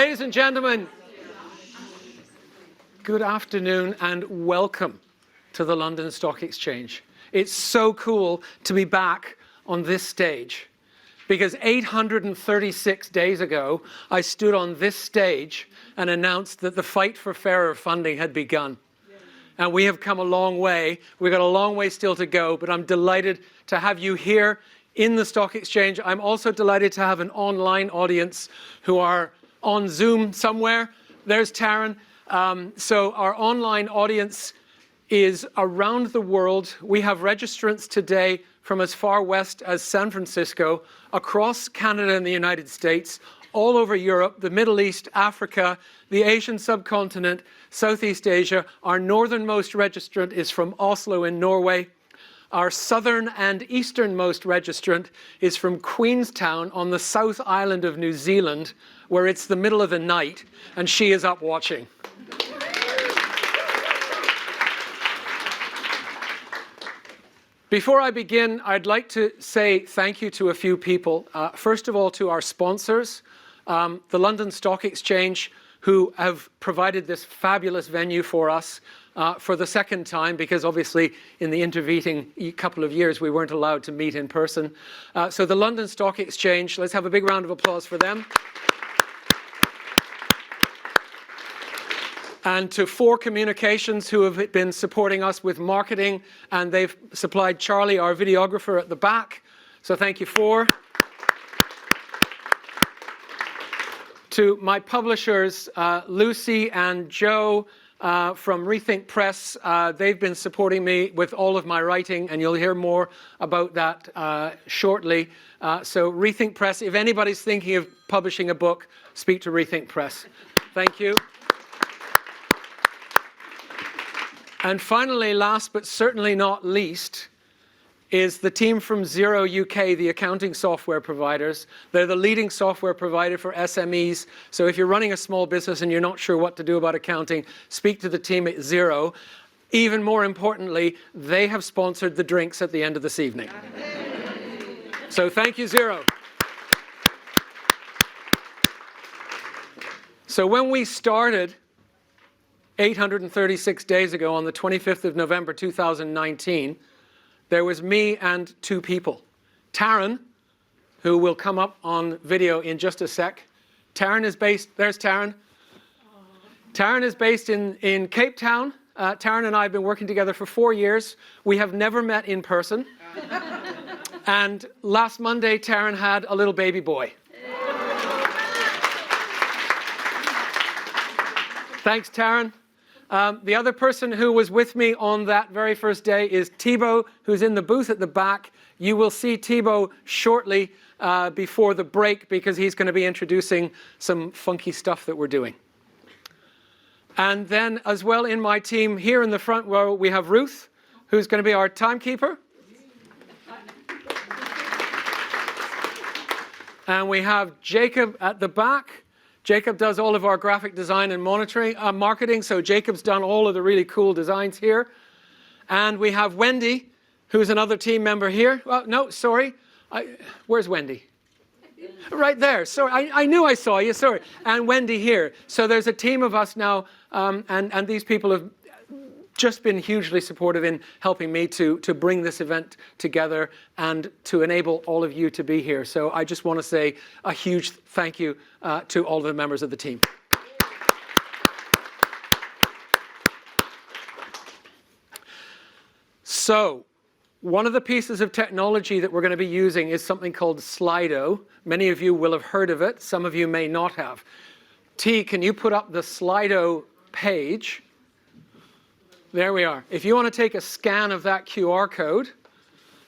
Ladies and gentlemen, good afternoon and welcome to the London Stock Exchange. It's so cool to be back on this stage because 836 days ago, I stood on this stage and announced that the fight for fairer funding had begun. And we have come a long way. We've got a long way still to go, but I'm delighted to have you here in the Stock Exchange. I'm also delighted to have an online audience who are on Zoom somewhere. There's Taryn. So our online audience is around the world. We have registrants today from as far west as San Francisco, across Canada and the United States, all over Europe, the Middle East, Africa, the Asian subcontinent, Southeast Asia. Our northernmost registrant is from Oslo in Norway. Our southern and easternmost registrant is from Queenstown on the South Island of New Zealand, where it's the middle of the night, and she is up watching. Before I begin, I'd like to say thank you to a few people. First of all, to our sponsors, the London Stock Exchange, who have provided this fabulous venue for us for the second time, because obviously in the intervening couple of years we weren't allowed to meet in person. So the London Stock Exchange, let's have a big round of applause for them. And to 4 Communications, who have been supporting us with marketing, and they've supplied Charlie, our videographer, at the back. So thank you, 4. To my publishers, Lucy and Joe from Rethink Press, they've been supporting me with all of my writing, and you'll hear more about that shortly. So Rethink Press, if anybody's thinking of publishing a book, speak to Rethink Press. Thank you. And finally, last but certainly not least, is the team from Xero UK, the accounting software providers. They're the leading software provider for SMEs. So if you're running a small business and you're not sure what to do about accounting, speak to the team at Xero. Even more importantly, they have sponsored the drinks at the end of this evening. So thank you, Xero. So when we started 836 days ago on the 25th of November 2019, there was me and 2 people. Taryn, who will come up on video in just a sec. Taryn is based, there's Taryn. Taryn is based in Cape Town. Taryn and I have been working together for 4 years. We have never met in person. And last Monday, Taryn had a little baby boy. Thanks, Taryn. The other person who was with me on that very first day is Thibaut, who's in the booth at the back. You will see Thibaut shortly before the break, because he's going to be introducing some funky stuff that we're doing. And then as well in my team here in the front row, we have Ruth, who's going to be our timekeeper. And we have Jacob at the back. Jacob does all of our graphic design and marketing, so Jacob's done all of the really cool designs here. And we have Wendy, who's another team member here. Well, no, sorry. Where's Wendy? Right there. Sorry, I knew I saw you, sorry. And Wendy here. So there's a team of us now, and these people have just been hugely supportive in helping me to bring this event together and to enable all of you to be here. So I just want to say a huge thank you to all of the members of the team. So one of the pieces of technology that we're going to be using is something called Slido. Many of you will have heard of it. Some of you may not have. T, can you put up the Slido page? There we are. If you want to take a scan of that QR code,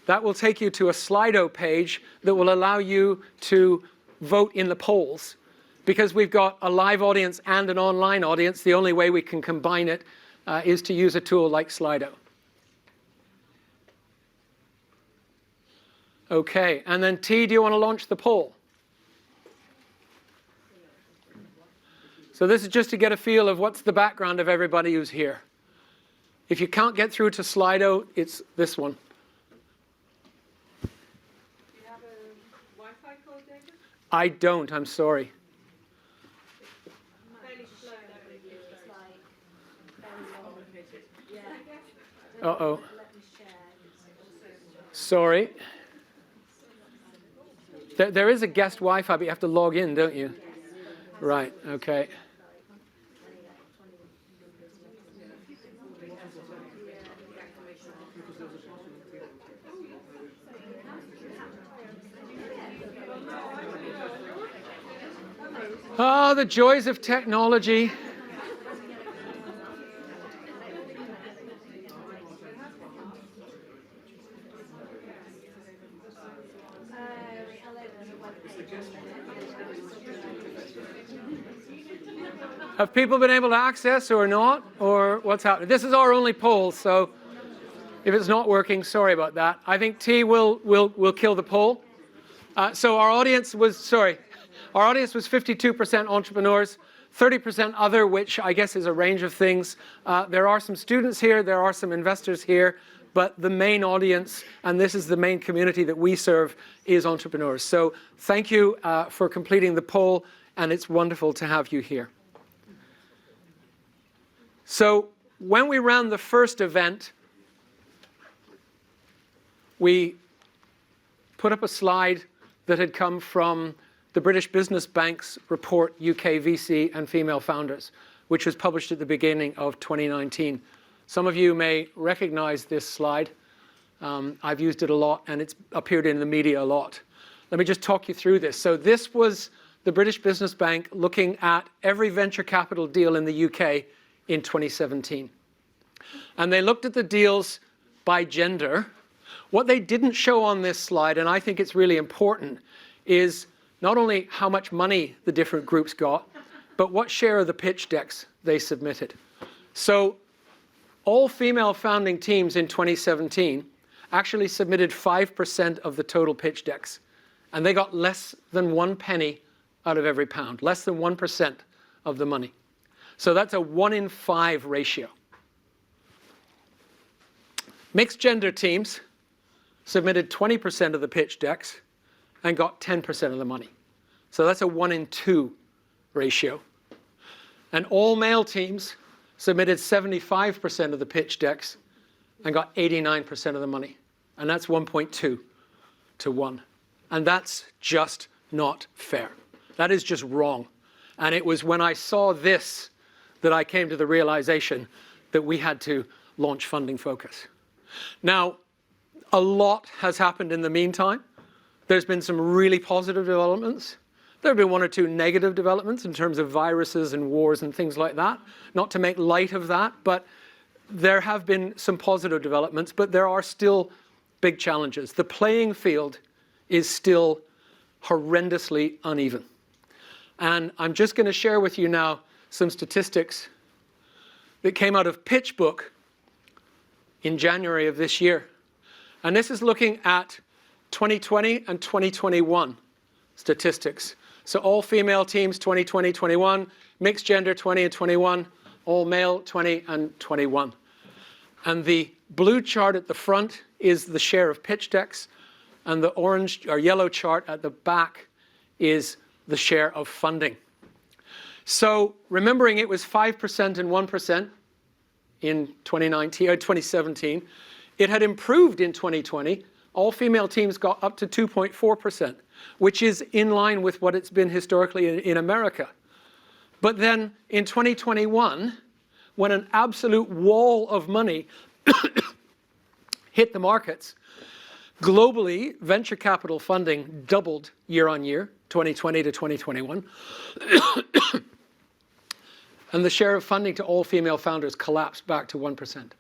that will take you to a Slido page that will allow you to vote in the polls. Because we've got a live audience and an online audience, the only way we can combine it is to use a tool like Slido. Okay, and then T, do you want to launch the poll? So this is just to get a feel of what's the background of everybody who's here. If you can't get through to Slido, it's this one. Do you have a Wi-Fi code, David? I don't, I'm sorry. Uh-oh. Sorry. There is a guest Wi-Fi, but you have to log in, don't you? Right, okay. Oh, the joys of technology. Have people been able to access or not? Or what's happening? This is our only poll, so if it's not working, sorry about that. I think T will kill the poll. So our audience was 52% entrepreneurs, 30% other, which I guess is a range of things. There are some students here, there are some investors here, but the main audience, and this is the main community that we serve, is entrepreneurs. So thank you for completing the poll, and it's wonderful to have you here. So when we ran the first event, we put up a slide that had come from the British Business Bank's report, UK VC and Female Founders, which was published at the beginning of 2019. Some of you may recognize this slide. I've used it a lot, and it's appeared in the media a lot. Let me just talk you through this. So this was the British Business Bank looking at every venture capital deal in the UK in 2017. And they looked at the deals by gender. What they didn't show on this slide, and I think it's really important, is not only how much money the different groups got, but what share of the pitch decks they submitted. So all female founding teams in 2017 actually submitted 5% of the total pitch decks, and they got less than 1 penny out of every pound, less than 1% of the money. So that's a 1 in 5 ratio. Mixed gender teams submitted 20% of the pitch decks and got 10% of the money. So that's a 1 in 2 ratio. And all male teams submitted 75% of the pitch decks and got 89% of the money. And that's 1.2 to 1. And that's just not fair. That is just wrong. And it was when I saw this that I came to the realization that we had to launch Funding Focus. Now, a lot has happened in the meantime. There's been some really positive developments. There have been 1 or 2 negative developments in terms of viruses and wars and things like that. Not to make light of that, but there have been some positive developments, but there are still big challenges. The playing field is still horrendously uneven. And I'm just going to share with you now some statistics that came out of PitchBook in January of this year. And this is looking at 2020 and 2021 statistics. So all female teams 2020, 21, mixed gender 20 and 21, all male 20 and 21. And the blue chart at the front is the share of pitch decks, and the orange or yellow chart at the back is the share of funding. So remembering it was 5% and 1% in 2017, it had improved in 2020. All female teams got up to 2.4%, which is in line with what it's been historically in America. But then in 2021, when an absolute wall of money hit the markets, globally, venture capital funding doubled year on year, 2020 to 2021. And the share of funding to all female founders collapsed back to 1%.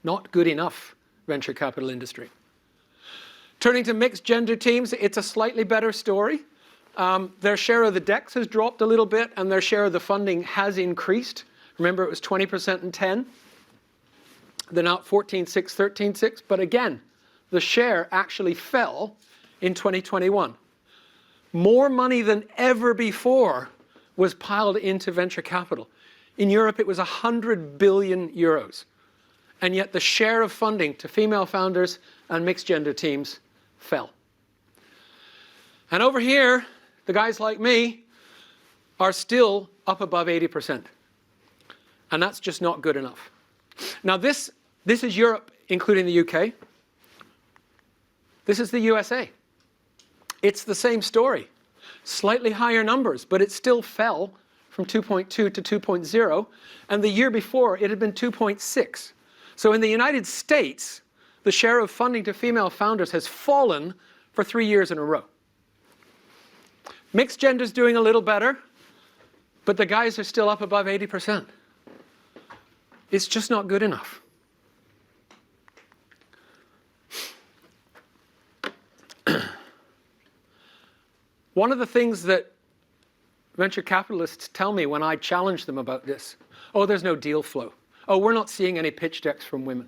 Not good enough, venture capital industry. Turning to mixed gender teams, it's a slightly better story. Their share of the decks has dropped a little bit, and their share of the funding has increased. Remember, it was 20% and 10. They're now at 14.6, 13.6. But again, the share actually fell in 2021. More money than ever before was piled into venture capital. In Europe, it was 100 billion euros. And yet the share of funding to female founders and mixed gender teams fell. And over here, the guys like me are still up above 80%. And that's just not good enough. Now this is Europe, including the UK. This is the USA. It's the same story. Slightly higher numbers, but it still fell from 2.2 to 2.0. And the year before, it had been 2.6. So in the United States, the share of funding to female founders has fallen for 3 years in a row. Mixed gender's doing a little better, but the guys are still up above 80%. It's just not good enough. One of the things that venture capitalists tell me when I challenge them about this, oh, there's no deal flow. Oh, we're not seeing any pitch decks from women.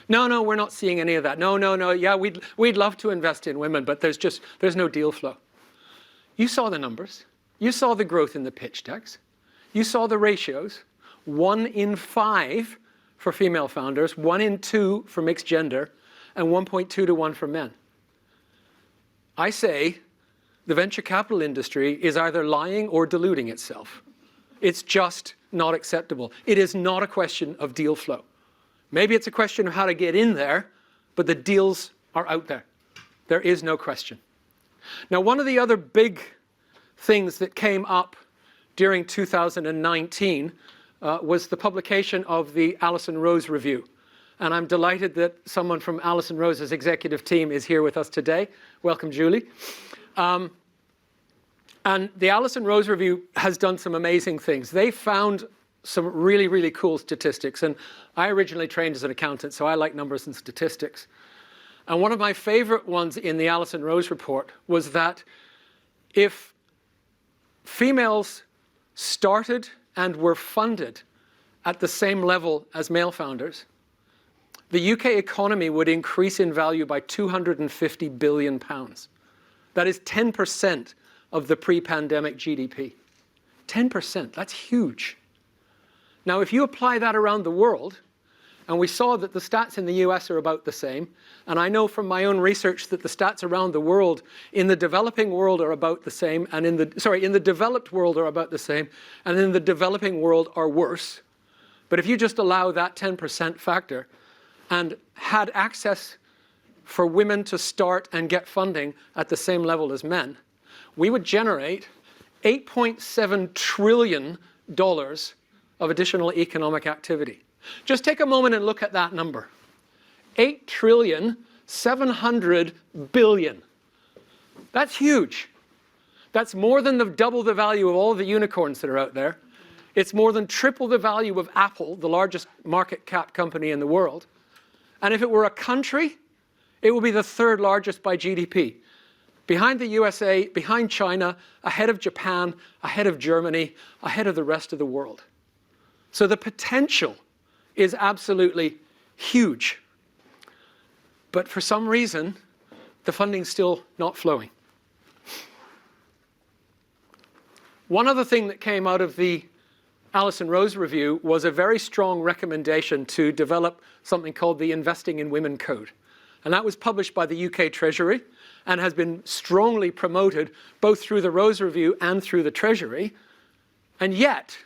No, we're not seeing any of that. No. Yeah, we'd love to invest in women, but there's no deal flow. You saw the numbers. You saw the growth in the pitch decks. You saw the ratios. 1 in 5 for female founders, 1 in 2 for mixed gender, and 1.2 to 1 for men. I say the venture capital industry is either lying or deluding itself. It's just not acceptable. It is not a question of deal flow. Maybe it's a question of how to get in there, but the deals are out there. There is no question. Now, one of the other big things that came up during 2019 was the publication of the Alison Rose Review. And I'm delighted that someone from Alison Rose's executive team is here with us today. Welcome, Julie. And the Alison Rose Review has done some amazing things. They found some really, really cool statistics. And I originally trained as an accountant, so I like numbers and statistics. And one of my favorite ones in the Alison Rose report was that if females started and were funded at the same level as male founders, the UK economy would increase in value by £250 billion. That is 10% of the pre-pandemic GDP. 10%, that's huge. Now, if you apply that around the world, and we saw that the stats in the US are about the same, and I know from my own research that the stats around the world in the developing world are about the same, and in the developed world are about the same, and in the developing world are worse. But if you just allow that 10% factor and had access for women to start and get funding at the same level as men, we would generate $8.7 trillion of additional economic activity. Just take a moment and look at that number. 8,700 billion. That's huge. That's more than double the value of all the unicorns that are out there. It's more than triple the value of Apple, the largest market cap company in the world. And if it were a country, it would be the 3rd largest by GDP. Behind the USA, behind China, ahead of Japan, ahead of Germany, ahead of the rest of the world. So the potential is absolutely huge. But for some reason, the funding's still not flowing. One other thing that came out of the Alison Rose Review was a very strong recommendation to develop something called the Investing in Women Code. And that was published by the UK Treasury and has been strongly promoted both through the Rose Review and through the Treasury. And yet,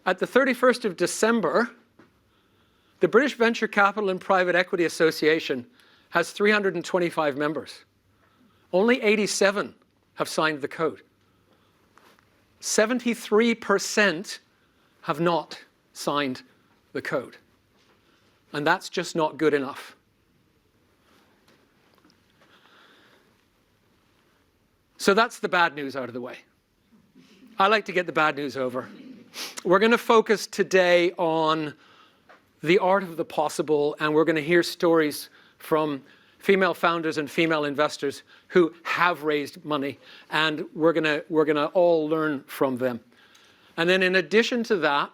at the 31st of December, the British Venture Capital and Private Equity Association has 325 members. Only 87 have signed the code. 73% have not signed the code. And that's just not good enough. So that's the bad news out of the way. I like to get the bad news over. We're going to focus today on the art of the possible, and we're going to hear stories from female founders and female investors who have raised money, and we're going to all learn from them. And then in addition to that,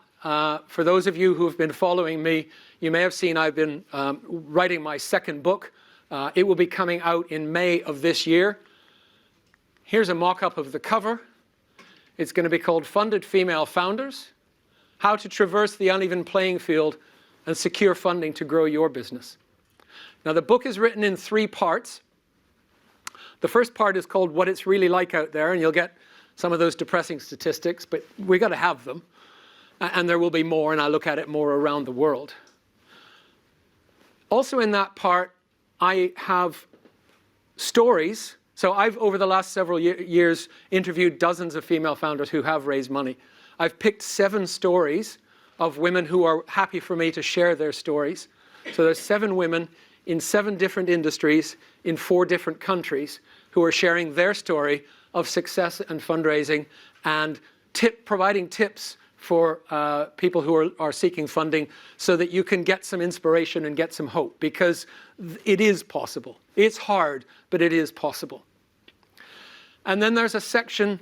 for those of you who have been following me, you may have seen I've been writing my 2nd book. It will be coming out in May of this year. Here's a mock-up of the cover. It's going to be called Funded Female Founders: How to Traverse the Uneven Playing Field and Secure Funding to Grow Your Business. Now, the book is written in 3 parts. The first part is called What It's Really Like Out There, and you'll get some of those depressing statistics, but we got to have them. And there will be more, and I look at it more around the world. Also in that part, I have stories. So I've, over the last several years, interviewed dozens of female founders who have raised money. I've picked 7 stories of women who are happy for me to share their stories. So there's 7 women in 7 different industries in 4 different countries who are sharing their story of success and fundraising and providing tips for people who are seeking funding so that you can get some inspiration and get some hope, because it is possible. It's hard, but it is possible. And then there's a section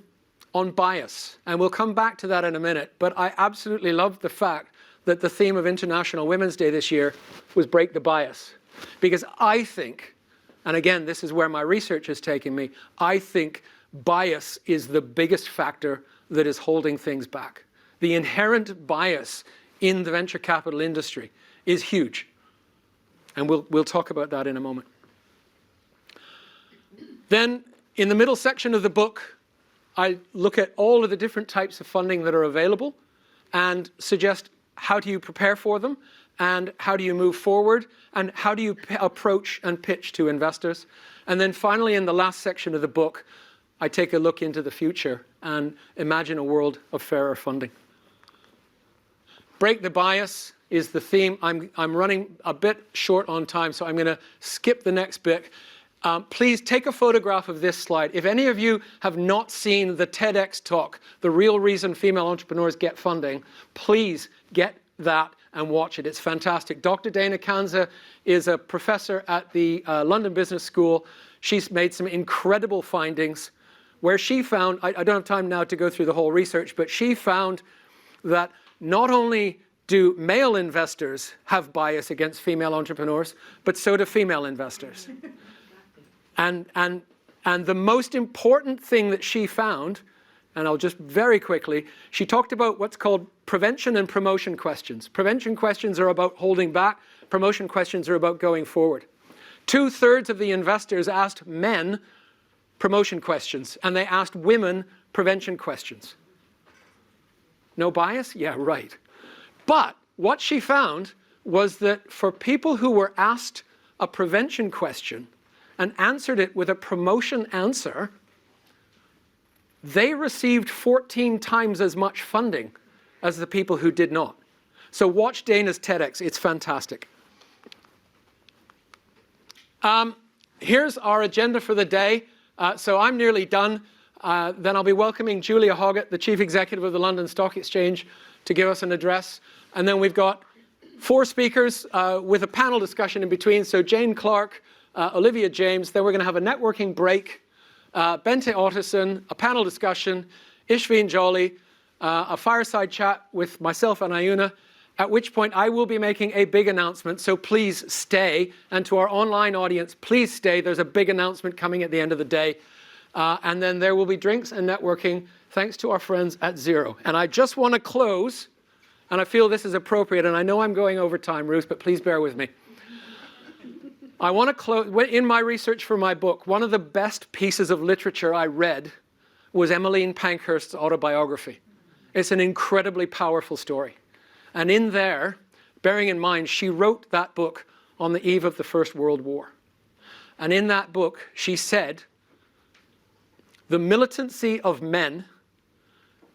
on bias, and we'll come back to that in a minute, but I absolutely love the fact that the theme of International Women's Day this year was break the bias. Because I think, and again, this is where my research is taking me, I think bias is the biggest factor that is holding things back. The inherent bias in the venture capital industry is huge. And we'll talk about that in a moment. Then, in the middle section of the book, I look at all of the different types of funding that are available and suggest how do you prepare for them, and how do you move forward, and how do you approach and pitch to investors. And then finally, in the last section of the book, I take a look into the future and imagine a world of fairer funding. Break the bias is the theme. I'm running a bit short on time, so I'm going to skip the next bit. Please take a photograph of this slide. If any of you have not seen the TEDx talk, The Real Reason Female Entrepreneurs Get Funding, please get that and watch it. It's fantastic. Dr. Daina is a professor at the London Business School. She's made some incredible findings where she found, I don't have time now to go through the whole research, but she found that not only do male investors have bias against female entrepreneurs, but so do female investors. And the most important thing that she found, and I'll just very quickly, she talked about what's called prevention and promotion questions. Prevention questions are about holding back. Promotion questions are about going forward. 2/3 of the investors asked men promotion questions, and they asked women prevention questions. No bias? Yeah, right. But what she found was that for people who were asked a prevention question and answered it with a promotion answer, they received 14 times as much funding as the people who did not. So watch Daina's TEDx. It's fantastic. Here's our agenda for the day. So I'm nearly done. Then I'll be welcoming Juilia Hoggett, the Chief Executive of the London Stock Exchange, to give us an address. And then we've got 4 speakers with a panel discussion in between. So Jane Clarke, Olivia James, then we're going to have a networking break, Bente Ottersen, a panel discussion, Ishveen Jolly, a fireside chat with myself and Ayuna, at which point I will be making a big announcement, so please stay. And to our online audience, please stay. There's a big announcement coming at the end of the day. And then there will be drinks and networking, thanks to our friends at Zero. And I just want to close, and I feel this is appropriate, and I know I'm going over time, Ruth, but please bear with me. I want to close. In my research for my book, one of the best pieces of literature I read was Emmeline Pankhurst's autobiography. It's an incredibly powerful story. And in there, bearing in mind, she wrote that book on the eve of the First World War. And in that book, she said, the militancy of men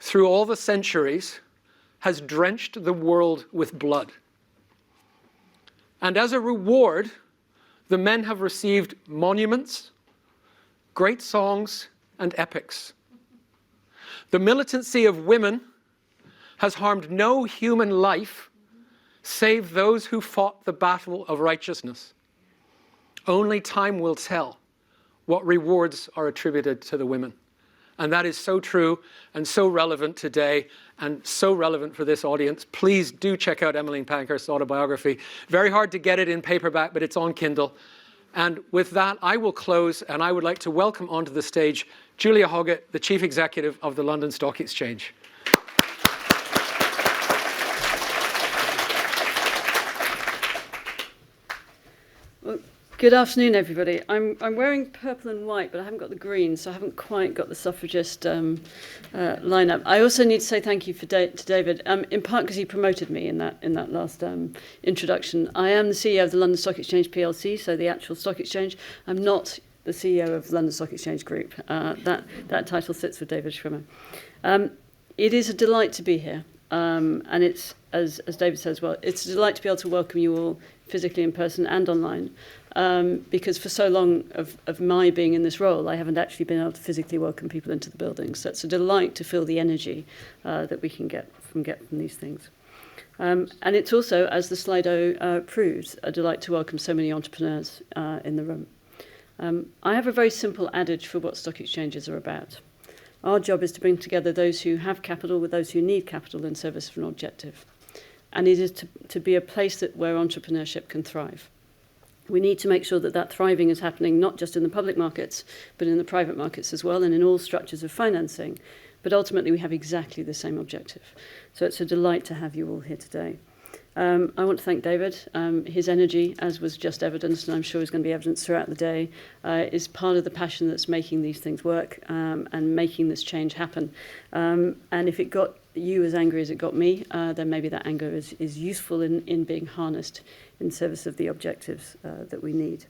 through all the centuries has drenched the world with blood. And as a reward, the men have received monuments, great songs, and epics. The militancy of women has harmed no human life save those who fought the battle of righteousness. Only time will tell what rewards are attributed to the women. And that is so true and so relevant today and so relevant for this audience. Please do check out Emmeline Pankhurst's autobiography. Very hard to get it in paperback, but it's on Kindle. And with that, I will close, and I would like to welcome onto the stage Juilia Hoggett, the Chief Executive of the London Stock Exchange. Good afternoon, everybody. I'm wearing purple and white, but I haven't got the green, so I haven't quite got the suffragist lineup. I also need to say thank you to David, in part because he promoted me in that last introduction. I am the CEO of the London Stock Exchange PLC, so the actual stock exchange. I'm not the CEO of London Stock Exchange Group. That title sits with David Schwimmer. It is a delight to be here, and it's, as David says, well, it's a delight to be able to welcome you all physically in person and online. Because for so long of my being in this role, I haven't actually been able to physically welcome people into the building. So it's a delight to feel the energy that we can get from these things. And it's also, as the Slido proves, a delight to welcome so many entrepreneurs in the room. I have a very simple adage for what stock exchanges are about. Our job is to bring together those who have capital with those who need capital in service of an objective. And it is to be a place where entrepreneurship can thrive. We need to make sure that thriving is happening not just in the public markets, but in the private markets as well, and in all structures of financing. But ultimately, we have exactly the same objective. So it's a delight to have you all here today. I want to thank David. His energy, as was just evidenced, and I'm sure is going to be evidenced throughout the day, is part of the passion that's making these things work and making this change happen. And if it got you as angry as it got me, then maybe that anger is useful in being harnessed in service of the objectives that we need.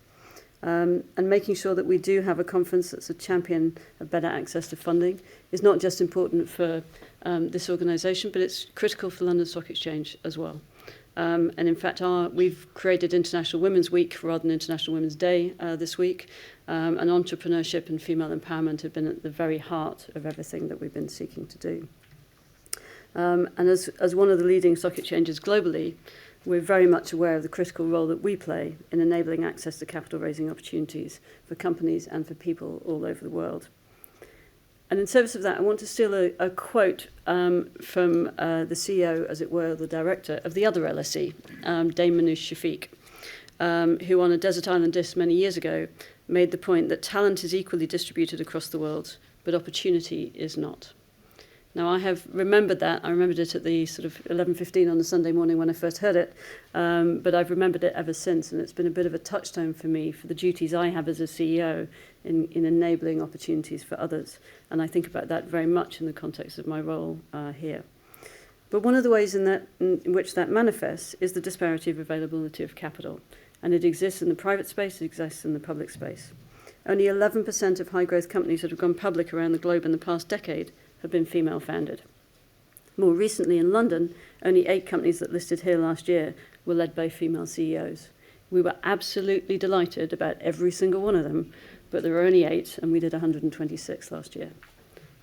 And making sure that we do have a conference that's a champion of better access to funding is not just important for this organisation, but it's critical for London Stock Exchange as well. And in fact, we've created International Women's Week rather than International Women's Day this week. And entrepreneurship and female empowerment have been at the very heart of everything that we've been seeking to do. And as one of the leading stock exchanges globally, we're very much aware of the critical role that we play in enabling access to capital raising opportunities for companies and for people all over the world. And in service of that, I want to steal a quote from the CEO, as it were, the director of the other LSE, Dame Manoush Shafiq, who on a desert island disc many years ago made the point that talent is equally distributed across the world, but opportunity is not. Now, I have remembered that. I remembered it at the sort of 11:15 on a Sunday morning when I first heard it, but I've remembered it ever since, and it's been a bit of a touchstone for me for the duties I have as a CEO in enabling opportunities for others. And I think about that very much in the context of my role here. But one of the ways in which that manifests is the disparity of availability of capital. And it exists in the private space, it exists in the public space. Only 11% of high-growth companies that have gone public around the globe in the past decade have been female-founded. More recently in London, only 8 companies that listed here last year were led by female CEOs. We were absolutely delighted about every single one of them, but there were only 8, and we did 126 last year.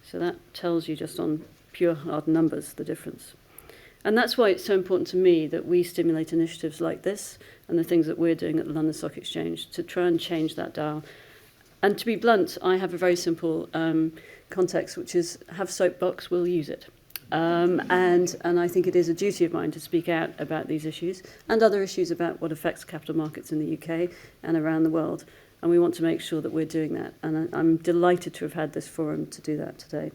So that tells you just on pure hard numbers the difference. And that's why it's so important to me that we stimulate initiatives like this and the things that we're doing at the London Stock Exchange to try and change that dial. And to be blunt, I have a very simple context, which is have soapbox, we'll use it. And I think it is a duty of mine to speak out about these issues and other issues about what affects capital markets in the UK and around the world. And we want to make sure that we're doing that. And I'm delighted to have had this forum to do that today.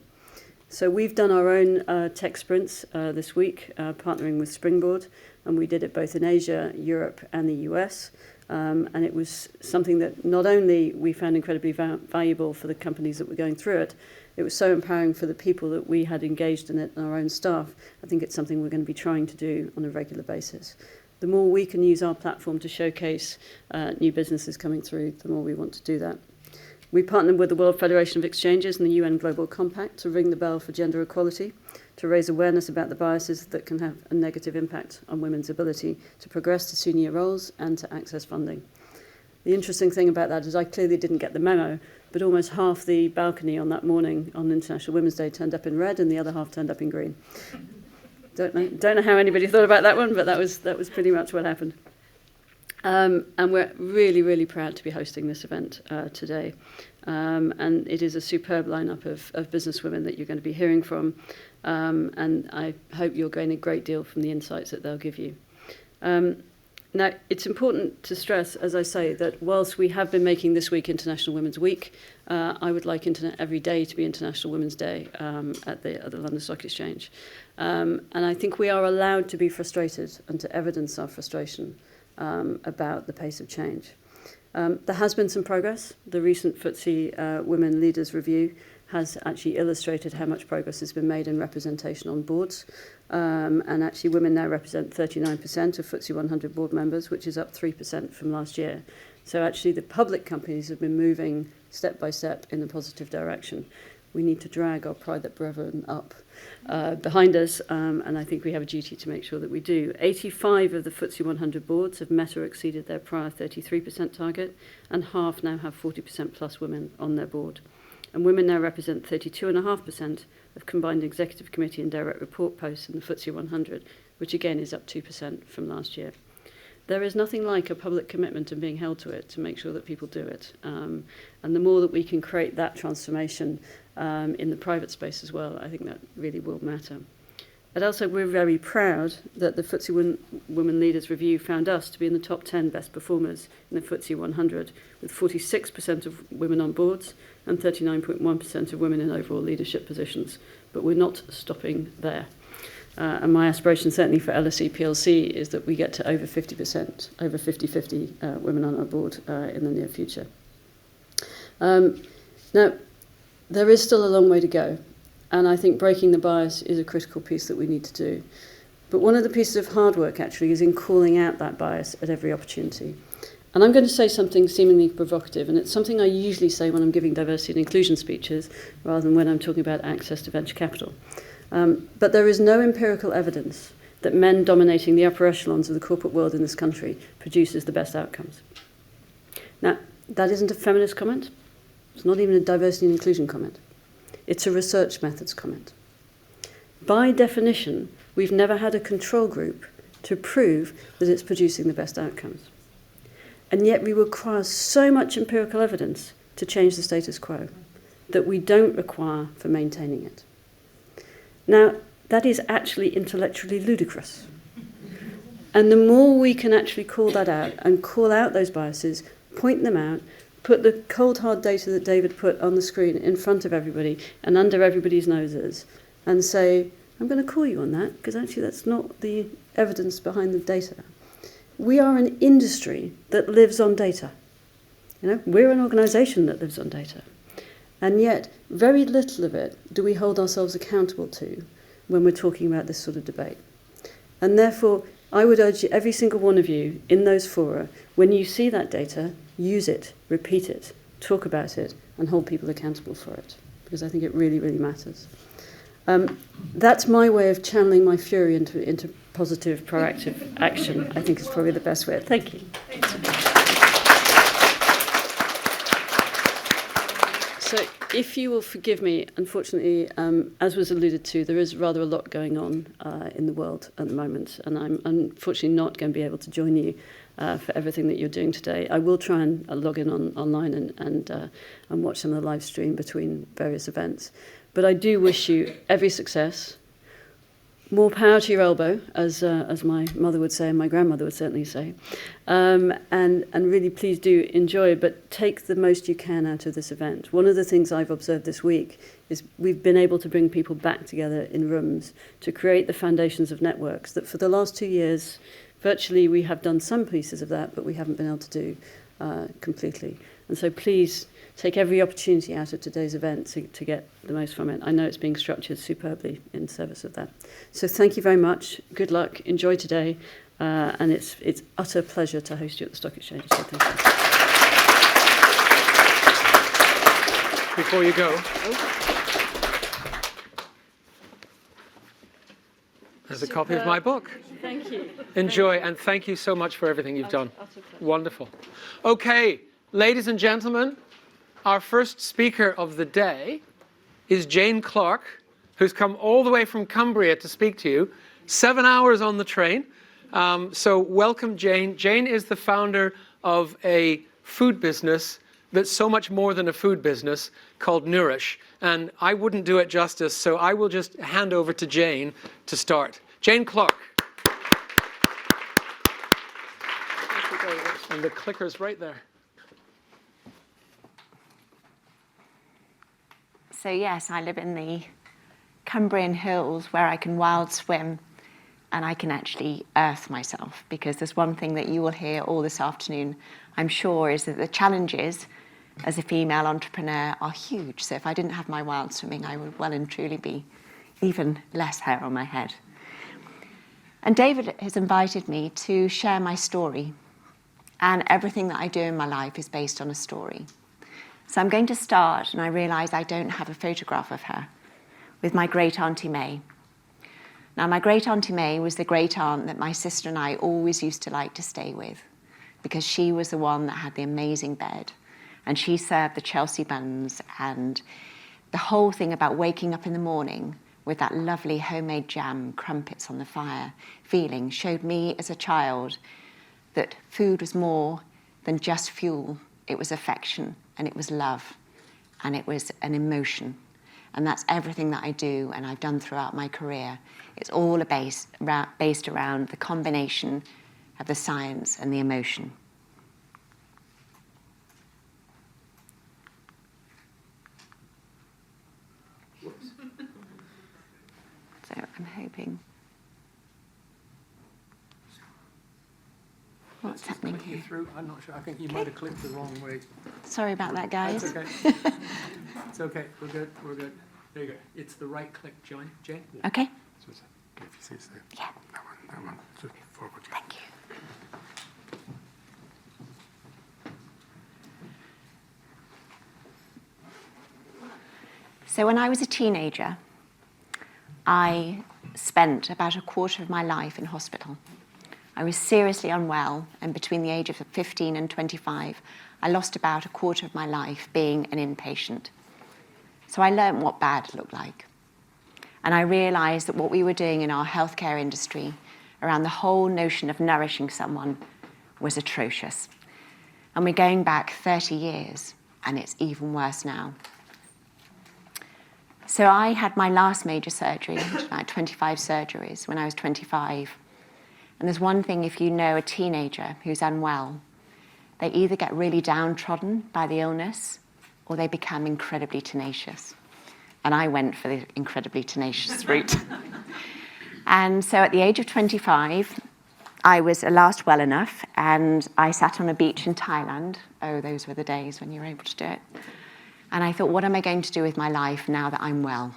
So we've done our own tech sprints this week, partnering with Springboard. And we did it both in Asia, Europe, and the US. And it was something that not only we found incredibly valuable for the companies that were going through it, it was so empowering for the people that we had engaged in it and our own staff. I think it's something we're going to be trying to do on a regular basis. The more we can use our platform to showcase new businesses coming through, the more we want to do that. We partnered with the World Federation of Exchanges and the UN Global Compact to ring the bell for gender equality, to raise awareness about the biases that can have a negative impact on women's ability to progress to senior roles and to access funding. The interesting thing about that is I clearly didn't get the memo, but almost half the balcony on that morning on International Women's Day turned up in red and the other half turned up in green. Don't know how anybody thought about that one, but that was pretty much what happened. And we're really, really proud to be hosting this event today. And it is a superb lineup of businesswomen that you're going to be hearing from. And I hope you'll gain a great deal from the insights that they'll give you. Now, it's important to stress, as I say, that whilst we have been making this week International Women's Week, I would like every day to be International Women's Day at the London Stock Exchange. And I think we are allowed to be frustrated and to evidence our frustration about the pace of change. There has been some progress. The recent FTSE Women Leaders Review has actually illustrated how much progress has been made in representation on boards. And actually women now represent 39% of FTSE 100 board members, which is up 3% from last year. So actually the public companies have been moving step by step in a positive direction. We need to drag our private brethren up behind us, and I think we have a duty to make sure that we do. 85 of the FTSE 100 boards have met or exceeded their prior 33% target, and half now have 40% plus women on their board. And women now represent 32.5% of combined executive committee and direct report posts in the FTSE 100, which again is up 2% from last year. There is nothing like a public commitment and being held to it to make sure that people do it. And the more that we can create that transformation in the private space as well, I think that really will matter. At LSE, we're very proud that the FTSE Women Leaders Review found us to be in the top 10 best performers in the FTSE 100, with 46% of women on boards and 39.1% of women in overall leadership positions. But we're not stopping there. And my aspiration, certainly for LSE PLC, is that we get to over 50%, over 50-50 women on our board in the near future. Now, there is still a long way to go. And I think breaking the bias is a critical piece that we need to do. But one of the pieces of hard work, actually, is in calling out that bias at every opportunity. And I'm going to say something seemingly provocative, and it's something I usually say when I'm giving diversity and inclusion speeches, rather than when I'm talking about access to venture capital. But there is no empirical evidence that men dominating the upper echelons of the corporate world in this country produces the best outcomes. Now, that isn't a feminist comment. It's not even a diversity and inclusion comment. It's a research methods comment. By definition, we've never had a control group to prove that it's producing the best outcomes. And yet we require so much empirical evidence to change the status quo that we don't require for maintaining it. Now, that is actually intellectually ludicrous. And the more we can actually call that out and call out those biases, point them out, put the cold hard data that David put on the screen in front of everybody and under everybody's noses and say, I'm going to call you on that because actually that's not the evidence behind the data. We are an industry that lives on data. We're an organisation that lives on data. And yet very little of it do we hold ourselves accountable to when we're talking about this sort of debate. And therefore, I would urge every single one of you in those fora, when you see that data, use it, repeat it, talk about it, and hold people accountable for it, because I think it really, really matters. That's my way of channeling my fury into positive, proactive action. I think is probably the best way. Thank you. So if you will forgive me, unfortunately, as was alluded to, there is rather a lot going on in the world at the moment, and I'm unfortunately not going to be able to join you for everything that you're doing today. I will try and log in online and watch some of the live stream between various events. But I do wish you every success, more power to your elbow, as my mother would say and my grandmother would certainly say, and really please do enjoy, but take the most you can out of this event. One of the things I've observed this week is we've been able to bring people back together in rooms to create the foundations of networks that for the last 2 years, virtually we have done some pieces of that, but we haven't been able to do completely. And so please take every opportunity out of today's event to get the most from it. I know it's being structured superbly in service of that. So thank you very much. Good luck. Enjoy today. And it's utter pleasure to host you at the Stock Exchange. So thank you. Before you go, there's a copy of my book. Thank you. Enjoy, and thank you so much for everything you've done. Wonderful. Okay, ladies and gentlemen, our first speaker of the day is Jane Clarke, who's come all the way from Cumbria to speak to you, 7 hours on the train. So welcome, Jane. Jane is the founder of a food business that's so much more than a food business called Nourish. And I wouldn't do it justice, so I will just hand over to Jane to start. Jane Clarke. And the clicker's right there. So yes, I live in the Cumbrian hills where I can wild swim and I can actually earth myself, because there's one thing that you will hear all this afternoon. I'm sure, is that the challenges as a female entrepreneur are huge. So if I didn't have my wild swimming, I would well and truly be even less hair on my head. And David has invited me to share my story. And everything that I do in my life is based on a story. So I'm going to start, and I realise I don't have a photograph of her, with my great auntie May. Now, my great auntie May was the great aunt that my sister and I always used to like to stay with, because she was the one that had the amazing bed, and she served the Chelsea buns, and the whole thing about waking up in the morning with that lovely homemade jam, crumpets on the fire feeling showed me as a child that food was more than just fuel. It was affection, and it was love, and it was an emotion. And that's everything that I do and I've done throughout my career. It's all based around the combination of the science and the emotion. So I'm hoping. What's happening here? Through. I'm not sure. I think you might have clicked the wrong way. Sorry about that, guys. That's okay. It's okay. We're good. We're good. There you go. It's the right click, Jane. Yeah. Okay. So if you see it's there. Yeah. That one. Just forward. Thank you. So when I was a teenager, I spent about a quarter of my life in hospital. I was seriously unwell, and between the ages of 15 and 25, I lost about a quarter of my life being an inpatient. So I learned what bad looked like. And I realised that what we were doing in our healthcare industry around the whole notion of nourishing someone was atrocious. And we're going back 30 years, and it's even worse now. So I had my last major surgery, about 25 surgeries, when I was 25. And there's one thing, if you know a teenager who's unwell, they either get really downtrodden by the illness or they become incredibly tenacious. And I went for the incredibly tenacious route. And so at the age of 25, I was at last well enough, and I sat on a beach in Thailand. Oh, those were the days when you were able to do it. And I thought, what am I going to do with my life now that I'm well?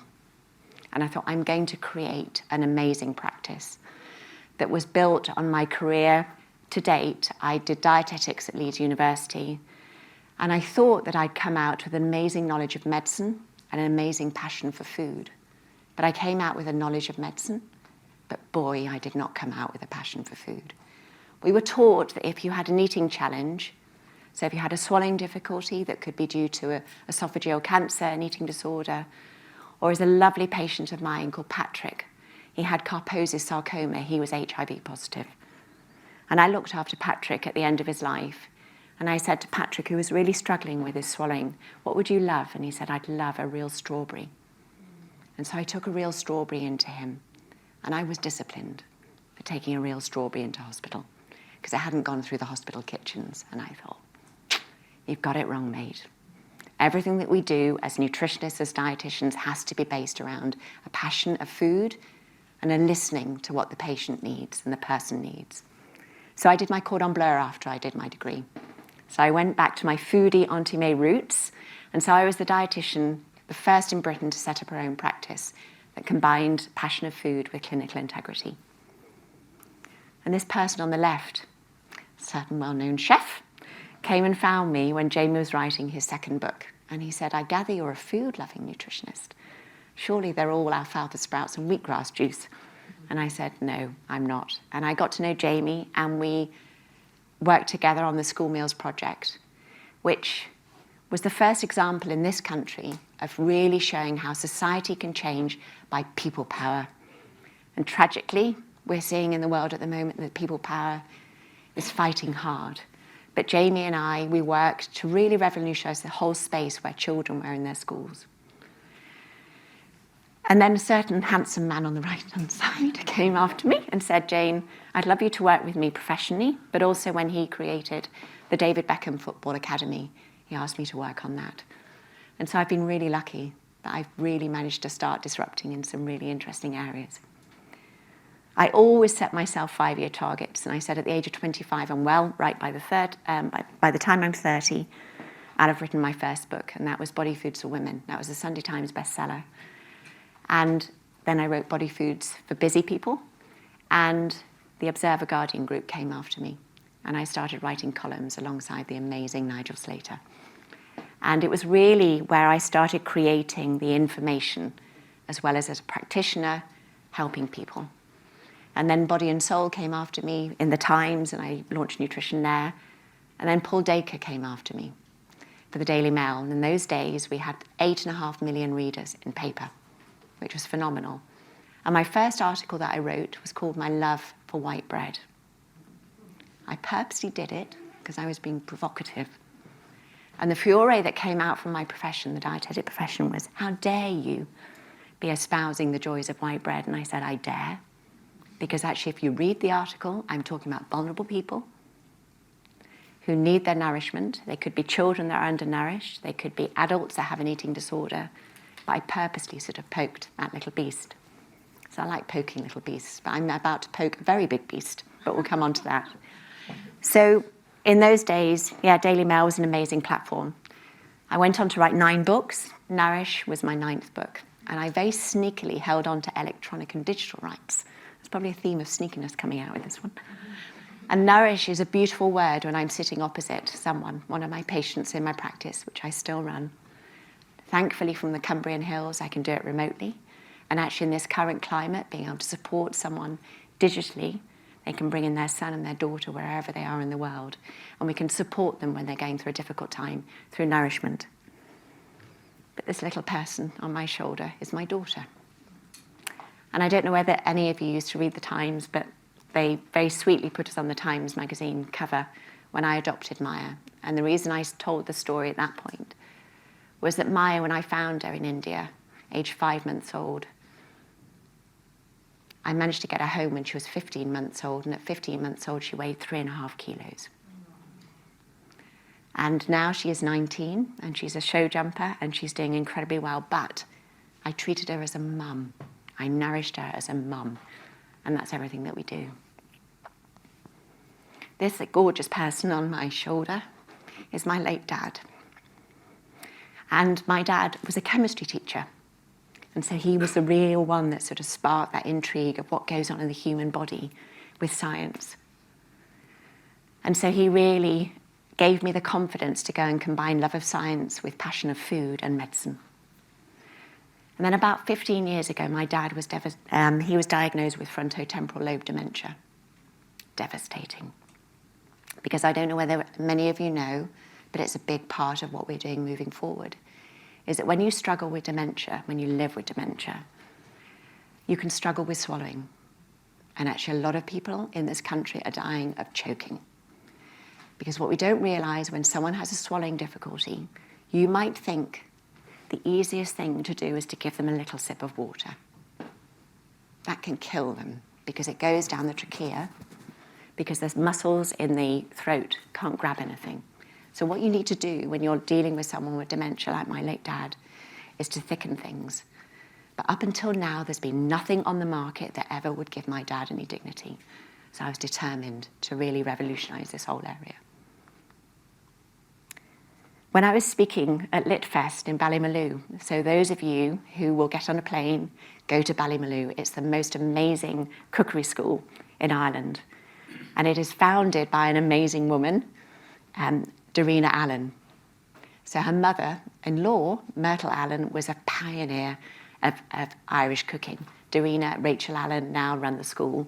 And I thought, I'm going to create an amazing practice that was built on my career to date. I did dietetics at Leeds University, and I thought that I'd come out with an amazing knowledge of medicine and an amazing passion for food. But I came out with a knowledge of medicine, but boy, I did not come out with a passion for food. We were taught that if you had an eating challenge, so if you had a swallowing difficulty that could be due to esophageal cancer, an eating disorder, or as a lovely patient of mine called Patrick, he had Kaposi's sarcoma, he was HIV positive. And I looked after Patrick at the end of his life, and I said to Patrick, who was really struggling with his swallowing, what would you love? And he said, I'd love a real strawberry. And so I took a real strawberry into him, and I was disciplined for taking a real strawberry into hospital, because it hadn't gone through the hospital kitchens. And I thought, you've got it wrong, mate. Everything that we do as nutritionists, as dietitians, has to be based around a passion of food and a listening to what the patient needs and the person needs. So I did my cordon bleu after I did my degree. So I went back to my foodie Auntie May roots, and so I was the dietitian, the first in Britain to set up her own practice that combined passion of food with clinical integrity. And this person on the left, a certain well-known chef, came and found me when Jamie was writing his second book. And he said, I gather you're a food-loving nutritionist. Surely they're all alfalfa sprouts and wheatgrass juice. And I said, no, I'm not. And I got to know Jamie, and we worked together on the School Meals Project, which was the first example in this country of really showing how society can change by people power. And tragically, we're seeing in the world at the moment that people power is fighting hard. But Jamie and I, we worked to really revolutionise the whole space where children were in their schools. And then a certain handsome man on the right-hand side came after me and said, Jane, I'd love you to work with me professionally, but also when he created the David Beckham Football Academy, he asked me to work on that. And so I've been really lucky that I've really managed to start disrupting in some really interesting areas. I always set myself 5-year targets, and I said at the age of 25, I'm well, right by the time I'm 30, I'll have written my first book, and that was Body Foods for Women. That was a Sunday Times bestseller. And then I wrote Body Foods for Busy People, and the Observer Guardian group came after me, and I started writing columns alongside the amazing Nigel Slater. And it was really where I started creating the information, as well as a practitioner, helping people. And then Body and Soul came after me in the Times, and I launched nutrition there. And then Paul Dacre came after me for the Daily Mail. And in those days, we had 8.5 million readers in paper, which was phenomenal. And my first article that I wrote was called My Love for White Bread. I purposely did it because I was being provocative. And the furore that came out from my profession, the dietetic profession, was, how dare you be espousing the joys of white bread? And I said, I dare. Because actually, if you read the article, I'm talking about vulnerable people who need their nourishment. They could be children that are undernourished. They could be adults that have an eating disorder. But I purposely sort of poked that little beast. So I like poking little beasts, but I'm about to poke a very big beast, but we'll come on to that. So in those days, Daily Mail was an amazing platform. I went on to write 9 books. Nourish was my 9th book. And I very sneakily held on to electronic and digital rights. There's probably a theme of sneakiness coming out with this one. And nourish is a beautiful word when I'm sitting opposite someone, one of my patients in my practice, which I still run. Thankfully, from the Cumbrian Hills, I can do it remotely. And actually, in this current climate, being able to support someone digitally, they can bring in their son and their daughter wherever they are in the world. And we can support them when they're going through a difficult time through nourishment. But this little person on my shoulder is my daughter. And I don't know whether any of you used to read the Times, but they very sweetly put us on the Times magazine cover when I adopted Maya. And the reason I told the story at that point was that Maya, when I found her in India, aged 5 months old, I managed to get her home when she was 15 months old, and at 15 months old, she weighed 3.5 kilos. And now she is 19, and she's a show jumper, and she's doing incredibly well, but I treated her as a mum. I nourished her as a mum, and that's everything that we do. This gorgeous person on my shoulder is my late dad. And my dad was a chemistry teacher. And so he was the real one that sort of sparked that intrigue of what goes on in the human body with science. And so he really gave me the confidence to go and combine love of science with passion of food and medicine. And then about 15 years ago, my dad was he was diagnosed with frontotemporal lobe dementia. Devastating. Because I don't know whether many of you know, but it's a big part of what we're doing moving forward, is that when you struggle with dementia, when you live with dementia, you can struggle with swallowing. And actually a lot of people in this country are dying of choking. Because what we don't realise when someone has a swallowing difficulty, you might think the easiest thing to do is to give them a little sip of water. That can kill them because it goes down the trachea, because the muscles in the throat can't grab anything. So what you need to do when you're dealing with someone with dementia, like my late dad, is to thicken things. But up until now, there's been nothing on the market that ever would give my dad any dignity. So I was determined to really revolutionise this whole area. When I was speaking at LitFest in Ballymaloe, so those of you who will get on a plane, go to Ballymaloe. It's the most amazing cookery school in Ireland. And it is founded by an amazing woman, Daina Allen. So her mother-in-law, Myrtle Allen, was a pioneer of Irish cooking. Daina, Rachel Allen now run the school.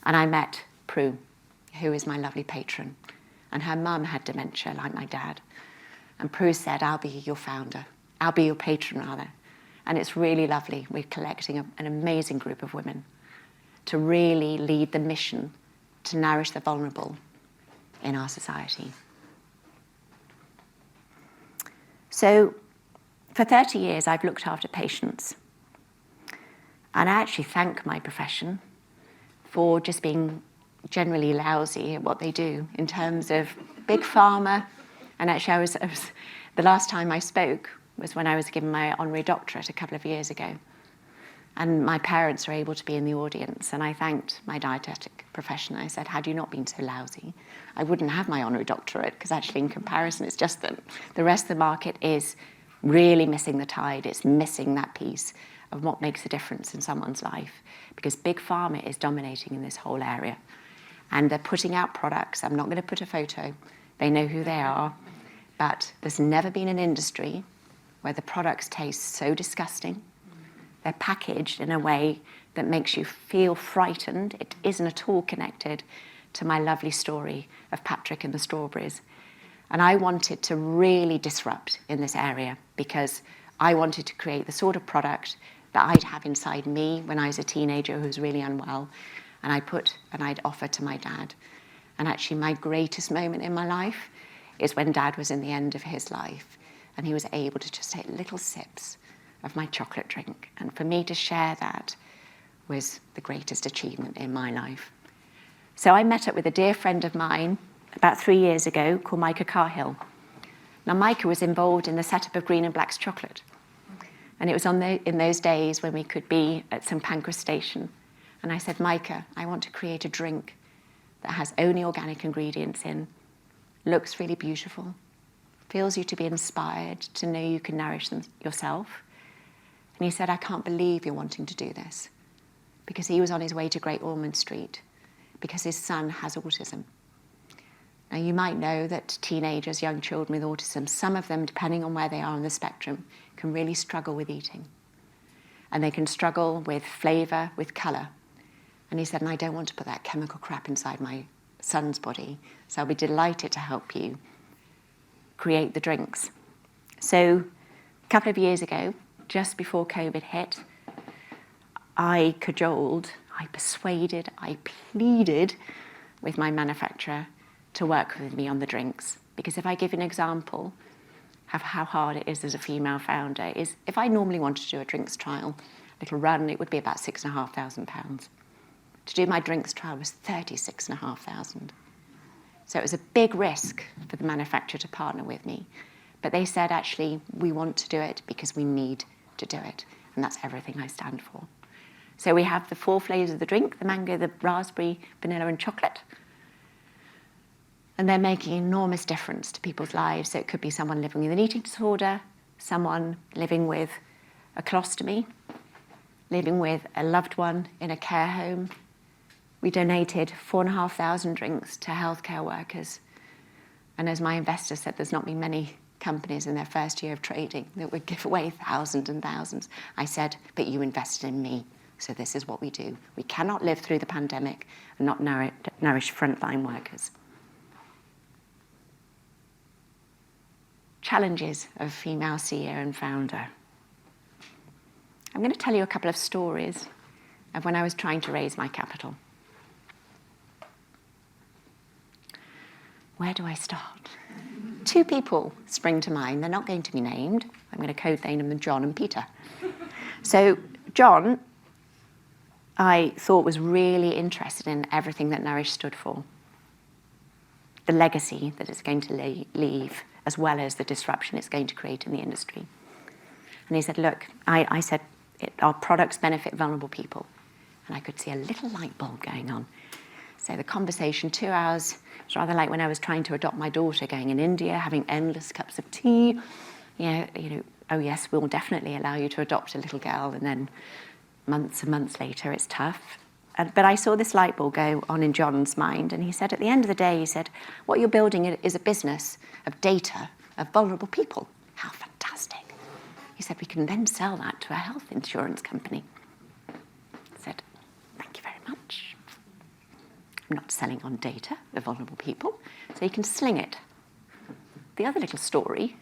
And I met Prue, who is my lovely patron. And her mum had dementia, like my dad. And Prue said, I'll be your founder. I'll be your patron, rather. And it's really lovely. We're collecting an amazing group of women to really lead the mission to nourish the vulnerable in our society. So for 30 years, I've looked after patients. And I actually thank my profession for just being generally lousy at what they do in terms of big pharma. And actually, the last time I spoke was when I was given my honorary doctorate a couple of years ago. And my parents were able to be in the audience, and I thanked my dietetic profession. I said, had you not been so lousy, I wouldn't have my honorary doctorate, because actually in comparison, it's just that the rest of the market is really missing the tide. It's missing that piece of what makes a difference in someone's life, because big pharma is dominating in this whole area. And they're putting out products. I'm not going to put a photo. They know who they are. But there's never been an industry where the products taste so disgusting. They're packaged in a way that makes you feel frightened. It isn't at all connected to my lovely story of Patrick and the strawberries. And I wanted to really disrupt in this area, because I wanted to create the sort of product that I'd have inside me when I was a teenager who was really unwell, and I'd offer to my dad. And actually my greatest moment in my life is when Dad was in the end of his life, and he was able to just take little sips of my chocolate drink. And for me to share that was the greatest achievement in my life. So I met up with a dear friend of mine about 3 years ago called Micah Carhill. Now, Micah was involved in the setup of Green and Black's chocolate. And it was in those days when we could be at St Pancras Station. And I said, Micah, I want to create a drink that has only organic ingredients in, looks really beautiful, feels you to be inspired, to know you can nourish them yourself. And he said, I can't believe you're wanting to do this. Because he was on his way to Great Ormond Street, because his son has autism. Now, you might know that teenagers, young children with autism, some of them, depending on where they are on the spectrum, can really struggle with eating. And they can struggle with flavour, with colour. And he said, and I don't want to put that chemical crap inside my son's body, so I'll be delighted to help you create the drinks. So a couple of years ago, just before COVID hit, I cajoled, I persuaded, I pleaded with my manufacturer to work with me on the drinks. Because if I give an example of how hard it is as a female founder, is if I normally wanted to do a drinks trial, little run, it would be about £6,500. To do my drinks trial was £36,500. So it was a big risk for the manufacturer to partner with me. But they said, actually, we want to do it because we need to do it. And that's everything I stand for. So we have the 4 flavours of the drink, the mango, the raspberry, vanilla and chocolate. And they're making an enormous difference to people's lives. So it could be someone living with an eating disorder, someone living with a colostomy, living with a loved one in a care home. We donated 4,500 drinks to healthcare workers. And as my investor said, there's not been many companies in their first year of trading that would give away thousands and thousands. I said, but you invested in me, so this is what we do. We cannot live through the pandemic and not nourish frontline workers. Challenges of female CEO and founder. I'm going to tell you a couple of stories of when I was trying to raise my capital. Where do I start? 2 people spring to mind. They're not going to be named. I'm going to code name them John and Peter. So John, I thought, was really interested in everything that Nourish stood for. The legacy that it's going to leave, as well as the disruption it's going to create in the industry. And he said, look, I said, our products benefit vulnerable people. And I could see a little light bulb going on. So the conversation, 2 hours, it's rather like when I was trying to adopt my daughter, going in India, having endless cups of tea. You know, oh yes, we'll definitely allow you to adopt a little girl. And then months and months later, it's tough. But I saw this light bulb go on in John's mind. And he said, at the end of the day, he said, what you're building is a business of data of vulnerable people. How fantastic. He said, we can then sell that to a health insurance company. I said, thank you very much. I'm not selling on data of vulnerable people, so you can sling it. The other little story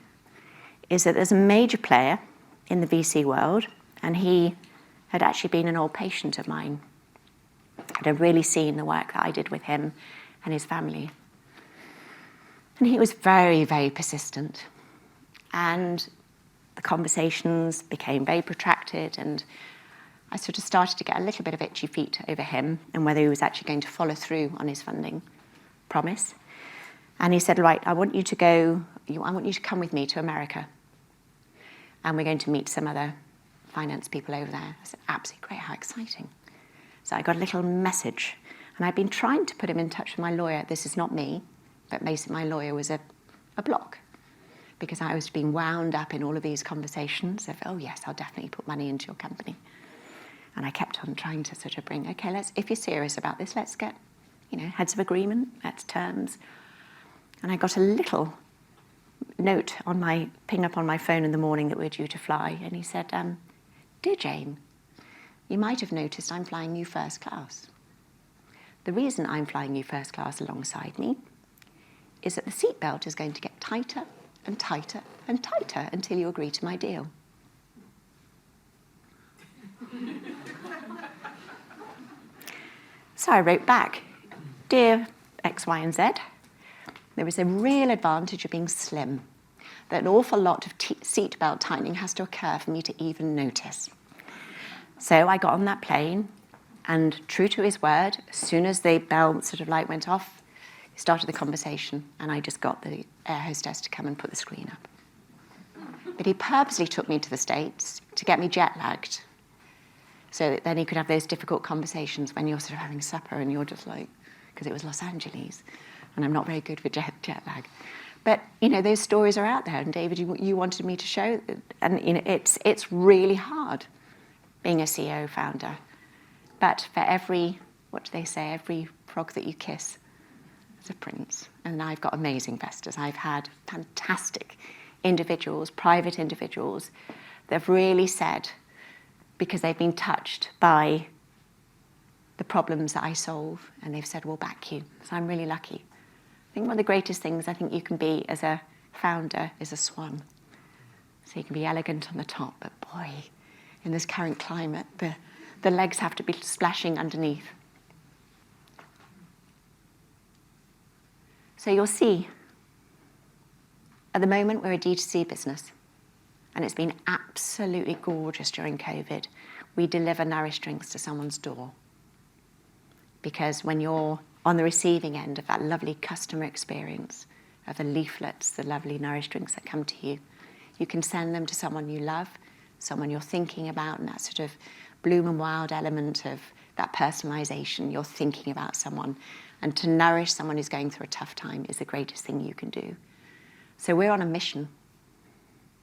is that there's a major player in the VC world, and he had actually been an old patient of mine. I'd really seen the work that I did with him and his family. And he was very, very persistent. And the conversations became very protracted, and I sort of started to get a little bit of itchy feet over him and whether he was actually going to follow through on his funding promise. And he said, right, I want you to come with me to America. And we're going to meet some other finance people over there. I said, absolutely great, how exciting. So I got a little message, and I've been trying to put him in touch with my lawyer. This is not me, but basically my lawyer was a block, because I was being wound up in all of these conversations of, oh yes, I'll definitely put money into your company. And I kept on trying to sort of bring, okay, if you're serious about this, let's get, heads of agreement, let's terms. And I got a little note ping up on my phone in the morning that we're due to fly. And he said, dear Jane, you might have noticed I'm flying you first class. The reason I'm flying you first class alongside me is that the seatbelt is going to get tighter and tighter and tighter until you agree to my deal. So I wrote back, dear X, Y, and Z, there is a real advantage of being slim, that an awful lot of seatbelt tightening has to occur for me to even notice. So I got on that plane, and true to his word, as soon as the bell sort of light went off, he started the conversation, and I just got the air hostess to come and put the screen up. But he purposely took me to the States to get me jet-lagged, so that then he could have those difficult conversations when you're sort of having supper and you're just like, because it was Los Angeles, and I'm not very good with jet lag. But, those stories are out there, and David, you wanted me to show, and it's really hard being a CEO founder. But for every frog that you kiss, there's a prince. And I've got amazing investors. I've had fantastic individuals, private individuals, that have really said, because they've been touched by the problems that I solve, and they've said, we'll back you. So I'm really lucky. I think one of the greatest things I think you can be as a founder is a swan. So you can be elegant on the top, but boy, in this current climate, the legs have to be splashing underneath. So you'll see, at the moment, we're a D2C business. And it's been absolutely gorgeous during COVID. We deliver nourished drinks to someone's door. Because when you're on the receiving end of that lovely customer experience, of the leaflets, the lovely nourished drinks that come to you, you can send them to someone you love, someone you're thinking about, and that sort of bloom and wild element of that personalization. You're thinking about someone. And to nourish someone who's going through a tough time is the greatest thing you can do. So we're on a mission.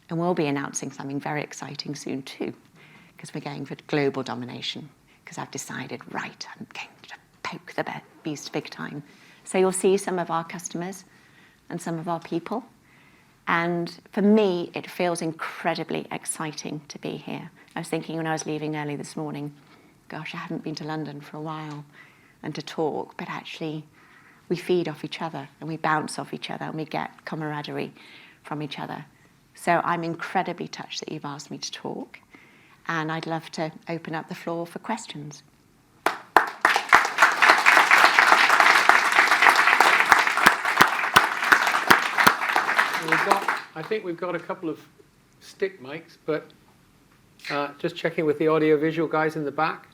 And we'll be announcing something very exciting soon too, because we're going for global domination, because I've decided, right, I'm going to poke the beast big time. So you'll see some of our customers and some of our people. And for me, it feels incredibly exciting to be here. I was thinking when I was leaving early this morning, gosh, I haven't been to London for a while, and to talk, but actually we feed off each other and we bounce off each other and we get camaraderie from each other. So I'm incredibly touched that you've asked me to talk, and I'd love to open up the floor for questions. I think we've got a couple of stick mics, but just checking with the audio-visual guys in the back.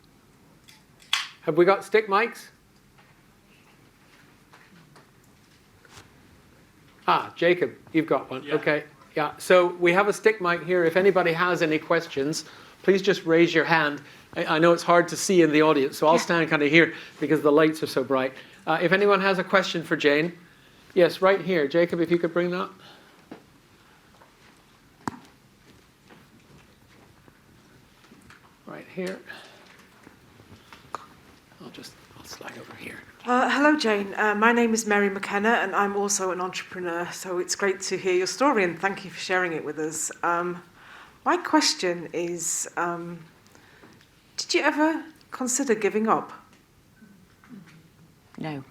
Have we got stick mics? Jacob, you've got one. Yeah. Okay. Yeah, so we have a stick mic here. If anybody has any questions, please just raise your hand. I know it's hard to see in the audience, so I'll stand kind of here because the lights are so bright. If anyone has a question for Jane, yes, right here. Jacob, if you could bring that. Right here. I'll slide over here. Hello, Jane. My name is Mary McKenna, and I'm also an entrepreneur, so it's great to hear your story, and thank you for sharing it with us. My question is, did you ever consider giving up? No.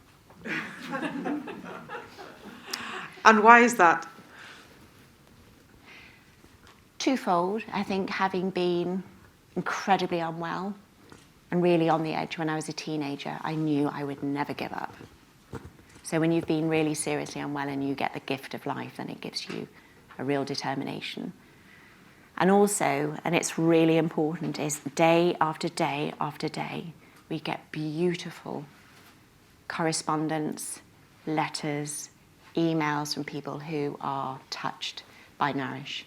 And why is that? Twofold. I think having been incredibly unwell and really on the edge when I was a teenager, I knew I would never give up. So when you've been really seriously unwell and you get the gift of life, then it gives you a real determination. And also, and it's really important, is day after day after day, we get beautiful correspondence, letters, emails from people who are touched by Nourish.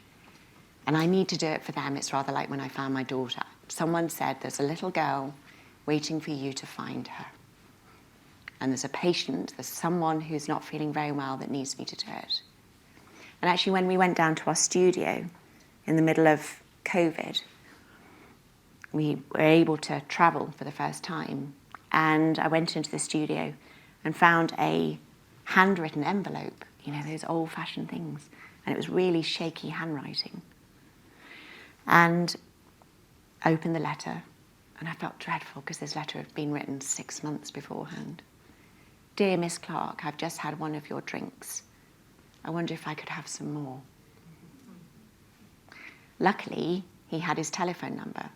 And I need to do it for them. It's rather like when I found my daughter. Someone said, there's a little girl waiting for you to find her. And there's a patient, there's someone who's not feeling very well that needs me to do it. And actually, when we went down to our studio in the middle of COVID, we were able to travel for the first time. And I went into the studio and found a handwritten envelope, you know, those old-fashioned things. And it was really shaky handwriting. And I opened the letter, and I felt dreadful because this letter had been written 6 months beforehand. Dear Miss Clarke, I've just had one of your drinks. I wonder if I could have some more. Luckily, he had his telephone number.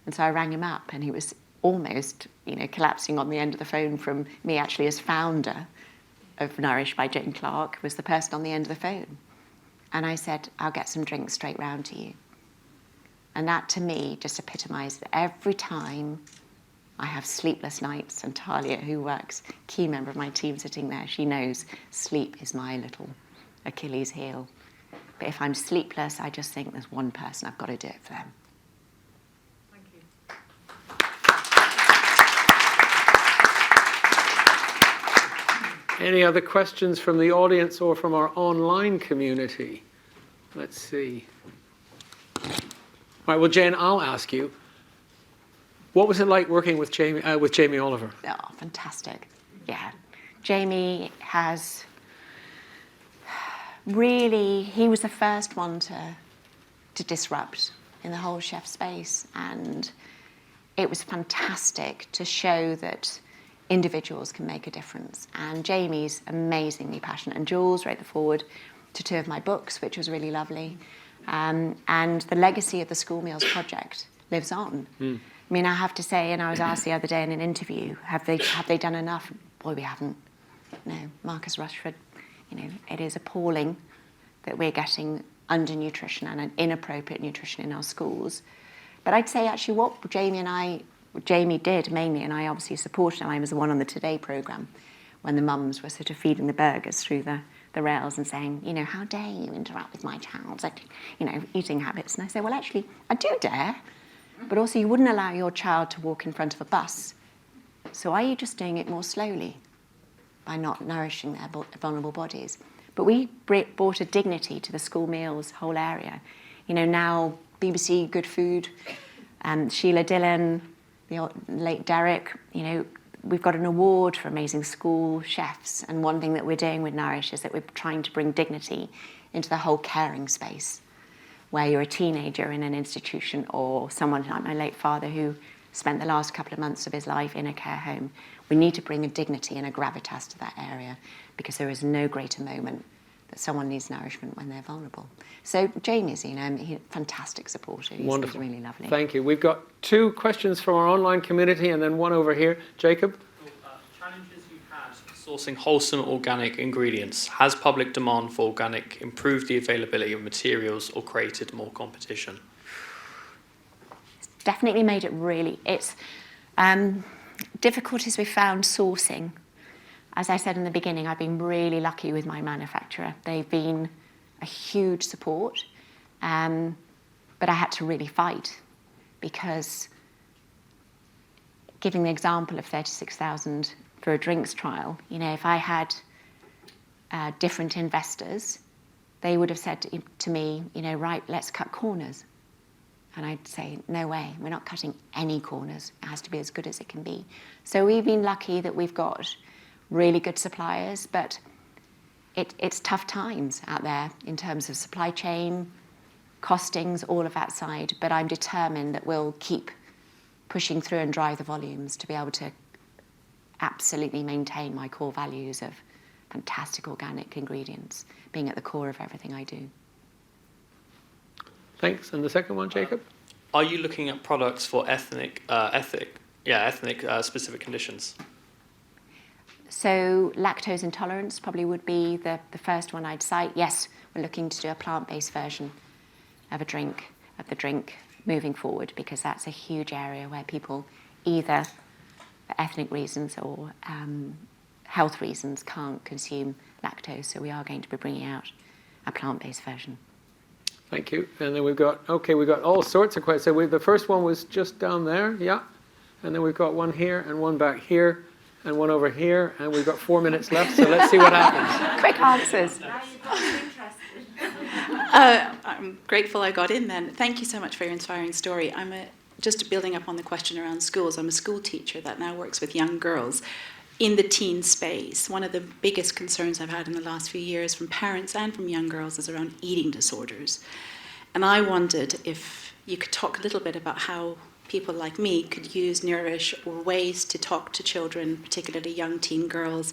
And so I rang him up, and he was almost, you know, collapsing on the end of the phone from me actually as founder of Nourish by Jane Clarke, was the person on the end of the phone. And I said, I'll get some drinks straight round to you. And that, to me, just epitomised that every time I have sleepless nights, and Talia, who works, key member of my team sitting there, she knows sleep is my little Achilles heel. But if I'm sleepless, I just think there's one person, I've got to do it for them. Thank you. Any other questions from the audience or from our online community? Let's see. All right, well, Jane, I'll ask you. What was it like working with Jamie Oliver? Oh, fantastic. Yeah. Jamie has really, he was the first one to disrupt in the whole chef space. And it was fantastic to show that individuals can make a difference. And Jamie's amazingly passionate. And Jules wrote the foreword to 2 of my books, which was really lovely. And the legacy of the School Meals Project lives on. I mean, I have to say, and I was asked the other day in an interview, have they done enough? Boy, we haven't. No, Marcus Rushford, you know, it is appalling that we're getting undernutrition and an inappropriate nutrition in our schools. But I'd say actually what Jamie did mainly, and I obviously supported him, I was the one on the Today programme when the mums were sort of feeding the burgers through the rails and saying, you know, how dare you interact with my child's, you know, eating habits. And I say, well, actually, I do dare, but also you wouldn't allow your child to walk in front of a bus. So are you just doing it more slowly by not nourishing their vulnerable bodies? But we brought a dignity to the school meals whole area. You know, now BBC Good Food, Sheila Dillon, the late Derek, you know, we've got an award for amazing school chefs. And one thing that we're doing with Nourish is that we're trying to bring dignity into the whole caring space, where you're a teenager in an institution or someone like my late father who spent the last couple of months of his life in a care home. We need to bring a dignity and a gravitas to that area because there is no greater moment that someone needs nourishment when they're vulnerable. So Jamie's, you know, he's a fantastic supporter. He's really lovely. Thank you. We've got 2 questions from our online community and then one over here. Jacob? Challenges you've had sourcing wholesome organic ingredients. Has public demand for organic improved the availability of materials or created more competition? It's definitely made it really... It's difficulties we've found sourcing. As I said in the beginning, I've been really lucky with my manufacturer. They've been a huge support, but I had to really fight because giving the example of 36,000 for a drinks trial, you know, if I had different investors, they would have said to me, you know, right, let's cut corners. And I'd say, no way, we're not cutting any corners. It has to be as good as it can be. So we've been lucky that we've got really good suppliers, but it's tough times out there in terms of supply chain, costings, all of that side. But I'm determined that we'll keep pushing through and drive the volumes to be able to absolutely maintain my core values of fantastic organic ingredients being at the core of everything I do. Thanks. And the second one, Jacob? Are you looking at products for ethnic specific conditions? So lactose intolerance probably would be the first one I'd cite. Yes, we're looking to do a plant-based version of the drink moving forward because that's a huge area where people either for ethnic reasons or health reasons can't consume lactose. So we are going to be bringing out a plant-based version. Thank you. And then we've got all sorts of questions. So the first one was just down there, yeah. And then we've got one here and one back here and one over here. And we've got 4 minutes left, so let's see what happens. Quick answers. I'm grateful I got in then. Thank you so much for your inspiring story. Just building up on the question around schools, I'm a school teacher that now works with young girls in the teen space. One of the biggest concerns I've had in the last few years from parents and from young girls is around eating disorders. And I wondered if you could talk a little bit about how people like me could use Nourish or ways to talk to children, particularly young teen girls,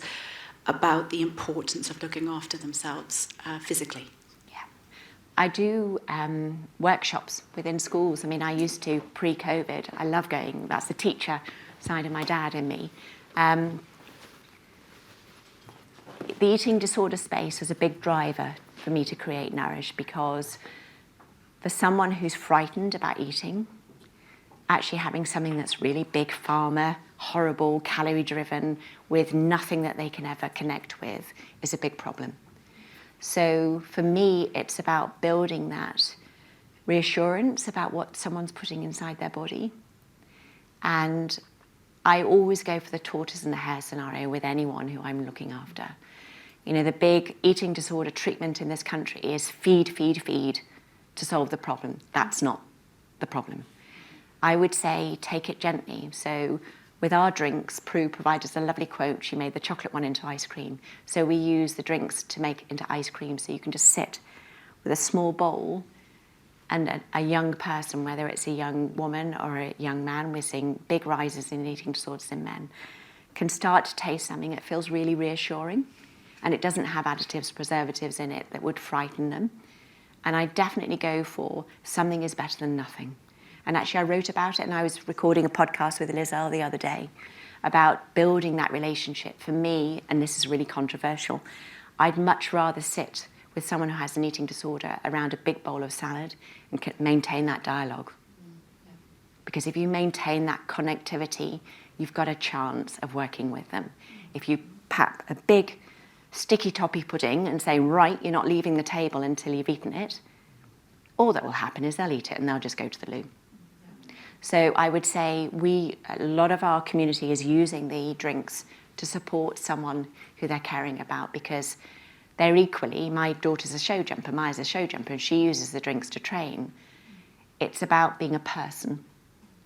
about the importance of looking after themselves physically. I do workshops within schools. I mean, I used to pre-COVID. I love going. That's the teacher side of my dad in me. The eating disorder space was a big driver for me to create Nourish, because for someone who's frightened about eating, actually having something that's really big pharma, horrible, calorie-driven, with nothing that they can ever connect with is a big problem. So for me, it's about building that reassurance about what someone's putting inside their body. And I always go for the tortoise and the hare scenario with anyone who I'm looking after. You know, the big eating disorder treatment in this country is feed, feed, feed to solve the problem. That's not the problem. I would say take it gently. So with our drinks, Prue provided us a lovely quote. She made the chocolate one into ice cream. So we use the drinks to make into ice cream. So you can just sit with a small bowl, and a young person, whether it's a young woman or a young man, we're seeing big rises in eating disorders in men, can start to taste something that feels really reassuring. And it doesn't have additives, preservatives in it that would frighten them. And I definitely go for something is better than nothing. And actually, I wrote about it, and I was recording a podcast with Lizelle the other day about building that relationship. For me, and this is really controversial, I'd much rather sit with someone who has an eating disorder around a big bowl of salad and maintain that dialogue. Because if you maintain that connectivity, you've got a chance of working with them. If you pap a big sticky toppy pudding and say, right, you're not leaving the table until you've eaten it, all that will happen is they'll eat it and they'll just go to the loo. So I would say a lot of our community is using the drinks to support someone who they're caring about, because they're equally, my daughter's a show jumper, Maya's a show jumper, and she uses the drinks to train. It's about being a person.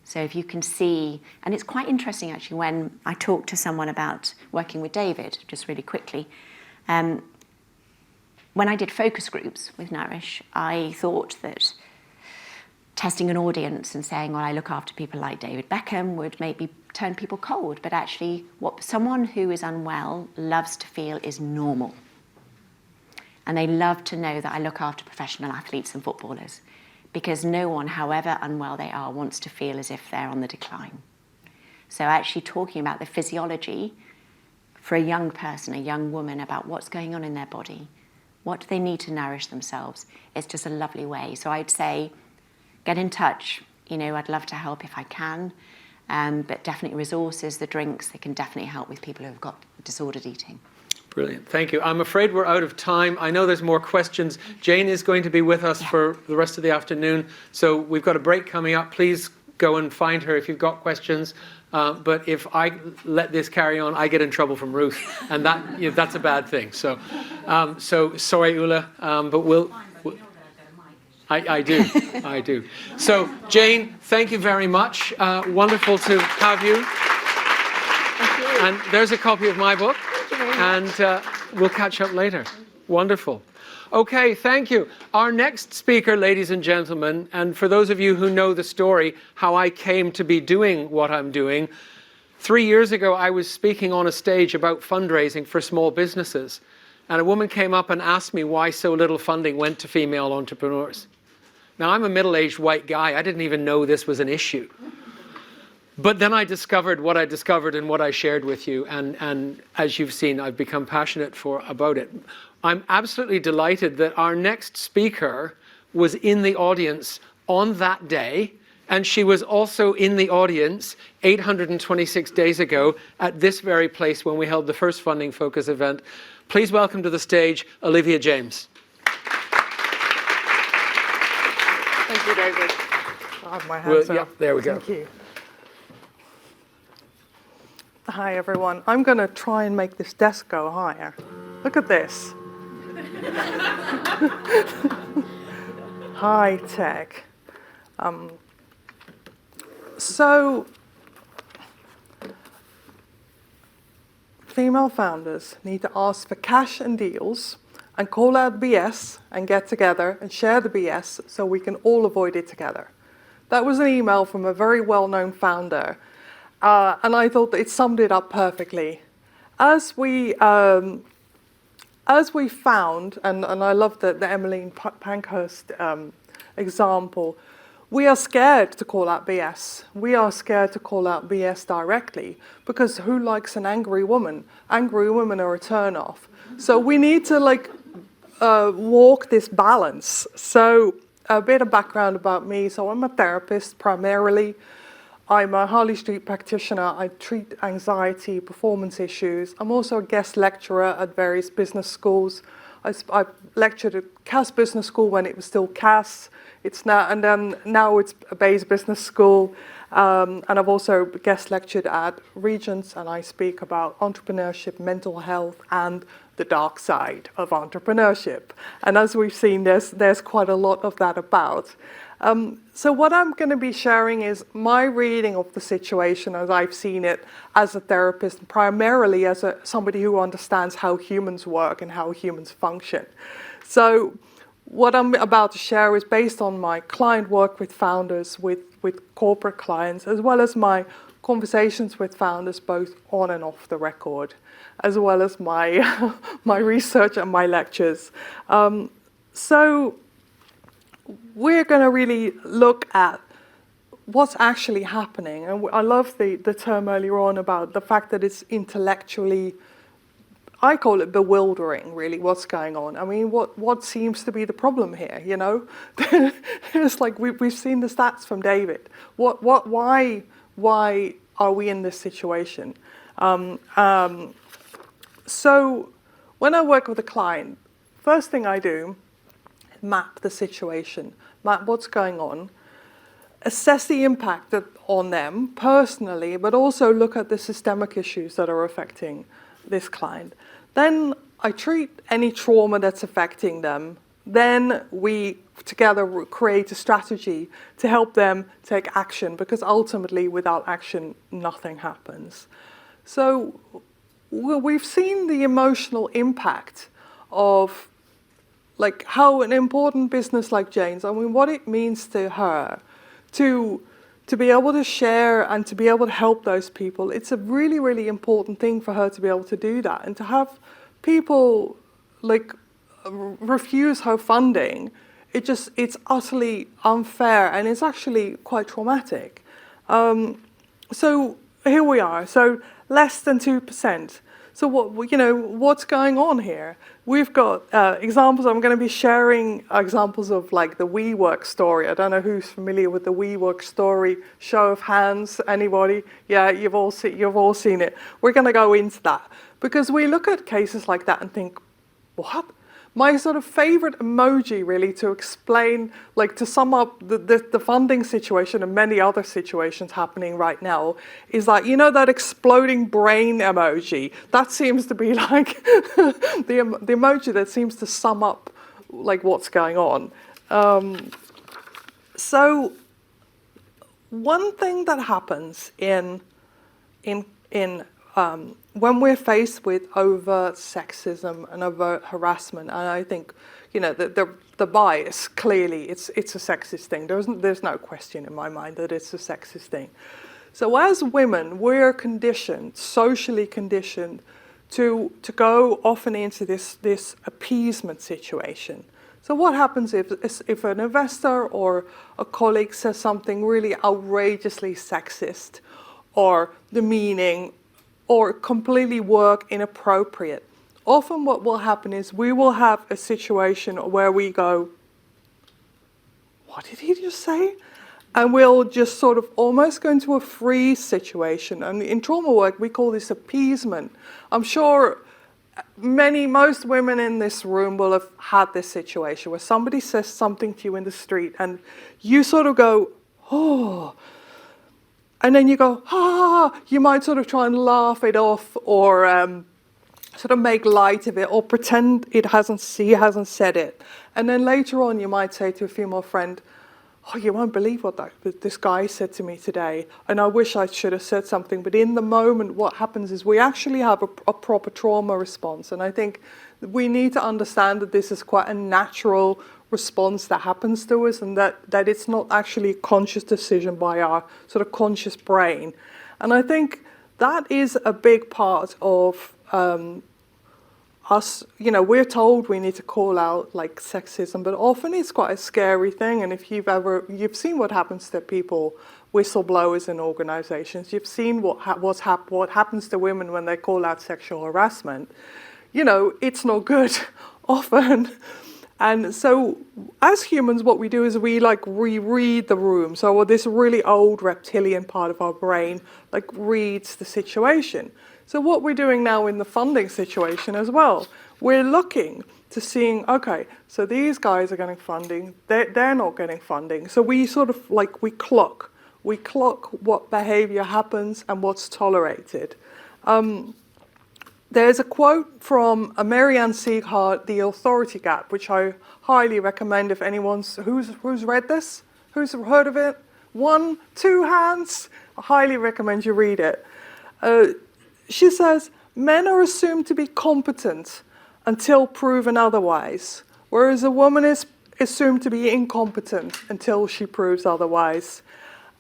So if you can see, and it's quite interesting actually when I talk to someone about working with David, just really quickly, when I did focus groups with Nourish, I thought that testing an audience and saying, well, I look after people like David Beckham would maybe turn people cold. But actually, what someone who is unwell loves to feel is normal. And they love to know that I look after professional athletes and footballers, because no one, however unwell they are, wants to feel as if they're on the decline. So actually talking about the physiology for a young person, a young woman, about what's going on in their body, what do they need to nourish themselves, it's just a lovely way. So I'd say, get in touch. You know, I'd love to help if I can, but definitely resources, the drinks, they can definitely help with people who've got disordered eating. Brilliant. Thank you. I'm afraid we're out of time. I know there's more questions. Jane is going to be with us for the rest of the afternoon. So we've got a break coming up. Please go and find her if you've got questions. But if I let this carry on, I get in trouble from Ruth. And that's a bad thing. So sorry, Ula, but we'll... I do. So, Jane, thank you very much. Wonderful to have you. Thank you. And there's a copy of my book. And we'll catch up later. Wonderful. Okay, thank you. Our next speaker, ladies and gentlemen, and for those of you who know the story, how I came to be doing what I'm doing, 3 years ago I was speaking on a stage about fundraising for small businesses. And a woman came up and asked me why so little funding went to female entrepreneurs. Now, I'm a middle-aged white guy. I didn't even know this was an issue. But then I discovered what I discovered and what I shared with you. And as you've seen, I've become passionate about it. I'm absolutely delighted that our next speaker was in the audience on that day. And she was also in the audience 826 days ago at this very place when we held the first Funding Focus event. Please welcome to the stage, Olivia James. Thank you, David. I have my hands Yeah, up. there we go. Thank you. Hi, everyone. I'm going to try and make this desk go higher. Look at this. High tech. So, female founders need to ask for cash and deals and call out BS and get together and share the BS so we can all avoid it together. That was an email from a very well-known founder, and I thought it summed it up perfectly. As we found, and I love the Emmeline Pankhurst example, we are scared to call out BS. We are scared to call out BS directly because who likes an angry woman? Angry women are a turn-off. So we need to walk this balance. So a bit of background about me. So I'm a therapist primarily. I'm a Harley Street practitioner. I treat anxiety, performance issues. I'm also a guest lecturer at various business schools. I lectured at Cass Business School when it was still Cass. It's now it's a Bayes Business School, and I've also guest lectured at Regents, and I speak about entrepreneurship, mental health, and the dark side of entrepreneurship. And as we've seen, there's quite a lot of that about. So what I'm going to be sharing is my reading of the situation as I've seen it as a therapist, primarily as somebody who understands how humans work and how humans function. So what I'm about to share is based on my client work with founders, with corporate clients, as well as my conversations with founders both on and off the record, as well as my my research and my lectures. So we're going to really look at what's actually happening. And I love the term earlier on about the fact that it's intellectually, I call it bewildering, really, what's going on. I mean, what seems to be the problem here, you know? It's like we've seen the stats from David. Why are we in this situation? So when I work with a client, first thing I do, map the situation, map what's going on, assess the impact on them personally, but also look at the systemic issues that are affecting this client. Then I treat any trauma that's affecting them. Then we together create a strategy to help them take action, because ultimately without action, nothing happens. So we've seen the emotional impact of like how an important business like Jane's, I mean, what it means to her to be able to share and to be able to help those people. It's a really, really important thing for her to be able to do that, and to have people like refuse her funding. It's utterly unfair, and it's actually quite traumatic. So here we are. So less than 2%. So what's going on here? We've got examples. I'm going to be sharing examples of like the WeWork story. I don't know who's familiar with the WeWork story. Show of hands. Anybody? Yeah, you've all seen it. We're going to go into that because we look at cases like that and think, what? My sort of favorite emoji, really, to explain, like to sum up the funding situation and many other situations happening right now, is that, that exploding brain emoji. That seems to be like the emoji that seems to sum up like what's going on. So one thing that happens in when we're faced with overt sexism and overt harassment, and I think, the bias, clearly, it's a sexist thing. There's no question in my mind that it's a sexist thing. So as women, we're socially conditioned, to go often into this appeasement situation. So what happens if an investor or a colleague says something really outrageously sexist or demeaning, or completely work inappropriate? Often what will happen is we will have a situation where we go, what did he just say? And we'll just sort of almost go into a freeze situation. And in trauma work, we call this appeasement. I'm sure most women in this room will have had this situation where somebody says something to you in the street and you sort of go, oh, and then you go, ah, you might sort of try and laugh it off or sort of make light of it or pretend he hasn't said it. And then later on you might say to a female friend, oh, you won't believe what this guy said to me today, and I wish I should have said something. But in the moment, what happens is we actually have a proper trauma response. And I think we need to understand that this is quite a natural response that happens to us, and that it's not actually a conscious decision by our sort of conscious brain. And I think that is a big part of us, we're told we need to call out like sexism, but often it's quite a scary thing. And if you've seen what happens to people, whistleblowers in organizations, you've seen what happens to women when they call out sexual harassment. It's not good often. And so as humans, what we do is we reread the room. So this really old reptilian part of our brain reads the situation. So what we're doing now in the funding situation as well, we're looking to seeing, okay, so these guys are getting funding, they're not getting funding. So we sort of we clock what behavior happens and what's tolerated. There's a quote from Marianne Sieghart, The Authority Gap, which I highly recommend if who's read this? Who's heard of it? 1, 2 hands? I highly recommend you read it. She says, men are assumed to be competent until proven otherwise, whereas a woman is assumed to be incompetent until she proves otherwise.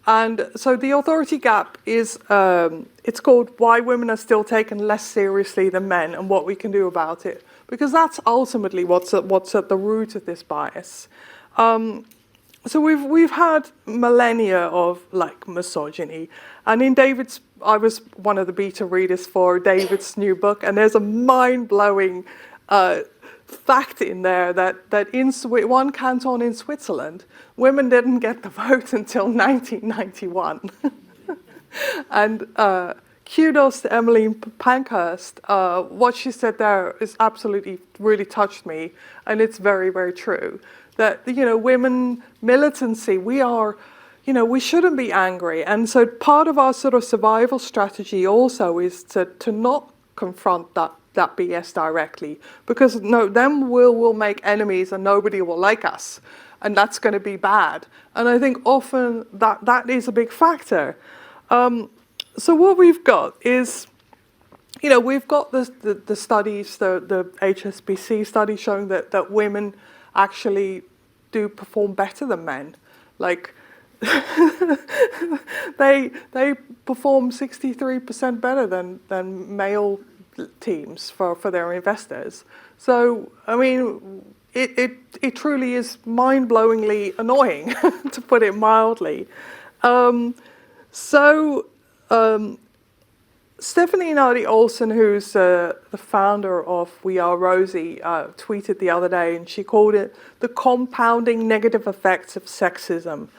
And so the authority gap is, it's called Why Women Are Still Taken Less Seriously Than Men and What We Can Do About It, because that's ultimately what's at the root of this bias. So we've had millennia of misogyny, and in I was one of the beta readers for David's new book, and there's a mind-blowing fact in there that in one canton in Switzerland, women didn't get the vote until 1991. And kudos to Emmeline Pankhurst. What she said there is absolutely really touched me, and it's very, very true. That women militancy, we shouldn't be angry, and so part of our sort of survival strategy also is to not confront that BS directly, because then we'll make enemies and nobody will like us, and that's going to be bad. And I think often that is a big factor. So what we've got is, we've got the studies, the HSBC study showing that women actually do perform better than men. They perform 63% better than male teams for their investors. So I mean, it truly is mind-blowingly annoying, to put it mildly. Stephanie Nardi-Olsen, who's the founder of We Are Rosie, tweeted the other day, and she called it the compounding negative effects of sexism.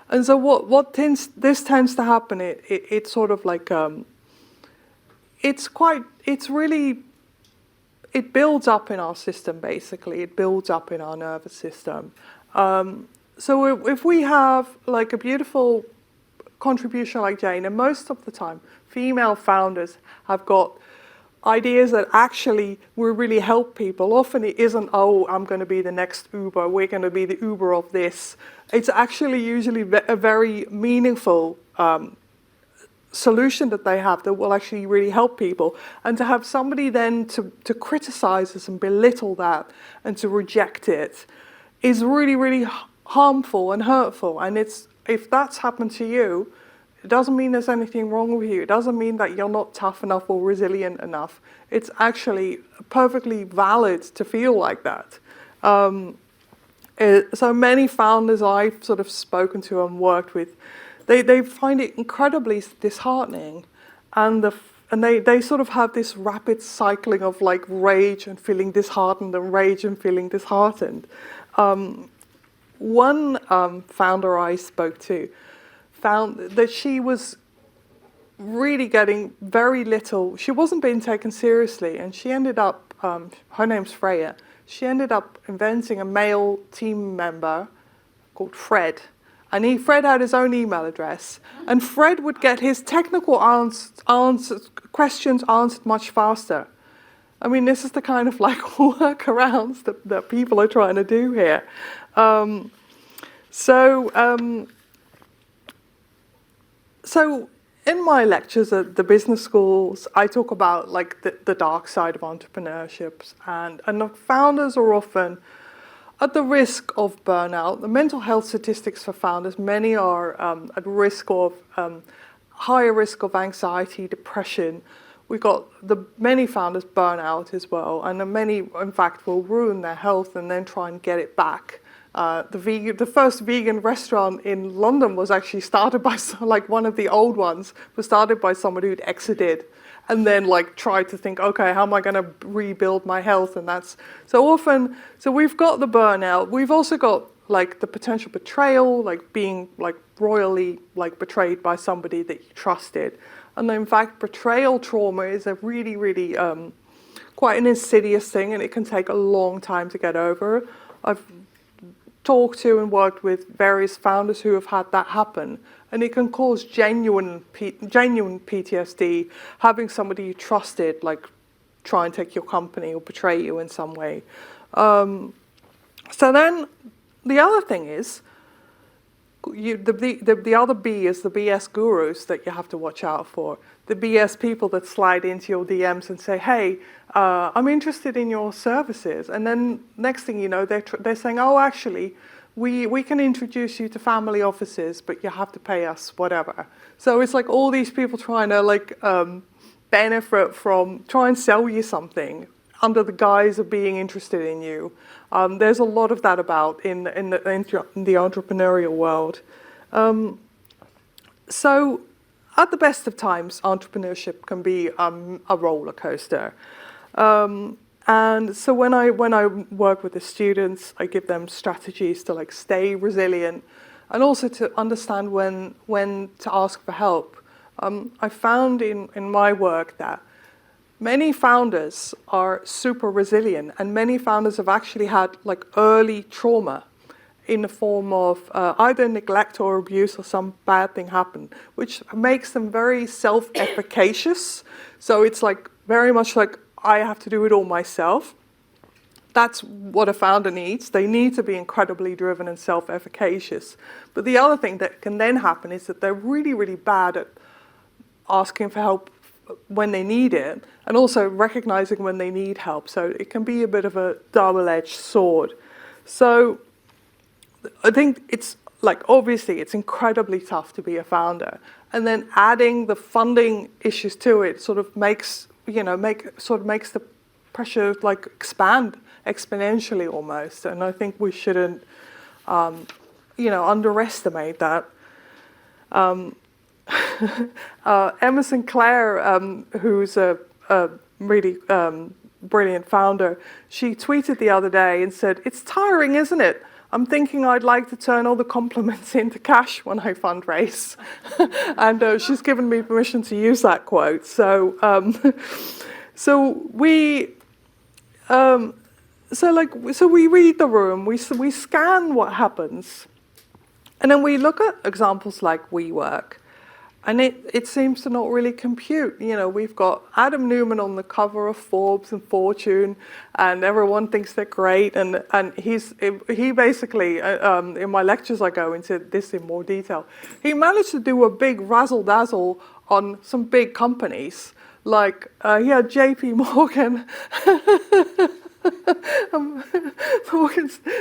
And so what tends to happen, it's sort of it builds up in our system, basically. It builds up in our nervous system. So if we have a beautiful contribution like Daina, most of the time, female founders have got ideas that actually will really help people. Often it isn't, oh, I'm going to be the next Uber, we're going to be the Uber of this. It's actually usually a very meaningful solution that they have that will actually really help people. And to have somebody then to criticize us and belittle that and to reject it is really, really harmful and hurtful. And if that's happened to you, it doesn't mean there's anything wrong with you. It doesn't mean that you're not tough enough or resilient enough. It's actually perfectly valid to feel like that. So many founders I've sort of spoken to and worked with, they find it incredibly disheartening, and they sort of have this rapid cycling of rage and feeling disheartened and rage and feeling disheartened. One founder I spoke to found that she was really getting very little. She wasn't being taken seriously, and she ended up, her name's Freya, she ended up inventing a male team member called Fred. And Fred had his own email address, and Fred would get his technical questions answered much faster. I mean, this is the kind of like workarounds that people are trying to do here. So in my lectures at the business schools, I talk about like the dark side of entrepreneurship, and the founders are often at the risk of burnout. The mental health statistics for founders, many are at risk of higher risk of anxiety, depression. We've got many founders burn out as well, and many, in fact, will ruin their health and then try and get it back. The first vegan restaurant in London was actually started by, like one of the old ones, was started by somebody who'd exited and then like tried to think, okay, how am I going to rebuild my health? And that's so often, so we've got the burnout. We've also got like the potential betrayal, like being like royally like betrayed by somebody that you trusted. And in fact, betrayal trauma is a really, really quite an insidious thing, and it can take a long time to get over. I've talked to and worked with various founders who have had that happen, and it can cause genuine PTSD, having somebody you trusted like try and take your company or betray you in some way. So then the other thing is, the other B is the BS gurus that you have to watch out for. The BS people that slide into your DMs and say, hey, I'm interested in your services. And then next thing you know, they're saying, oh, actually, we can introduce you to family offices, but you have to pay us whatever. So it's like all these people trying to like benefit from, try and sell you something under the guise of being interested in you. There's a lot of that about in the entrepreneurial world. So at the best of times, entrepreneurship can be a roller coaster. And so when I work with the students, I give them strategies to like stay resilient and also to understand when to ask for help. I found in my work that many founders are super resilient, and many founders have actually had like early trauma in the form of either neglect or abuse or some bad thing happen, which makes them very self-efficacious. So it's like very much like, I have to do it all myself. That's what a founder needs. They need to be incredibly driven and self-efficacious. But the other thing that can then happen is that they're really, really bad at asking for help when they need it, and also recognizing when they need help. So it can be a bit of a double-edged sword. So I think it's like, obviously it's incredibly tough to be a founder, and then adding the funding issues to it sort of makes the pressure like expand exponentially almost. And I think we shouldn't underestimate that. Emerson Clare, who's a really brilliant founder, she tweeted the other day and said, "It's tiring, isn't it? I'm thinking I'd like to turn all the compliments into cash when I fundraise." And she's given me permission to use that quote. So we read the room, we scan what happens, and then we look at examples like WeWork. And it seems to not really compute. You know, we've got Adam Newman on the cover of Forbes and Fortune, and everyone thinks they're great. And he basically, in my lectures I go into this in more detail, he managed to do a big razzle-dazzle on some big companies. Like, he had JP Morgan.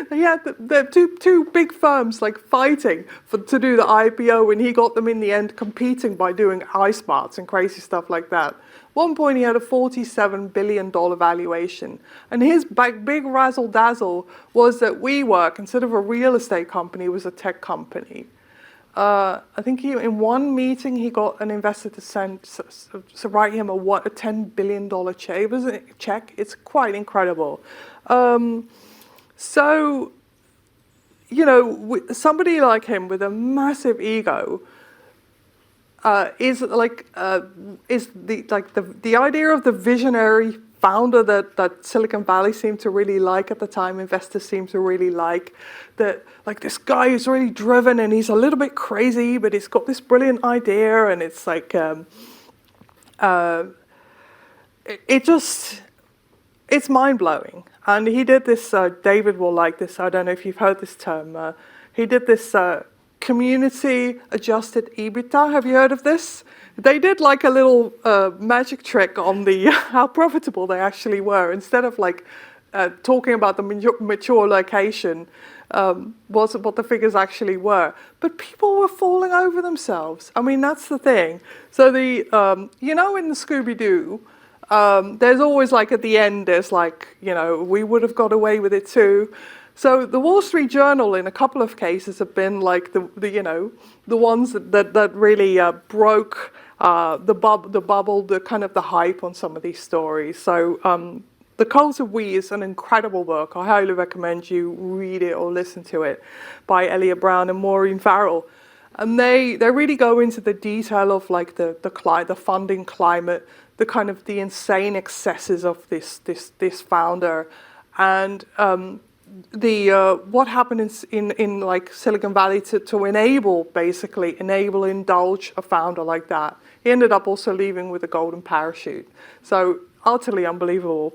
He had the two big firms like fighting to do the IPO, and he got them in the end competing by doing iSmarts and crazy stuff like that. At one point he had a $47 billion valuation, and his big razzle-dazzle was that WeWork, instead of a real estate company, was a tech company. I think in one meeting he got an investor to write him a $10 billion check. It's quite incredible. So, somebody like him with a massive ego, is the idea of the visionary founder that Silicon Valley seemed to really like at the time, investors seemed to really like, that like this guy who's really driven and he's a little bit crazy, but he's got this brilliant idea, and it's like it's mind-blowing. And he did this, David will like this, I don't know if you've heard this term, he did this community-adjusted EBITDA. Have you heard of this? They did like a little magic trick on the how profitable they actually were. Instead of like talking about the mature location, was what the figures actually were. But people were falling over themselves. I mean, that's the thing. So the in the Scooby-Doo, there's always like at the end, there's like, we would have got away with it too. So the Wall Street Journal, in a couple of cases, have been like the ones that really broke the bubble, the kind of the hype on some of these stories. So The Cult of We is an incredible book. I highly recommend you read it or listen to it, by Elliot Brown and Maureen Farrell. And they really go into the detail of like the funding climate, the kind of the insane excesses of this founder, and what happened in like Silicon Valley to indulge a founder like that. He ended up also leaving with a golden parachute. So utterly unbelievable.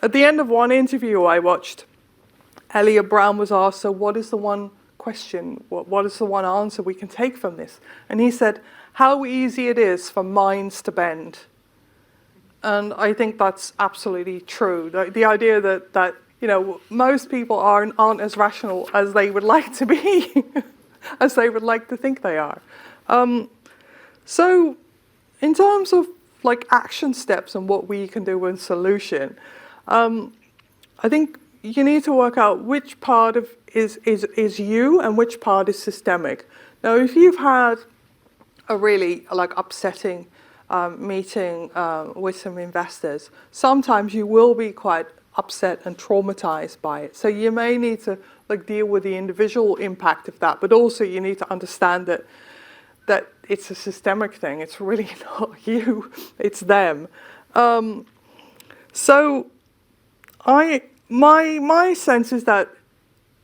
At the end of one interview I watched, Elliot Brown was asked, so what is the one question, what is the one answer we can take from this? And he said, how easy it is for minds to bend. And I think that's absolutely true. The idea that most people aren't as rational as they would like to be, as they would like to think they are. So in terms of like action steps and what we can do with solution, I think you need to work out which part of is you and which part is systemic. Now, if you've had a really like upsetting meeting with some investors, sometimes you will be quite upset and traumatized by it. So you may need to like deal with the individual impact of that, but also you need to understand that it's a systemic thing. It's really not you, it's them. So my sense is that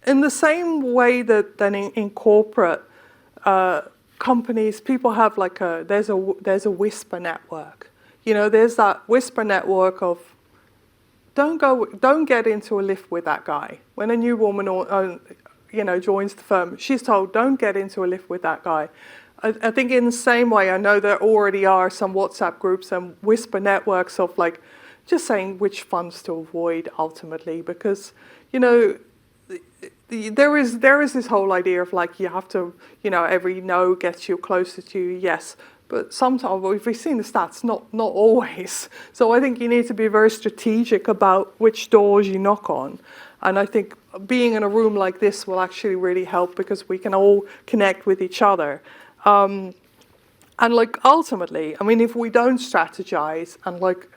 in the same way that in corporate companies, people have like there's a whisper network. There's that whisper network of don't get into a lift with that guy. When a new woman joins the firm, she's told don't get into a lift with that guy. I think in the same way, I know there already are some WhatsApp groups and whisper networks of like just saying which funds to avoid ultimately, because there is this whole idea of like you have to every no gets you closer to yes, but sometimes we've seen the stats, not always. So I think you need to be very strategic about which doors you knock on, and I think being in a room like this will actually really help because we can all connect with each other. And like ultimately, I mean, if we don't strategize and like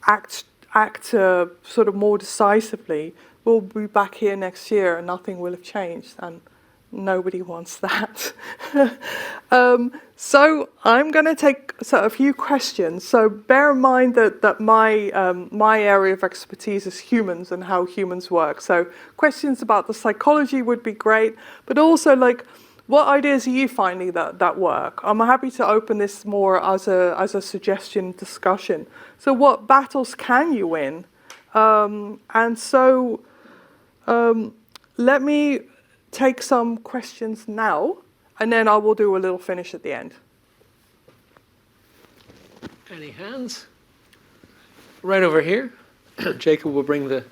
act sort of more decisively, we'll be back here next year and nothing will have changed, and nobody wants that. So I'm going to take a few questions. So bear in mind that my area of expertise is humans and how humans work. So questions about the psychology would be great, but also like, what ideas are you finding that work? I'm happy to open this more as a suggestion discussion. So what battles can you win? And so let me take some questions now, and then I will do a little finish at the end. Any hands? Right over here. Jacob will bring the...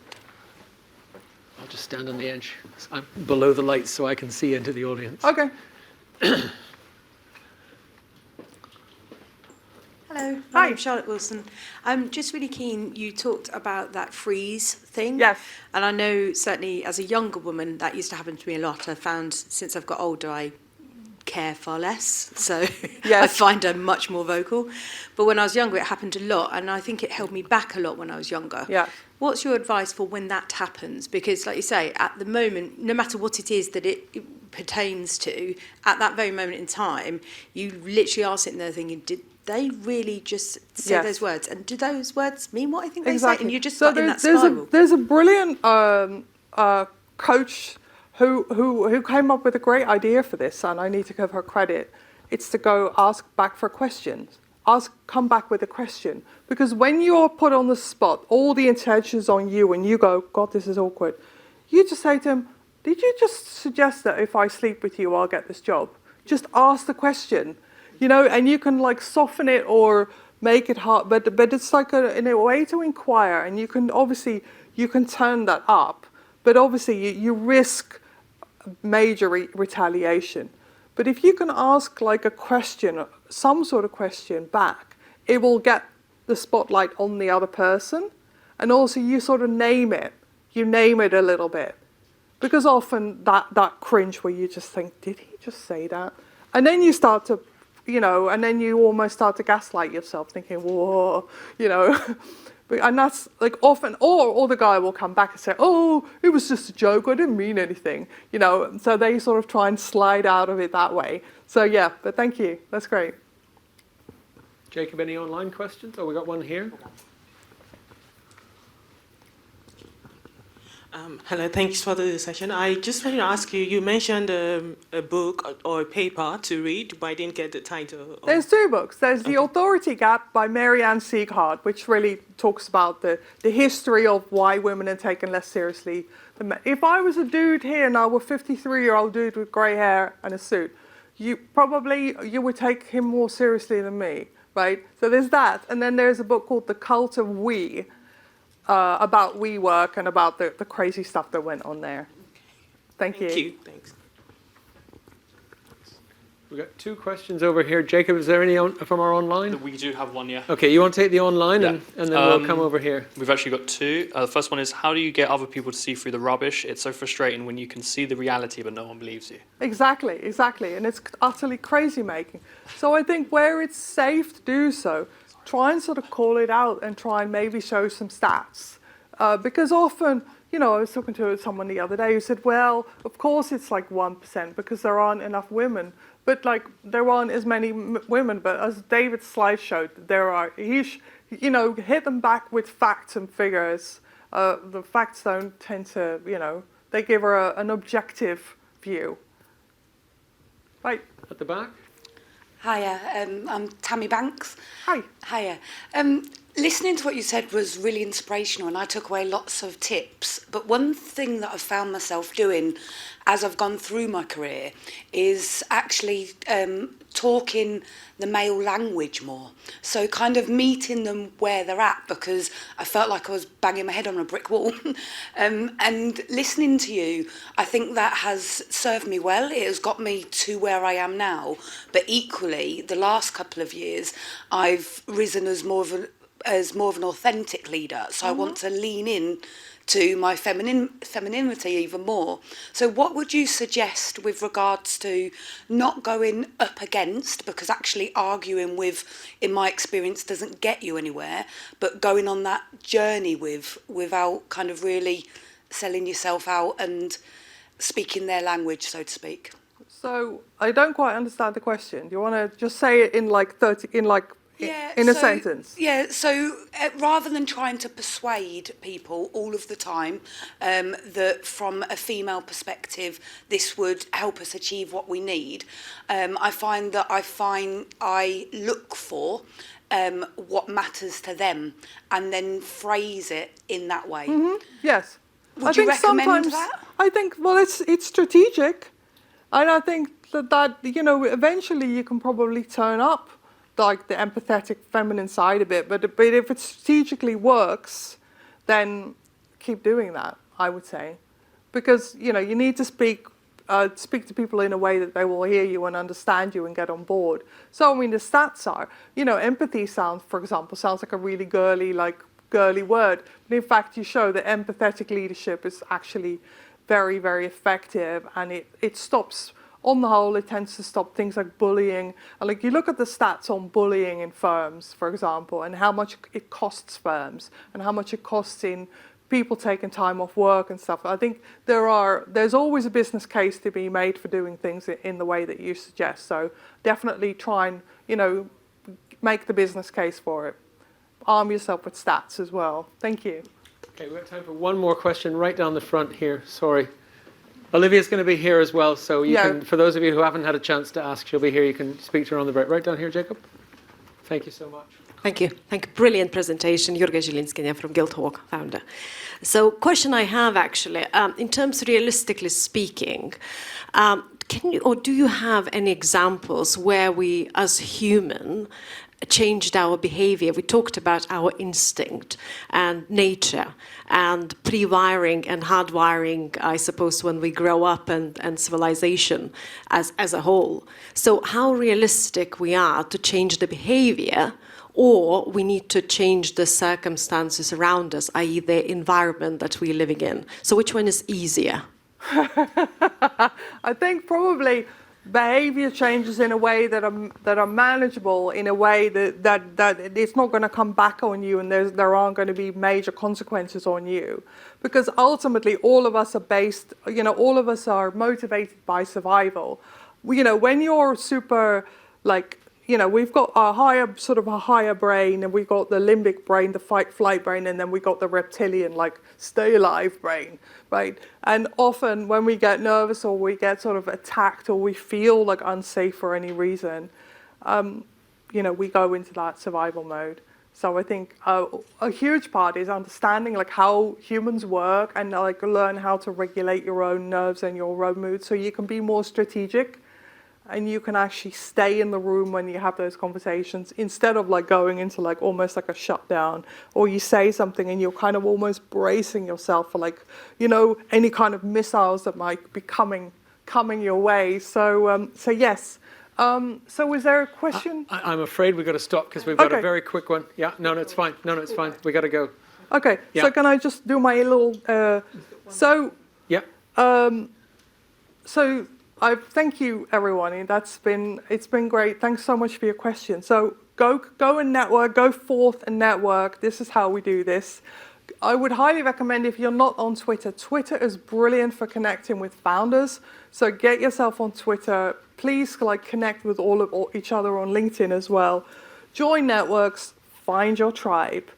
I'll just stand on the edge. I'm below the lights so I can see into the audience. Okay. Hello, my name's Charlotte Wilson. I'm just really keen, you talked about that freeze thing. Yes. And I know certainly as a younger woman that used to happen to me a lot. I found since I've got older I care far less. So Yes. I find I'm much more vocal. But when I was younger, it happened a lot. And I think it held me back a lot when I was younger. Yeah. What's your advice for when that happens? Because, like you say, at the moment, no matter what it is that it pertains to, at that very moment in time, you literally are sitting there thinking, did they really just say Yes. those words? And do those words mean what I think they Exactly. say? And you're just So stuck in that there's spiral. There's a brilliant coach who came up with a great idea for this, and I need to give her credit. It's to go ask back for questions. Come back with a question. Because when you're put on the spot, all the intention's on you, and you go, God, this is awkward. You just say to him, did you just suggest that if I sleep with you, I'll get this job? Just ask the question, and you can like soften it or make it hard, but it's like in a way to inquire, and you can turn that up, but obviously you risk major retaliation. But if you can ask like a question, some sort of question back, it will get the spotlight on the other person. And also you sort of name it. You name it a little bit. Because often that cringe where you just think, did he just say that? And then you start to, and then you almost start to gaslight yourself thinking, whoa, And that's like often, or the guy will come back and say, oh, it was just a joke, I didn't mean anything, so they sort of try and slide out of it that way. So yeah, but thank you, that's great. Jacob, any online questions? Oh, we got one here. Hello, thanks for the session. I just wanted to ask you, you mentioned a book or a paper to read, but I didn't get the title. There's two books. There's The Authority Gap by Marianne Sieghart, which really talks about the history of why women are taken less seriously than men. If I was a dude here now, a 53-year-old dude with grey hair and a suit, you would take him more seriously than me, right? So there's that. And then there's a book called The Cult of We, about WeWork and about the crazy stuff that went on there. Thank you. Thank you. Thanks. We've got two questions over here. Jacob, is there any from our online? We do have one, yeah. Okay, you want to take the online, Yeah. and then we'll come over here. We've actually got two. The first one is, how do you get other people to see through the rubbish? It's so frustrating when you can see the reality but no one believes you. Exactly. And it's utterly crazy making. So I think where it's safe to do so, try and sort of call it out and try and maybe show some stats. Because often, I was talking to someone the other day who said, well, of course it's like 1% because there aren't enough women. But like there aren't as many women. But as David's slide showed, there are. Hit them back with facts and figures. The facts don't tend to, they give her an objective view. Right. At the back. Hiya, I'm Tammy Banks. Hi. Hiya. Listening to what you said was really inspirational, and I took away lots of tips. But one thing that I've found myself doing as I've gone through my career is actually talking the male language more. So kind of meeting them where they're at, because I felt like I was banging my head on a brick wall. And listening to you, I think that has served me well. It has got me to where I am now. But equally, the last couple of years, I've risen as more of an authentic leader. So I want to lean in to my femininity even more. So what would you suggest with regards to not going up against, because actually arguing with, in my experience, doesn't get you anywhere, but going on that journey without kind of really selling yourself out and speaking their language, so to speak? So I don't quite understand the question. Do you want to just say it in like in a sentence? Yeah, so rather than trying to persuade people all of the time that from a female perspective this would help us achieve what we need, I find that I look for what matters to them and then phrase it in that way. Yes. Would you recommend that? I think, well, it's strategic. And I think that eventually you can probably turn up like the empathetic feminine side of it, but if it strategically works, then keep doing that, I would say, because you need to speak to people in a way that they will hear you and understand you and get on board. So I mean, the stats are, empathy for example, sounds like a really girly word, but in fact you show that empathetic leadership is actually very, very effective, and it stops on the whole, it tends to stop things like bullying. And like you look at the stats on bullying in firms, for example, and how much it costs firms and how much it costs in people taking time off work and stuff. I think there's always a business case to be made for doing things in the way that you suggest. So definitely try and, make the business case for it. Arm yourself with stats as well. Thank you. Okay, we've got time for one more question right down the front here. Sorry. Olivia's going to be here as well, so you can, for those of you who haven't had a chance to ask, she'll be here. You can speak to her on the break. Right down here, Jacob. Thank you so much. Thank you. Brilliant presentation. Jurga Zilinskaya from Guildhawk, founder. So question I have actually, in terms of realistically speaking, can you, or do you have any examples where we as human changed our behavior? We talked about our instinct and nature and pre-wiring and hardwiring, I suppose, when we grow up and civilization as a whole. So how realistic we are to change the behavior, or we need to change the circumstances around us, i.e. the environment that we're living in. So which one is easier? I think probably behavior changes in a way that are manageable, in a way that it's not going to come back on you and there aren't going to be major consequences on you. Because ultimately all of us are based, all of us are motivated by survival. When you're super, we've got a higher brain, and we've got the limbic brain, the fight-flight brain, and then we got the reptilian, stay alive brain, right? And often when we get nervous or we get sort of attacked or we feel unsafe for any reason, we go into that survival mode. So I think a huge part is understanding how humans work and learn how to regulate your own nerves and your own mood, so you can be more strategic. And you can actually stay in the room when you have those conversations, instead of going into almost like a shutdown, or you say something and you're kind of almost bracing yourself for any kind of missiles that might be coming your way. So yes. So is there a question? I'm afraid we've got to stop because we've got a very quick one. Yeah, no, it's fine. No, it's fine. We got to go. Okay. Yeah. So can I just do my little? Yeah. So. Thank you, everyone. It's been great. Thanks so much for your questions. So go and network, go forth and network. This is how we do this. I would highly recommend, if you're not on Twitter, Twitter is brilliant for connecting with founders. So get yourself on Twitter. Please connect with each other on LinkedIn as well. Join networks, find your tribe,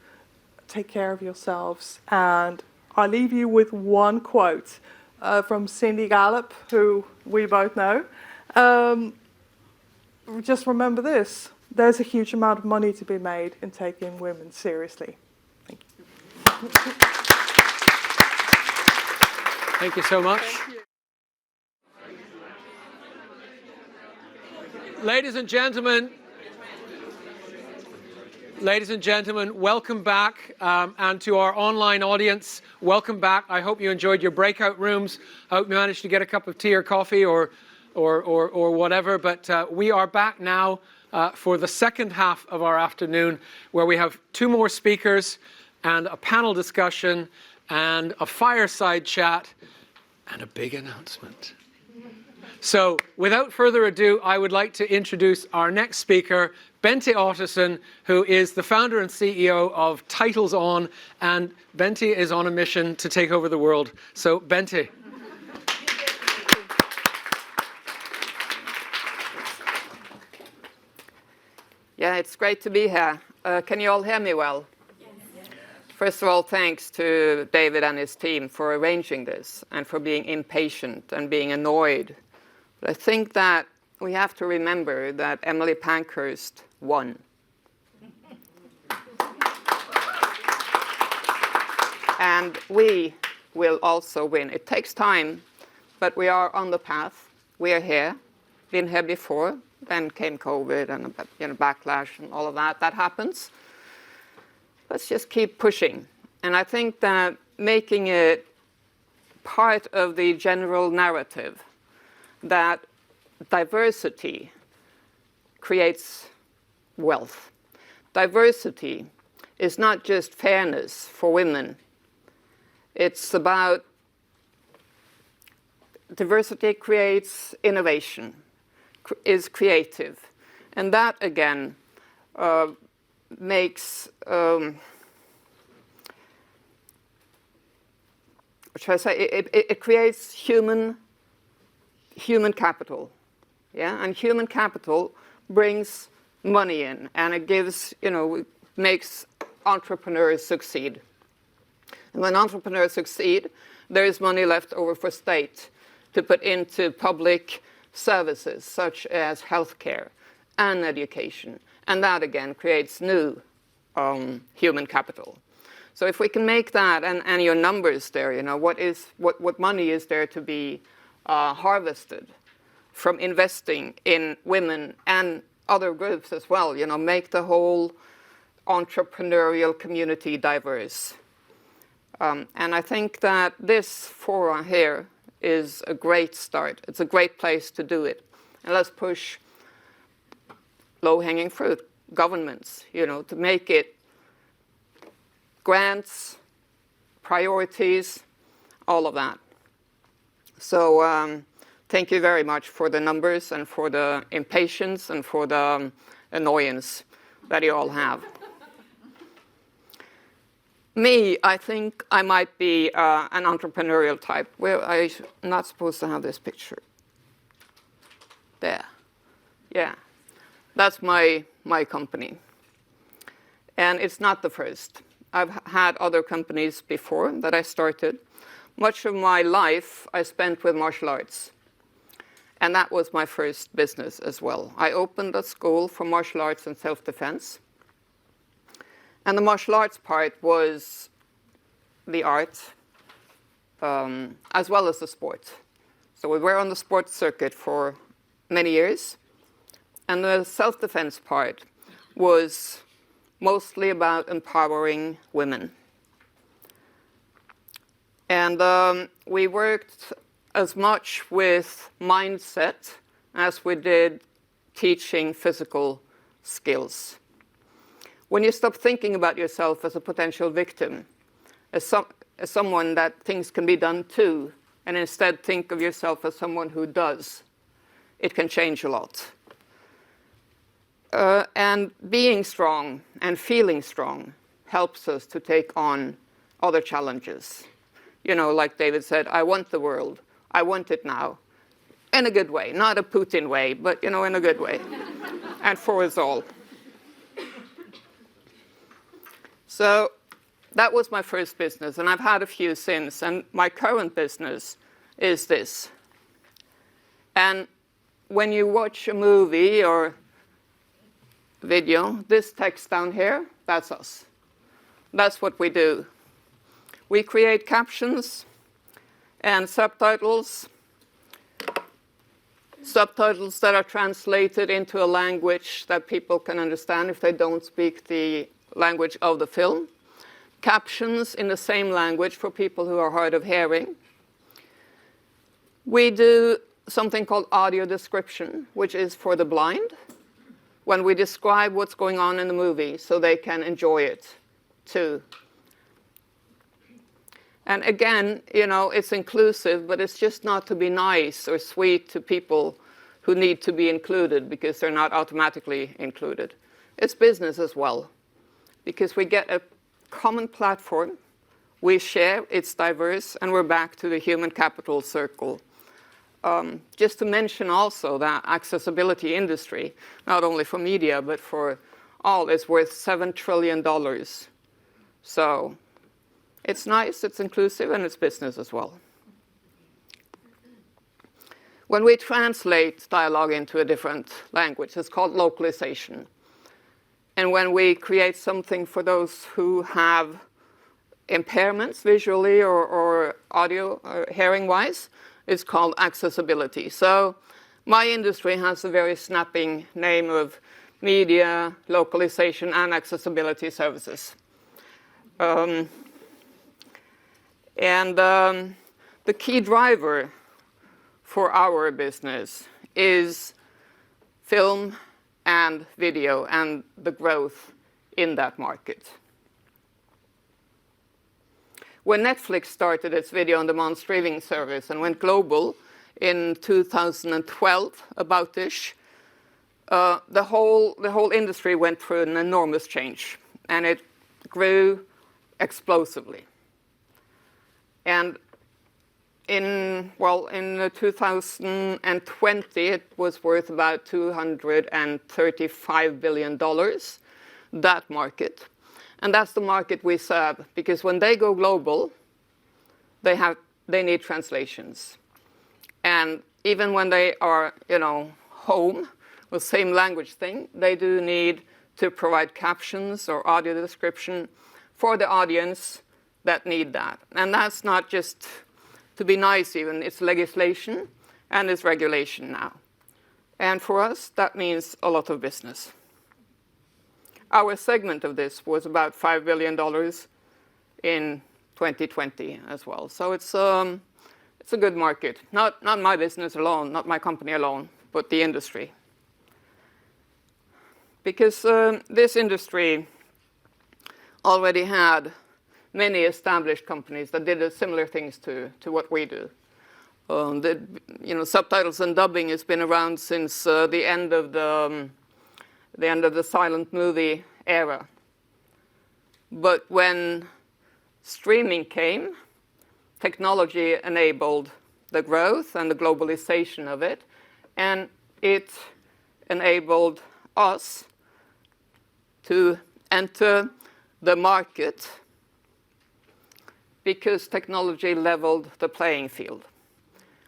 take care of yourselves. And I leave you with one quote. From Cindy Gallop, who we both know. Just remember this: there's a huge amount of money to be made in taking women seriously. Thank you. Thank you so much. Ladies and gentlemen, welcome back, and to our online audience, welcome back. I hope you enjoyed your breakout rooms. I hope you managed to get a cup of tea or coffee or whatever. But we are back now for the second half of our afternoon, where we have two more speakers and a panel discussion and a fireside chat and a big announcement. So without further ado, I would like to introduce our next speaker, Bente Ottersen, who is the founder and CEO of Titles On, and Bente is on a mission to take over the world. So, Bente. Yeah, it's great to be here. Can you all hear me well? Yes. First of all, thanks to David and his team for arranging this and for being impatient and being annoyed. But I think that we have to remember that Emily Pankhurst won. And we will also win. It takes time, but we are on the path. We are here, been here before. Then came COVID and backlash and all of that. That happens. Let's just keep pushing. And I think that making it part of the general narrative that diversity creates wealth. Diversity is not just fairness for women. It's about diversity creates innovation, is creative. And that, again, makes, what should I say, it creates human capital. Yeah? And human capital brings money in, and it gives, makes entrepreneurs succeed. And when entrepreneurs succeed, there is money left over for state to put into public services such as healthcare and education. And that, again, creates new human capital. So if we can make that, and your numbers there, what money is there to be harvested from investing in women and other groups as well, make the whole entrepreneurial community diverse. And I think that this forum here is a great start. It's a great place to do it. And let's push low-hanging fruit, governments, to make it grants, priorities, all of that. So thank you very much for the numbers and for the impatience and for the annoyance that you all have. Me, I think I might be an entrepreneurial type. Well, I'm not supposed to have this picture. There. Yeah. That's my company. And it's not the first. I've had other companies before that I started. Much of my life I spent with martial arts. And that was my first business as well. I opened a school for martial arts and self-defense. And the martial arts part was the art as well as the sport. So we were on the sports circuit for many years. And the self-defense part was mostly about empowering women. And we worked as much with mindset as we did teaching physical skills. When you stop thinking about yourself as a potential victim, as someone that things can be done to, and instead think of yourself as someone who does, it can change a lot. And being strong and feeling strong helps us to take on other challenges. Like David said, I want the world. I want it now. In a good way. Not a Putin way, but, in a good way. And for us all. So that was my first business, and I've had a few since. And my current business is this. And when you watch a movie or video, this text down here, that's us. That's what we do. We create captions and subtitles that are translated into a language that people can understand if they don't speak the language of the film. Captions in the same language for people who are hard of hearing. We do something called audio description, which is for the blind, when we describe what's going on in the movie so they can enjoy it too. And again, it's inclusive, but it's just not to be nice or sweet to people who need to be included because they're not automatically included. It's business as well, because we get a common platform, we share, it's diverse, and we're back to the human capital circle. Just to mention also that accessibility industry, not only for media, but for all, is worth $7 trillion. So it's nice, it's inclusive, and it's business as well. When we translate dialogue into a different language, it's called localization. And when we create something for those who have impairments visually or audio or hearing-wise, it's called accessibility. So my industry has a very snapping name of media, localization, and accessibility services. The key driver for our business is film and video and the growth in that market. When Netflix started its video-on-demand streaming service and went global, in 2012, about-ish, the whole industry went through an enormous change, and it grew explosively. And in 2020, it was worth about $235 billion, that market. And that's the market we serve, because when they go global, they need translations. And even when they are, home, the same language thing, they do need to provide captions or audio description for the audience that need that. And that's not just to be nice even, it's legislation and it's regulation now. And for us, that means a lot of business. Our segment of this was about $5 billion in 2020 as well. So it's a good market. Not my business alone, not my company alone, but the industry. Because this industry already had many established companies that did similar things to what we do. Subtitles and dubbing has been around since the end of the silent movie era. But when streaming came, technology enabled the growth and the globalization of it, and it enabled us to enter the market because technology leveled the playing field.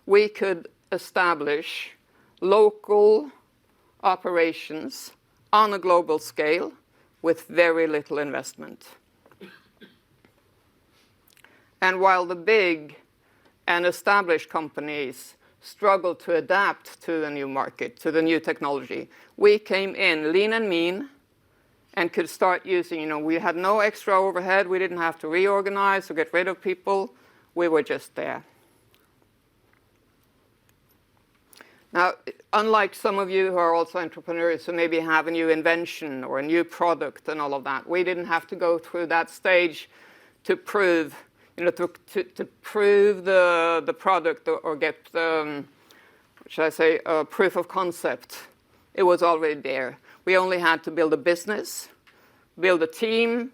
We could establish local operations on a global scale with very little investment. And while the big and established companies struggled to adapt to the new market, to the new technology, we came in lean and mean and could start using, we had no extra overhead. We didn't have to reorganize or get rid of people. We were just there. Now, unlike some of you who are also entrepreneurs who maybe have a new invention or a new product and all of that, we didn't have to go through that stage to prove, to prove the product or get, proof of concept. It was already there. We only had to build a business, build a team,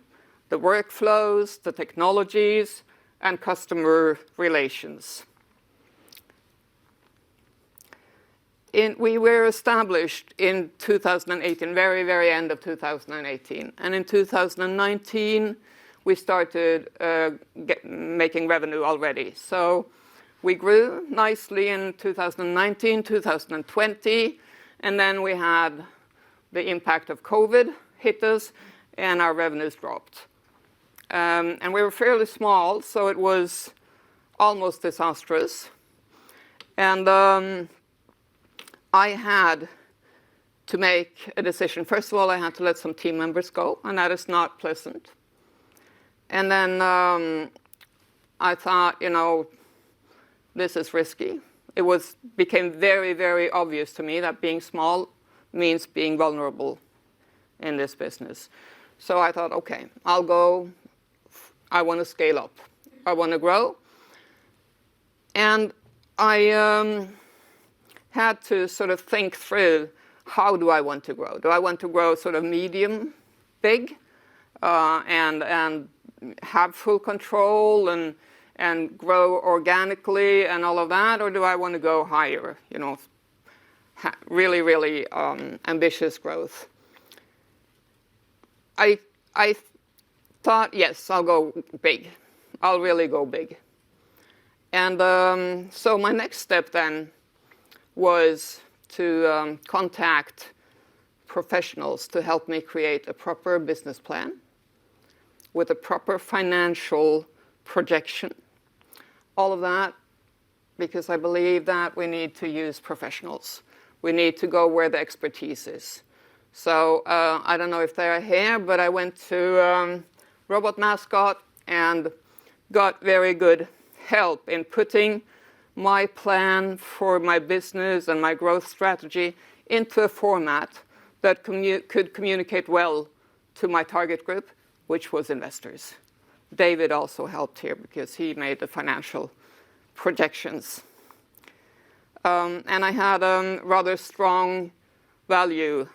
the workflows, the technologies, and customer relations. We were established in 2018, very, very end of 2018. And in 2019, we started making revenue already. So we grew nicely in 2019, 2020, and then we had the impact of COVID hit us, and our revenues dropped. And we were fairly small, so it was almost disastrous. And I had to make a decision. First of all, I had to let some team members go, and that is not pleasant. And then I thought, this is risky. It became very, very obvious to me that being small means being vulnerable in this business. So I thought, okay, I'll go. I want to scale up. I want to grow. And I had to sort of think through, how do I want to grow? Do I want to grow sort of medium, big, and have full control and grow organically and all of that, or do I want to go higher? Really, really ambitious growth. I thought, yes, I'll go big. I'll really go big. And so my next step then was to contact professionals to help me create a proper business plan with a proper financial projection. All of that because I believe that we need to use professionals. We need to go where the expertise is. So I don't know if they're here, but I went to Robot Mascot and got very good help in putting my plan for my business and my growth strategy into a format that could communicate well to my target group, which was investors. David also helped here because he made the financial projections. And I had a rather strong valuation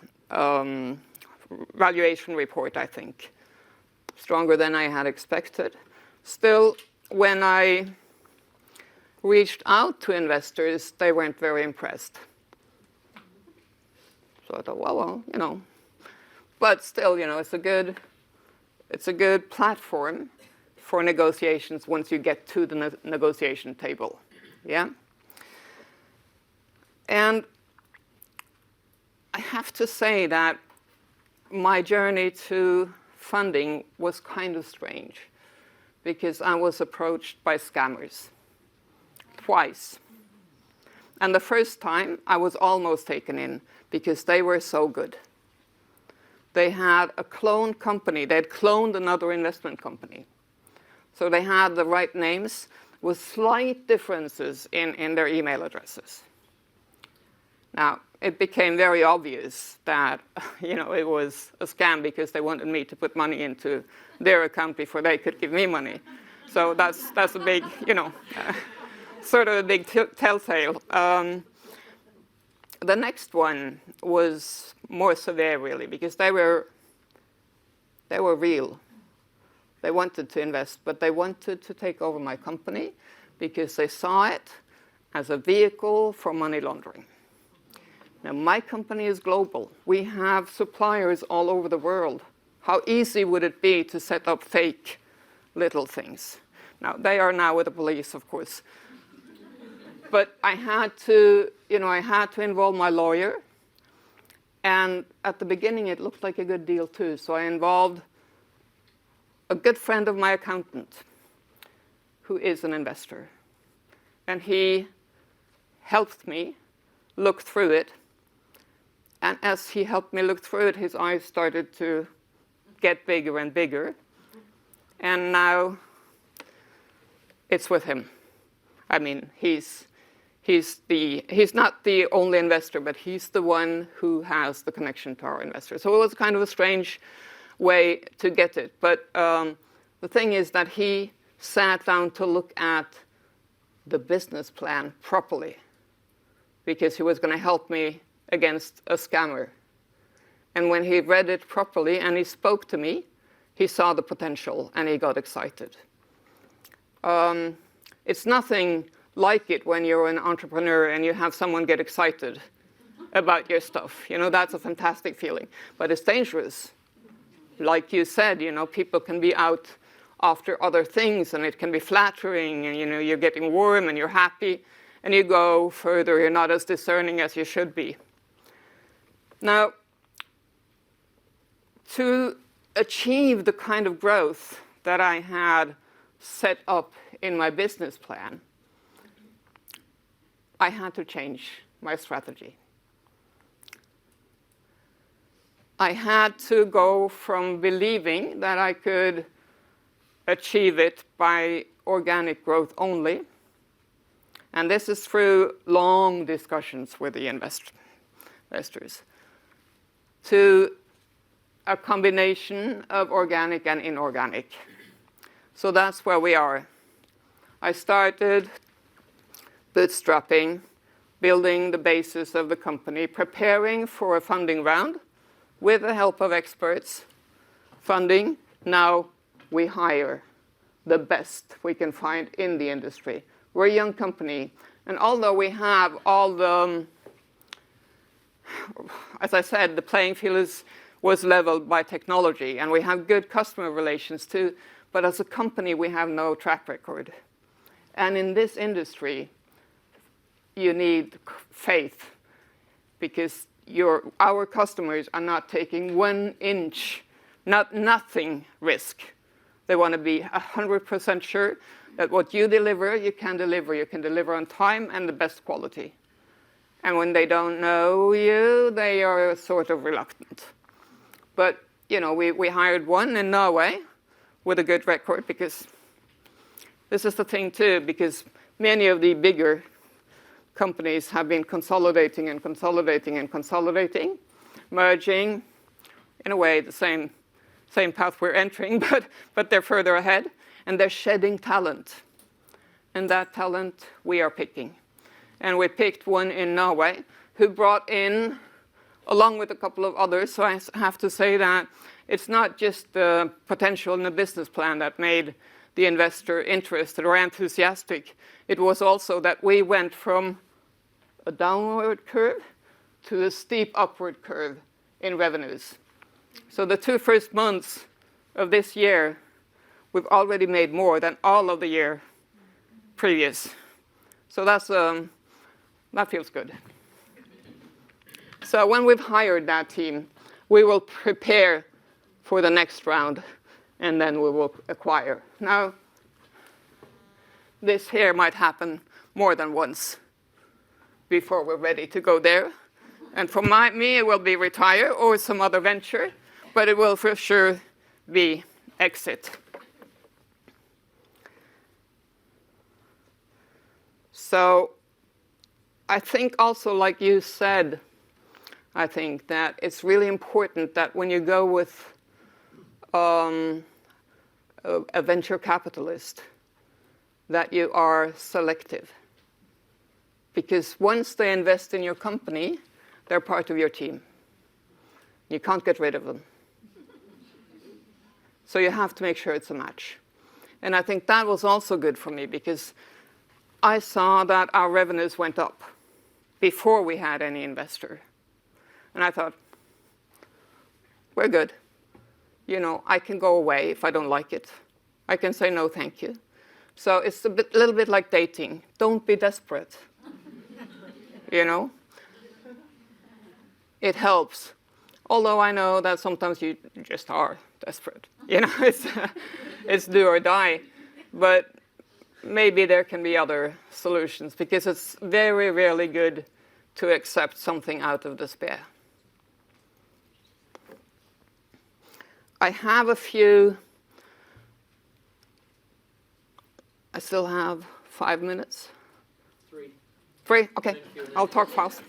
report, I think. Stronger than I had expected. Still, when I reached out to investors, they weren't very impressed. So I thought, well, you know. But still, you know, it's a good platform for negotiations once you get to the negotiation table. Yeah? And I have to say that my journey to funding was kind of strange because I was approached by scammers twice. And the first time I was almost taken in because they were so good. They had a cloned company. They had cloned another investment company. So they had the right names with slight differences in their email addresses. Now, it became very obvious that, you know, it was a scam because they wanted me to put money into their account before they could give me money. So that's a big, you know, sort of a big telltale. The next one was more severe, really, because they were real. They wanted to invest, but they wanted to take over my company because they saw it as a vehicle for money laundering. Now, my company is global. We have suppliers all over the world. How easy would it be to set up fake little things? Now, they are now with the police, of course. But I had to involve my lawyer. And at the beginning, it looked like a good deal, too. So I involved a good friend of my accountant, who is an investor. And he helped me look through it. And as he helped me look through it, his eyes started to get bigger and bigger. And now it's with him. I mean, he's not the only investor, but he's the one who has the connection to our investor. So it was kind of a strange way to get it. But the thing is that he sat down to look at the business plan properly because he was going to help me against a scammer. And when he read it properly and he spoke to me, he saw the potential and he got excited. It's nothing like it when you're an entrepreneur and you have someone get excited about your stuff. You know, that's a fantastic feeling. But it's dangerous. Like you said, you know, people can be out after other things and it can be flattering and, you know, you're getting warm and you're happy and you go further. You're not as discerning as you should be. Now, to achieve the kind of growth that I had set up in my business plan, I had to change my strategy. I had to go from believing that I could achieve it by organic growth only, and this is through long discussions with the investors, to a combination of organic and inorganic. So that's where we are. I started bootstrapping, building the basis of the company, preparing for a funding round with the help of experts. Funding, now we hire the best we can find in the industry. We're a young company, and although we have all the, as I said, the playing field was leveled by technology, and we have good customer relations too, but as a company, we have no track record. And in this industry, you need faith because our customers are not taking 1 inch, nothing risk. They want to be 100% sure that what you deliver, you can deliver on time and the best quality. And when they don't know you, they are sort of reluctant. But, you know, we hired one in Norway with a good record because this is the thing too, because many of the bigger companies have been consolidating and consolidating and consolidating, merging, in a way, the same path we're entering, but they're further ahead, and they're shedding talent. And that talent we are picking. And we picked one in Norway who brought in, along with a couple of others, so I have to say that it's not just the potential in the business plan that made the investor interested or enthusiastic. It was also that we went from a downward curve to a steep upward curve in revenues. So the 2 first months of this year, we've already made more than all of the year previous. So that feels good. So when we've hired that team, we will prepare for the next round, and then we will acquire. Now, this here might happen more than once before we're ready to go there. And for me, it will be retire or some other venture, but it will for sure be exit. So I think also, like you said, I think that it's really important that when you go with a venture capitalist, that you are selective. Because once they invest in your company, they're part of your team. You can't get rid of them. So you have to make sure it's a match. And I think that was also good for me because I saw that our revenues went up before we had any investor. And I thought, we're good. You know, I can go away if I don't like it. I can say no, thank you. So it's a little bit like dating. Don't be desperate. You know? It helps. Although I know that sometimes you just are desperate. You know, it's do or die. But maybe there can be other solutions because it's very rarely good to accept something out of despair. I have a few. I still have 5 minutes. 3? Okay, I'll talk fast.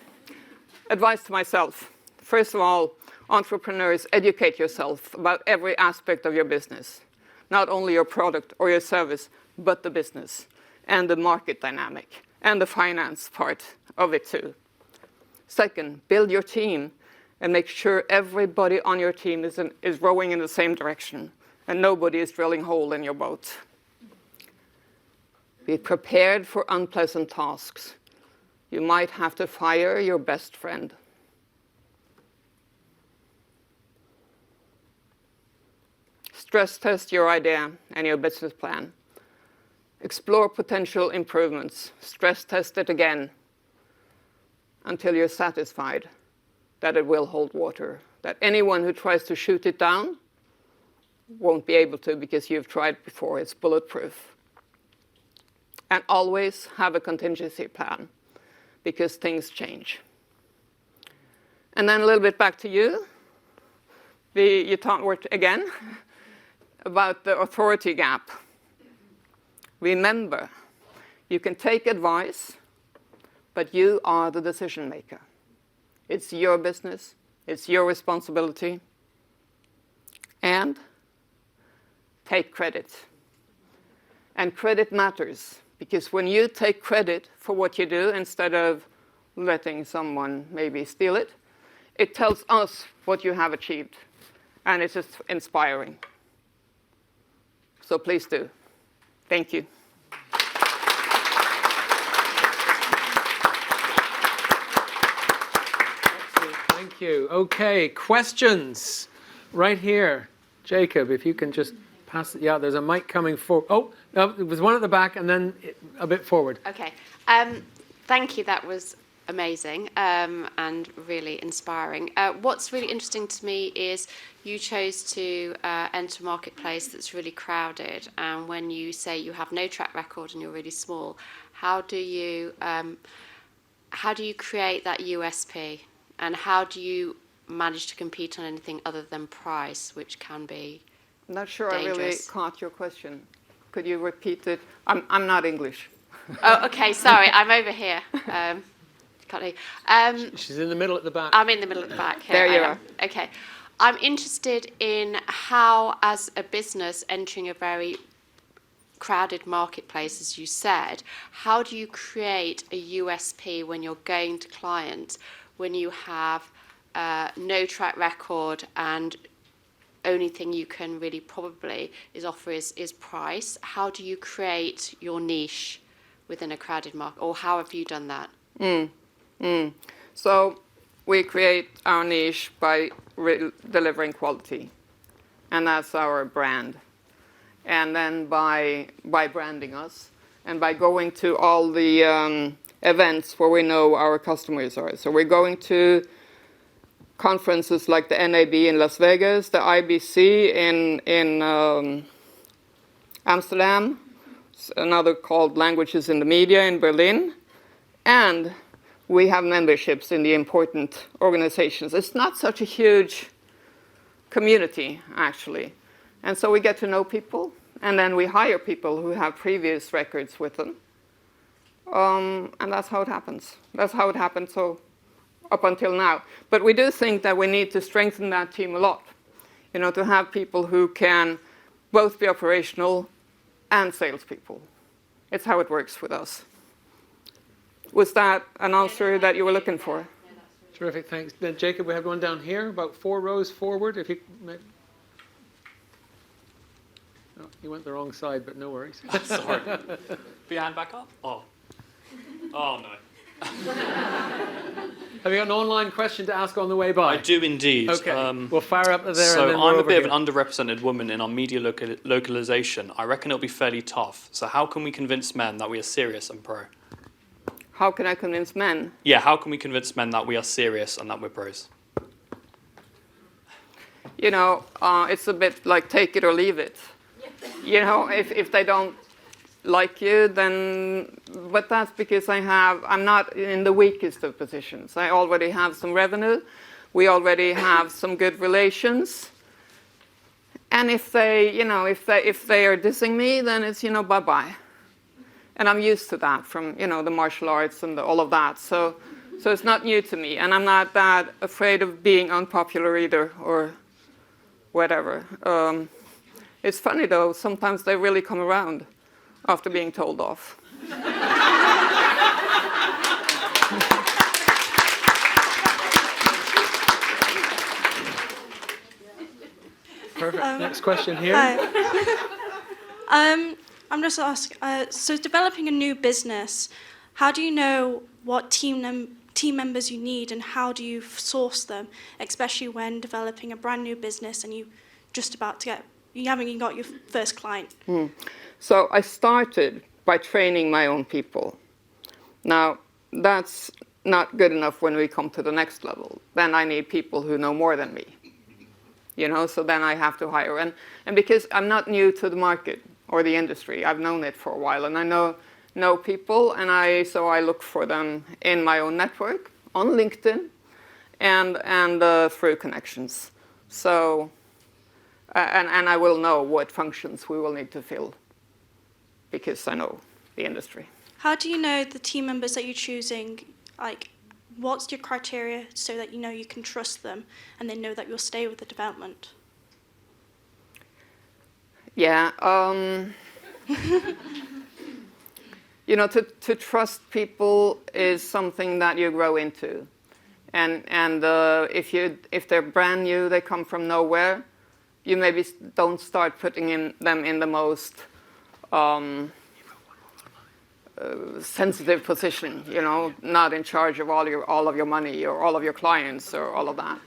Advice to myself. First of all, entrepreneurs, educate yourself about every aspect of your business. Not only your product or your service, but the business and the market dynamic and the finance part of it too. Second, build your team and make sure everybody on your team is rowing in the same direction and nobody is drilling a hole in your boat. Be prepared for unpleasant tasks. You might have to fire your best friend. Stress test your idea and your business plan. Explore potential improvements. Stress test it again until you're satisfied that it will hold water. That anyone who tries to shoot it down won't be able to because you've tried before. It's bulletproof. And always have a contingency plan because things change. And then a little bit back to you. You talked again about the authority gap. Remember, you can take advice, but you are the decision maker. It's your business. It's your responsibility. And take credit. And credit matters, because when you take credit for what you do instead of letting someone maybe steal it, it tells us what you have achieved. And it's just inspiring. So please do. Thank you. Thank you. Okay, questions right here. Jacob, if you can just pass it. Yeah, there's a mic coming forward. Oh, no, there was one at the back and then a bit forward. Okay. Thank you. That was amazing and really inspiring. What's really interesting to me is you chose to enter a marketplace that's really crowded, and when you say you have no track record and you're really small, how do you create that USP, and how do you manage to compete on anything other than price, which can be not sure dangerous? I really caught your question. Could you repeat it? I'm not English. Oh, okay. Sorry, I'm over here. Can't hear. She's in the middle at the back. I'm in the middle at the back. Here there you are. Okay. I'm interested in how, as a business entering a very crowded marketplace, as you said, how do you create a USP when you're going to clients, when you have no track record and only thing you can really probably offer is price? How do you create your niche within a crowded market, or how have you done that? So we create our niche by delivering quality, and that's our brand. And then by branding us, and by going to all the events where we know our customers are. So we're going to conferences like the NAB in Las Vegas, the IBC in Amsterdam, another called Languages in the Media in Berlin, and we have memberships in the important organizations. It's not such a huge community, actually. And so we get to know people, and then we hire people who have previous records with them. And that's how it happens. That's how it happened so up until now. But we do think that we need to strengthen that team a lot, to have people who can both be operational and salespeople. It's how it works with us. Was that an answer that you were looking for? Terrific, thanks. Then Jacob, we have one down here, about 4 rows forward. If you... Oh, you went the wrong side, but no worries. Sorry. Put your hand back up. Oh no. Have you got an online question to ask on the way by? I do indeed. Okay, we'll fire up there. So and then I'm we're a bit over of an underrepresented woman in our media localization. I reckon it'll be fairly tough. So how can we convince men that we are serious and pro? How can I convince men? Yeah, how can we convince men that we are serious and that we're pros? It's a bit like take it or leave it. If they don't like you, then, but that's because I'm not in the weakest of positions. I already have some revenue. We already have some good relations. And if they are dissing me, then it's, bye-bye. And I'm used to that from, the martial arts and all of that. So it's not new to me. And I'm not that afraid of being unpopular either, or whatever. It's funny, though, sometimes they really come around after being told off. Perfect. Next question here. Hi. I'm just asking, so developing a new business, how do you know what team members you need, and how do you source them, especially when developing a brand new business and you haven't even got your first client? So I started by training my own people. Now, that's not good enough when we come to the next level. Then I need people who know more than me. So then I have to hire. And because I'm not new to the market or the industry, I've known it for a while, and I know people, and so I look for them in my own network, on LinkedIn, and through connections. So, and I will know what functions we will need to fill, because I know the industry. How do you know the team members that you're choosing? What's your criteria so that you can trust them and they know that you'll stay with the development? Yeah. To trust people is something that you grow into. And if they're brand new, they come from nowhere, you maybe don't start putting them in the most sensitive position, not in charge of all of your money or all of your clients or all of that.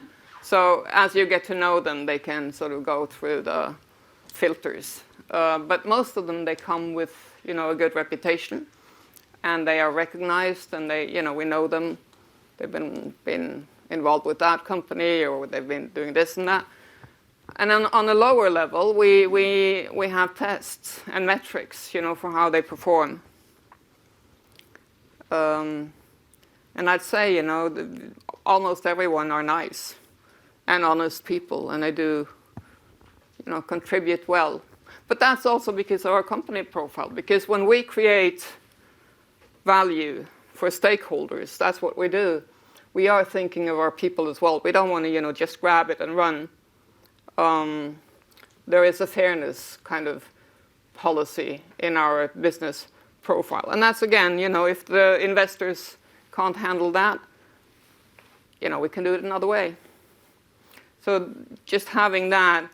So as you get to know them, they can sort of go through the filters. But most of them, they come with, a good reputation, and they are recognized, and we know them. They've been involved with that company, or they've been doing this and that. And then on a lower level, we have tests and metrics, for how they perform. And I'd say, almost everyone are nice and honest people, and they do, contribute well. But that's also because of our company profile, because when we create value for stakeholders, that's what we do. We are thinking of our people as well. We don't want to, just grab it and run. There is a fairness kind of policy in our business profile. And that's, again, if the investors can't handle that, we can do it another way. So just having that,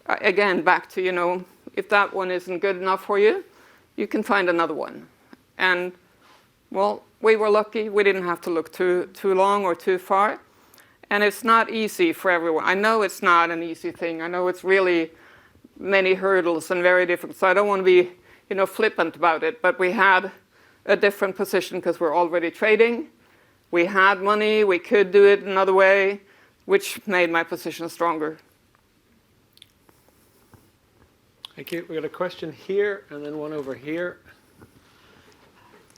again, back to, if that one isn't good enough for you, you can find another one. And, well, we were lucky. We didn't have to look too long or too far. And it's not easy for everyone. I know it's not an easy thing. I know it's really many hurdles and very different. So I don't want to be, flippant about it. But we had a different position because we're already trading. We had money. We could do it another way, which made my position stronger. Thank you. We got a question here and then one over here.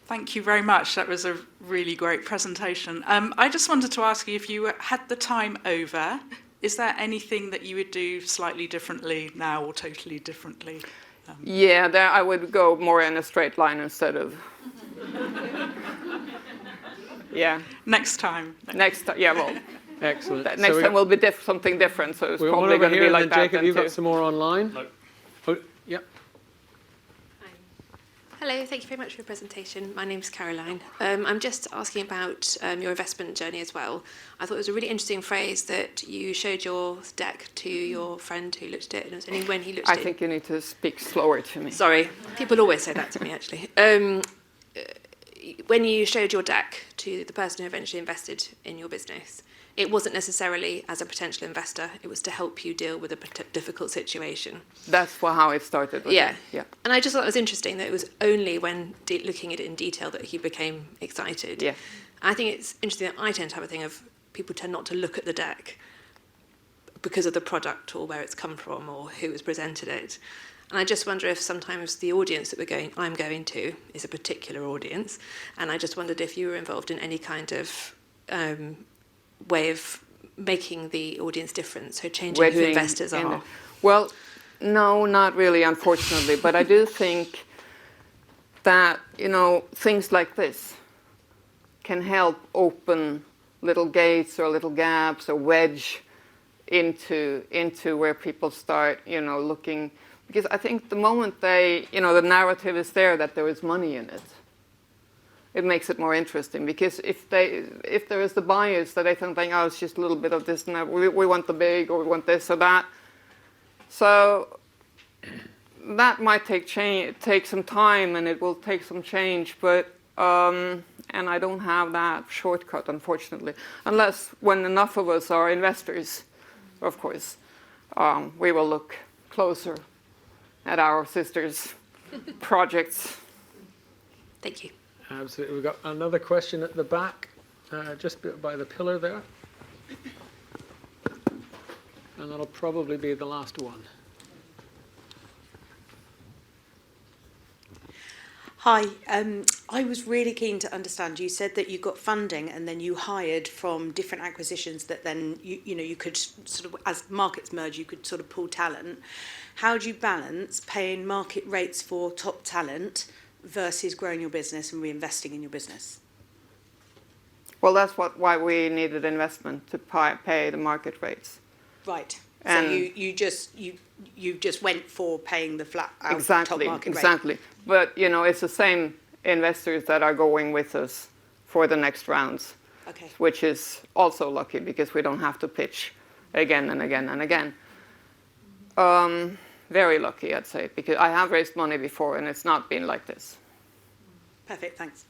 Thank you very much. That was a really great presentation. I just wanted to ask you, if you had the time over, is there anything that you would do slightly differently now or totally differently? Yeah, there I would go more in a straight line instead of... Yeah. Next time. Next time, yeah, well... Excellent. Next time will be something different, so it's probably going to be like that. Jacob, you've got some more online? No. Oh, yep. Hello, thank you very much for your presentation. My name's Caroline. I'm just asking about your investment journey as well. I thought it was a really interesting phrase that you showed your deck to your friend who looked at it, and it was only when he looked at it. I think you need to speak slower to me. Sorry, people always say that to me, actually. When you showed your deck to the person who eventually invested in your business, it wasn't necessarily as a potential investor, it was to help you deal with a difficult situation. That's how it started. Yeah. And I just thought it was interesting that it was only when looking at it in detail that he became excited. Yeah. I think it's interesting that I tend to have a thing of people tend not to look at the deck because of the product or where it's come from or who has presented it. And I just wonder if sometimes the audience that I'm going to is a particular audience. And I just wondered if you were involved in any kind of way of making the audience different, so changing who investors are. Well, no, not really, unfortunately. But I do think that, things like this can help open little gates or little gaps or wedge into where people start, looking. Because I think the moment the narrative is there that there is money in it, it makes it more interesting. Because if there is the bias that they think, oh, it's just a little bit of this and that, we want the big, or we want this or that. So that might take some time, and it will take some change, but and I don't have that shortcut, unfortunately, unless when enough of us are investors, of course, we will look closer at our sisters' projects. Thank you. Absolutely. We've got another question at the back, just by the pillar there. And that'll probably be the last one. Hi, I was really keen to understand, you said that you got funding and then you hired from different acquisitions that then you could sort of, as markets merge, you could sort of pull talent. How do you balance paying market rates for top talent versus growing your business and reinvesting in your business? Well, that's why we needed investment, to pay the market rates. Right. And so you just went for paying the flat out top market rate. Exactly. But it's the same investors that are going with us for the next rounds. Okay. Which is also lucky because we don't have to pitch again and again and again. Very lucky, I'd say, because I have raised money before and it's not been like this. Perfect, thanks.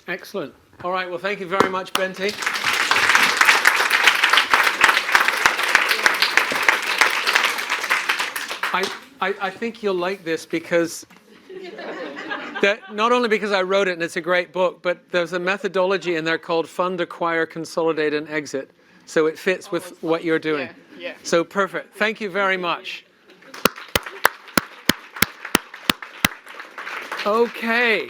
Excellent. All right, well, thank you very much, Bente. I think you'll like this because not only because I wrote it and it's a great book, but there's a methodology in there called fund, acquire, consolidate, and exit. So it fits with what you're doing. Yeah. So perfect. Thank you very much. Okay.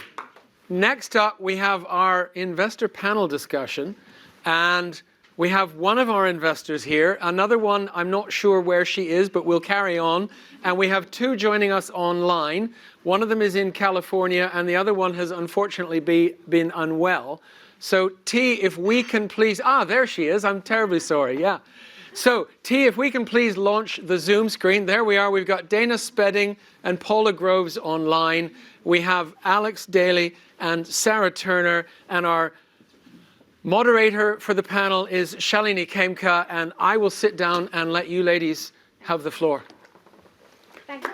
Next up, we have our investor panel discussion. And we have one of our investors here. Another one, I'm not sure where she is, but we'll carry on. And we have two joining us online. One of them is in California, and the other one has unfortunately been unwell. So T, if we can please, there she is. I'm terribly sorry, yeah. So, T, if we can please launch the Zoom screen. There we are. We've got Daina Spedding and Paula Groves online. We have Alex Daly and Sarah Turner, and our moderator for the panel is Shalini Khemka, and I will sit down and let you ladies have the floor. Thank you.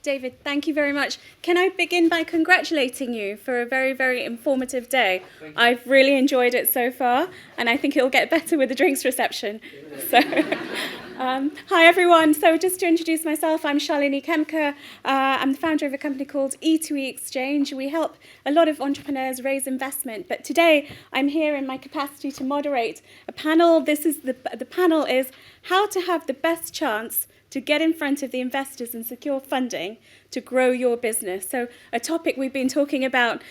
David, thank you very much. Can I begin by congratulating you for a very, very informative day? I've really enjoyed it so far, and I think it'll get better with the drinks reception. So, hi everyone. So just to introduce myself, I'm Shalini Khemka. I'm the founder of a company called E2E Exchange. We help a lot of entrepreneurs raise investment, but today I'm here in my capacity to moderate a panel. This is the panel is how to have the best chance to get in front of the investors and secure funding to grow your business. So a topic we've been talking about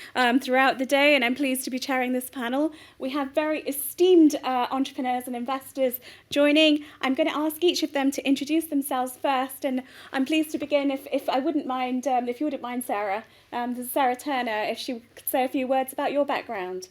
throughout the day, and I'm pleased to be chairing this panel. We have very esteemed entrepreneurs and investors joining. I'm going to ask each of them to introduce themselves first, and I'm pleased to begin, if I wouldn't mind, if you wouldn't mind, Sarah. This is Sarah Turner, if she could say a few words about your background.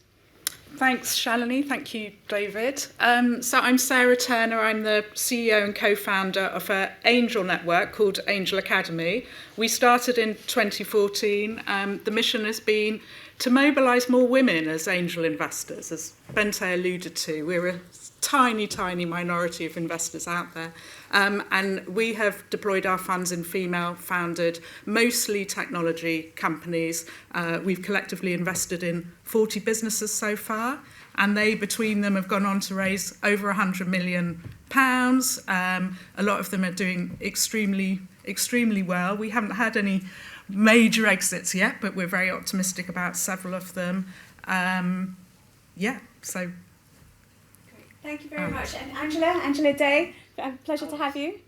Thanks, Shalini. Thank you, David. So I'm Sarah Turner. I'm the CEO and co-founder of an angel network called Angel Academy. We started in 2014. The mission has been to mobilise more women as angel investors, as Bente alluded to. We're a tiny, tiny minority of investors out there. And we have deployed our funds in female-founded, mostly technology companies. We've collectively invested in 40 businesses so far, and they, between them, have gone on to raise over £100 million. A lot of them are doing extremely, extremely well. We haven't had any major exits yet, but we're very optimistic about several of them. So... Thank you very much. And Angela Day, pleasure to have you.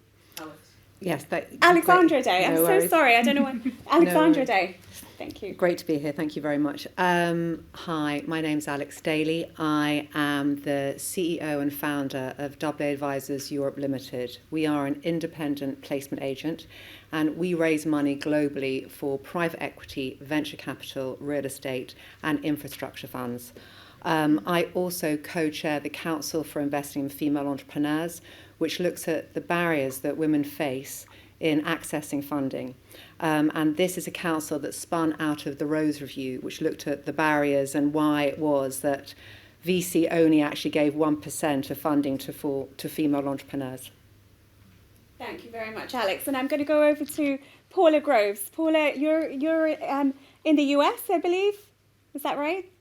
Yes, Alexandra Day. I'm so sorry. I don't know what. Alexandra Day. Thank you. Great to be here. Thank you very much. Hi, my name's Alex Daly. I am the CEO and founder of AA Advisors Europe Limited. We are an independent placement agent, and we raise money globally for private equity, venture capital, real estate, and infrastructure funds. I also co-chair the Council for Investing in Female Entrepreneurs, which looks at the barriers that women face in accessing funding. And this is a council that spun out of the Rose Review, which looked at the barriers and why it was that VC only actually gave 1% of funding to female entrepreneurs. Thank you very much, Alex. And I'm going to go over to Paula Groves. Paula, you're in the US, I believe. Is that right?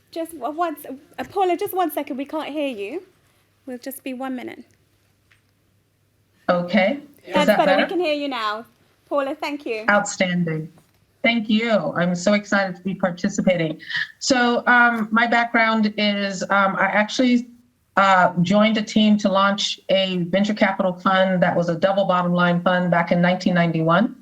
Just once, Paula, just 1 second. We can't hear you. We'll just be 1 minute. Okay. That's better. We can hear you now. Paula, thank you. Outstanding. Thank you. I'm so excited to be participating. So my background is I actually joined a team to launch a venture capital fund that was a double bottom line fund back in 1991.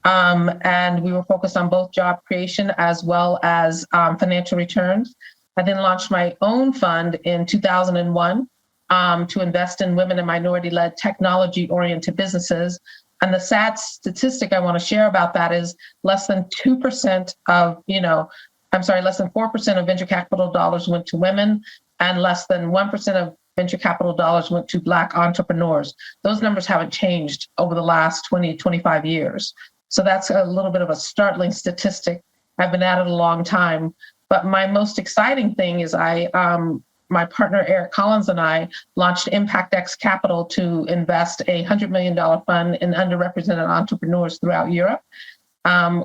And we were focused on both job creation as well as financial returns. I then launched my own fund in 2001 to invest in women and minority-led technology-oriented businesses. And the sad statistic I want to share about that is less than 2% of, less than 4% of venture capital dollars went to women, and less than 1% of venture capital dollars went to Black entrepreneurs. Those numbers haven't changed over the last 20, 25 years. So that's a little bit of a startling statistic. I've been at it a long time. But my most exciting thing is my partner Eric Collins and I launched ImpactX Capital to invest a $100 million fund in underrepresented entrepreneurs throughout Europe.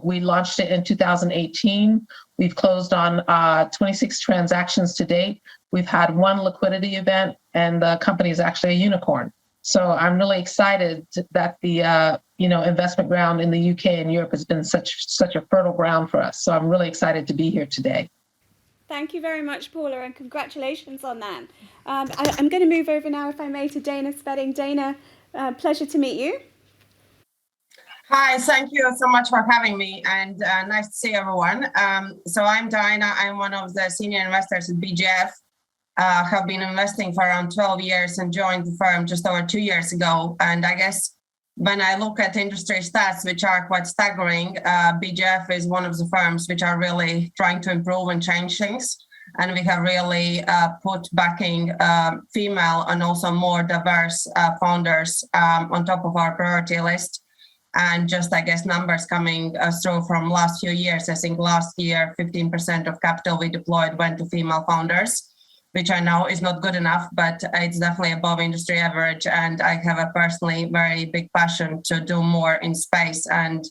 We launched it in 2018. We've closed on 26 transactions to date. We've had one liquidity event, and the company is actually a unicorn. So I'm really excited that the investment ground in the UK and Europe has been such a fertile ground for us. So I'm really excited to be here today. Thank you very much, Paula, and congratulations on that. I'm going to move over now, if I may, to Daina Spedding. Daina, pleasure to meet you. Hi, thank you so much for having me, and nice to see everyone. So I'm Daina. I'm one of the senior investors at BGF. have been investing for around 12 years and joined the firm just over 2 years ago. And I guess when I look at industry stats, which are quite staggering, BGF is one of the firms which are really trying to improve and change things. And we have really put backing female and also more diverse founders on top of our priority list. And just, I guess, numbers coming through from last few years. I think last year, 15% of capital we deployed went to female founders, which I know is not good enough, but it's definitely above industry average. And I have a personally very big passion to do more in space and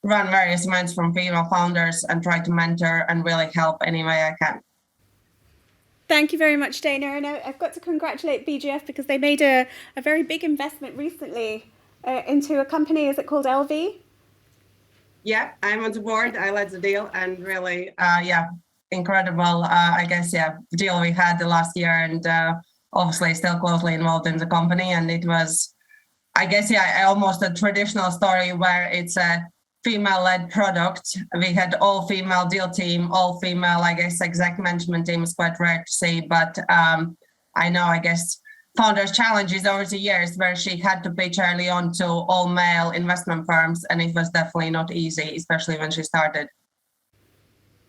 run various events from female founders and try to mentor and really help any way I can. Thank you very much, Daina. And I've got to congratulate BGF because they made a very big investment recently into a company. Is it called LV? Yeah, I'm on the board. I led the deal and really, incredible, deal we had the last year, and obviously still closely involved in the company. And it was, almost a traditional story where it's a female-led product. We had all female deal team, all female, exec management team is quite rare to see, but founders challenges over the years where she had to pitch early on to all male investment firms, and it was definitely not easy, especially when she started.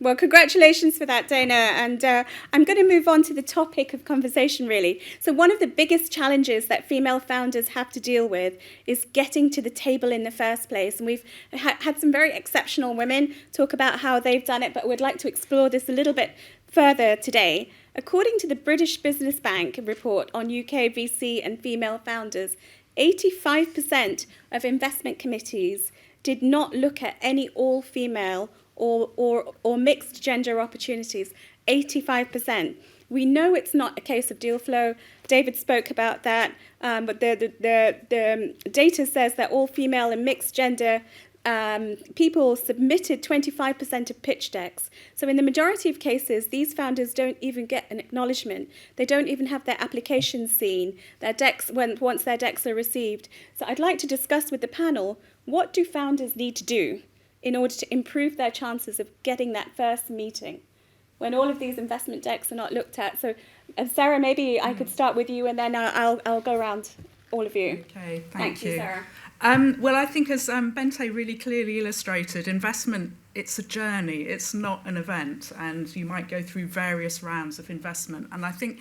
Well, congratulations for that, Daina. And I'm going to move on to the topic of conversation, really. So one of the biggest challenges that female founders have to deal with is getting to the table in the first place. And we've had some very exceptional women talk about how they've done it, but we'd like to explore this a little bit further today. According to the British Business Bank report on UK VC and female founders, 85% of investment committees did not look at any all-female or mixed gender opportunities. 85%. We know it's not a case of deal flow. David spoke about that, but the data says that all female and mixed gender people submitted 25% of pitch decks. So in the majority of cases, these founders don't even get an acknowledgement. They don't even have their applications seen, their decks once their decks are received. So I'd like to discuss with the panel, what do founders need to do in order to improve their chances of getting that first meeting when all of these investment decks are not looked at? So Sarah, maybe I could start with you and then I'll go around all of you. Okay, thank you. Sarah. Well, I think as Bente really clearly illustrated, investment, it's a journey, it's not an event, and you might go through various rounds of investment. And I think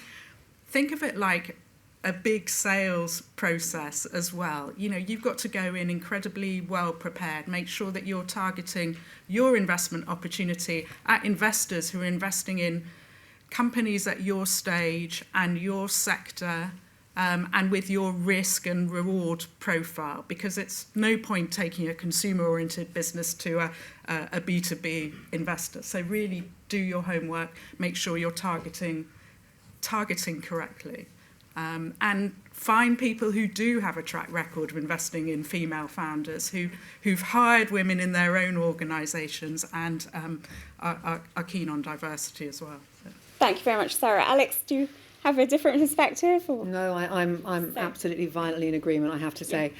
of it like a big sales process as well. You know, you've got to go in incredibly well prepared, make sure that you're targeting your investment opportunity at investors who are investing in companies at your stage and your sector, and with your risk and reward profile, because it's no point taking a consumer-oriented business to a B2B investor. So really do your homework, make sure you're targeting correctly. And find people who do have a track record of investing in female founders, who've hired women in their own organisations and are keen on diversity as well. So. Thank you very much, Sarah. Alex, do you have a different perspective? Or? No, I'm absolutely violently in agreement, I have to say.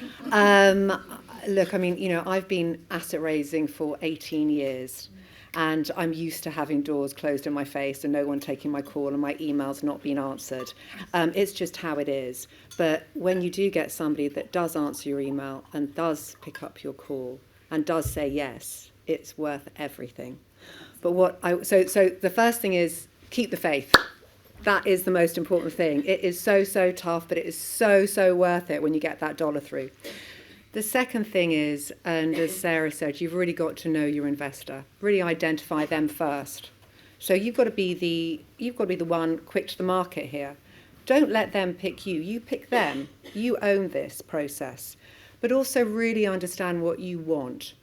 Look, I mean, you know, I've been asset raising for 18 years. And I'm used to having doors closed in my face and no one taking my call and my emails not being answered. It's just how it is. But when you do get somebody that does answer your email and does pick up your call and does say yes, it's worth everything. But so the first thing is keep the faith. That is the most important thing. It is so tough, but it is so worth it when you get that dollar through. The second thing is, and as Sarah said, you've really got to know your investor. Really identify them first. So you've got to be the one quick to the market here. Don't let them pick you. You pick them. You own this process. But also really understand what you want.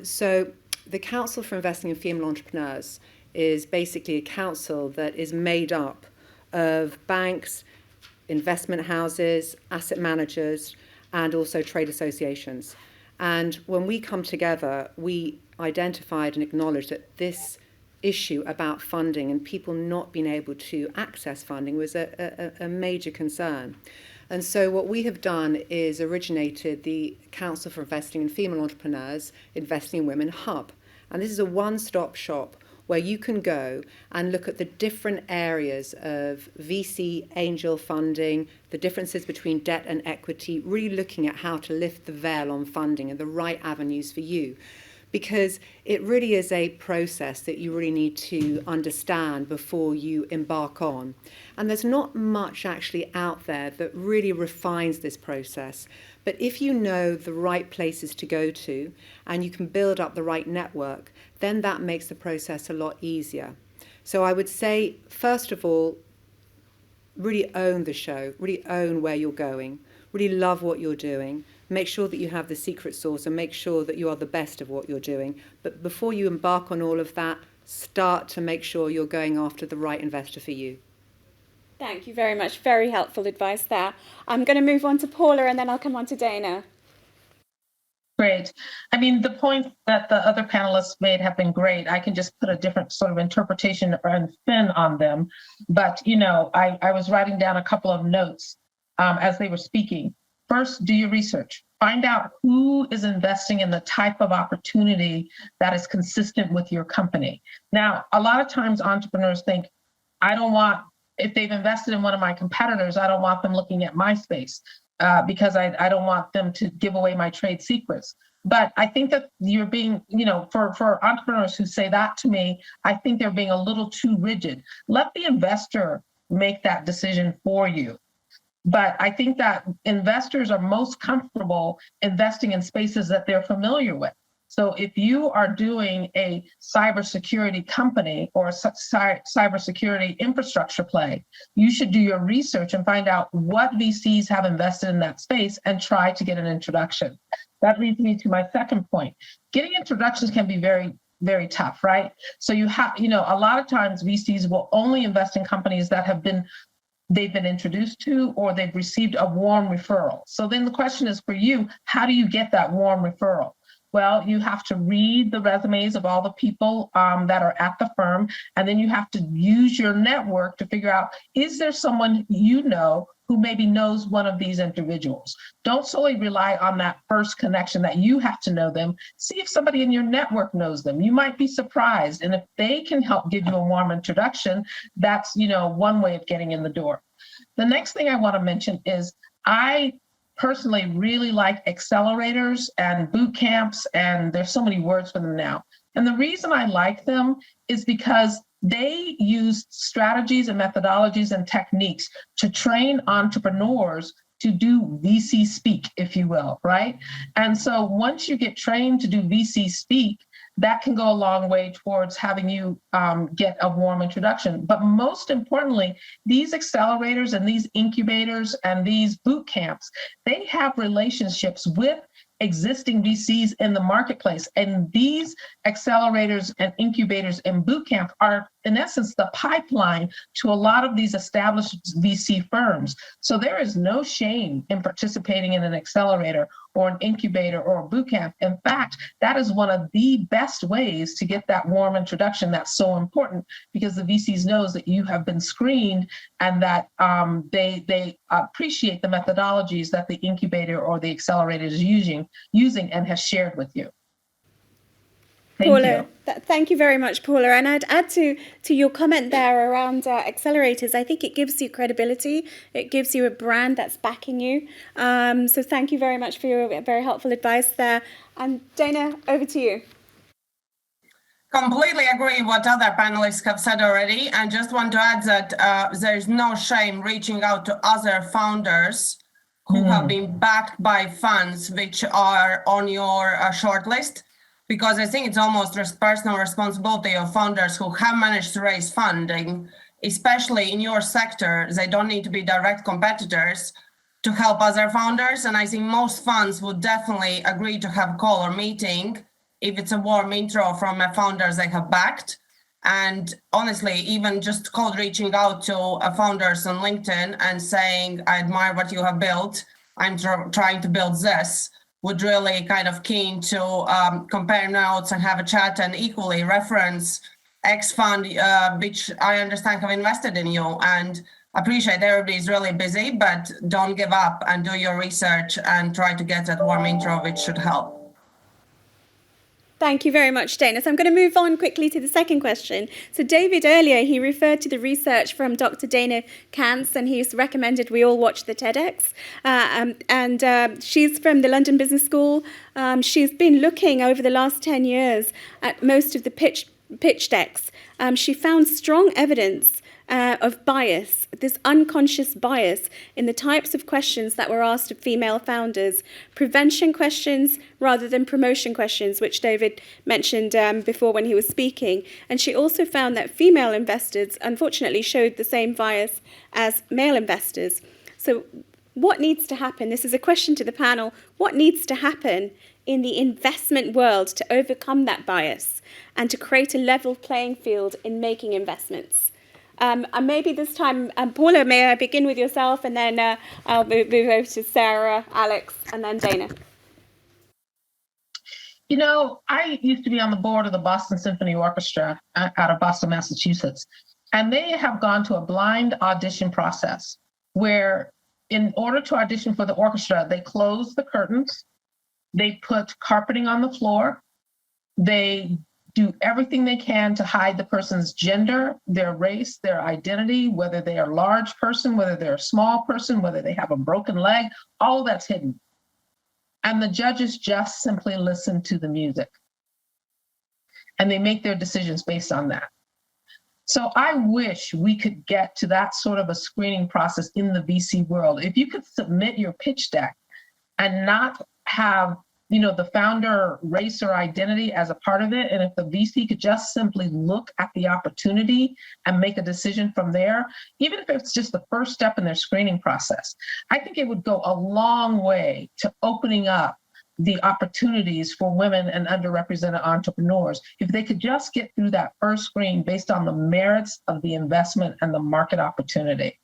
So the Council for Investing in Female Entrepreneurs is basically a council that is made up of banks, investment houses, asset managers, and also trade associations. And when we come together, we identified and acknowledged that this issue about funding and people not being able to access funding was a major concern. And so what we have done is originated the Council for Investing in Female Entrepreneurs, Investing in Women Hub. And this is a one-stop shop where you can go and look at the different areas of VC angel funding, the differences between debt and equity, really looking at how to lift the veil on funding and the right avenues for you. Because it really is a process that you really need to understand before you embark on. And there's not much actually out there that really refines this process. But if you know the right places to go to and you can build up the right network, then that makes the process a lot easier. So I would say, first of all, really own the show, really own where you're going, really love what you're doing. Make sure that you have the secret sauce and make sure that you are the best of what you're doing. But before you embark on all of that, start to make sure you're going after the right investor for you. Thank you very much. Very helpful advice there. I'm going to move on to Paula and then I'll come on to Daina. Great. I mean, the points that the other panelists made have been great. I can just put a different sort of interpretation and spin on them. But, you know, I was writing down a couple of notes as they were speaking. First, do your research. Find out who is investing in the type of opportunity that is consistent with your company. Now, a lot of times entrepreneurs think, I don't want, if they've invested in one of my competitors, I don't want them looking at my space because I don't want them to give away my trade secrets. But I think that you're being, you know, for entrepreneurs who say that to me, I think they're being a little too rigid. Let the investor make that decision for you. But I think that investors are most comfortable investing in spaces that they're familiar with. So if you are doing a cybersecurity company or a cybersecurity infrastructure play, you should do your research and find out what VCs have invested in that space and try to get an introduction. That leads me to my second point. Getting introductions can be very, very tough, right? So you have, you know, a lot of times VCs will only invest in companies that they've been introduced to or they've received a warm referral. So then the question is for you, how do you get that warm referral? Well, you have to read the resumes of all the people that are at the firm, and then you have to use your network to figure out, is there someone you know who maybe knows one of these individuals? Don't solely rely on that first connection that you have to know them. See if somebody in your network knows them. You might be surprised. And if they can help give you a warm introduction, that's, you know, one way of getting in the door. The next thing I want to mention is I personally really like accelerators and boot camps, and there's so many words for them now. And the reason I like them is because they use strategies and methodologies and techniques to train entrepreneurs to do VC speak, if you will, right? And so once you get trained to do VC speak, that can go a long way towards having you get a warm introduction. But most importantly, these accelerators and these incubators and these boot camps, they have relationships with existing VCs in the marketplace. And these accelerators and incubators and boot camp are, in essence, the pipeline to a lot of these established VC firms. So there is no shame in participating in an accelerator or an incubator or a boot camp. In fact, that is one of the best ways to get that warm introduction that's so important, because the VCs knows that you have been screened and that they appreciate the methodologies that the incubator or the accelerator is using and has shared with you. Paula, thank you very much, Paula. And I'd add to your comment there around accelerators. I think it gives you credibility. It gives you a brand that's backing you. So thank you very much for your very helpful advice there. And Daina, over to you. Completely agree what other panelists have said already, and just want to add that there's no shame reaching out to other founders who have been backed by funds which are on your shortlist. Because I think it's almost personal responsibility of founders who have managed to raise funding, especially in your sector. They don't need to be direct competitors to help other founders. And I think most funds would definitely agree to have a call or meeting if it's a warm intro from a founder they have backed. And honestly, even just cold reaching out to founders on LinkedIn and saying, I admire what you have built. I'm trying to build this. Would really kind of keen to compare notes and have a chat and equally reference X fund, which I understand have invested in you, and appreciate everybody's really busy, but don't give up and do your research and try to get that warm intro, which should help. Thank you very much, Daina. So I'm going to move on quickly to the second question. So David, earlier, he referred to the research from Dr. Daina Kantz, and he's recommended we all watch the TEDx. She's from the London Business School. She's been looking over the last 10 years at most of the pitch decks. She found strong evidence of bias, this unconscious bias in the types of questions that were asked of female founders, prevention questions rather than promotion questions, which David mentioned before when he was speaking. And she also found that female investors, unfortunately, showed the same bias as male investors. So what needs to happen? This is a question to the panel. What needs to happen in the investment world to overcome that bias and to create a level playing field in making investments? And maybe this time, Paula, may I begin with yourself, and then I'll move over to Sarah, Alex, and then Daina. You know, I used to be on the board of the Boston Symphony Orchestra out of Boston, Massachusetts, and they have gone to a blind audition process where in order to audition for the orchestra, they close the curtains, they put carpeting on the floor, they do everything they can to hide the person's gender, their race, their identity, whether they are a large person, whether they're a small person, whether they have a broken leg, all that's hidden. And the judges just simply listen to the music. And they make their decisions based on that. So I wish we could get to that sort of a screening process in the VC world. If you could submit your pitch deck and not have the founder race or identity as a part of it. And if the VC could just simply look at the opportunity and make a decision from there, even if it's just the first step in their screening process, I think it would go a long way to opening up the opportunities for women and underrepresented entrepreneurs if they could just get through that first screen based on the merits of the investment and the market opportunity.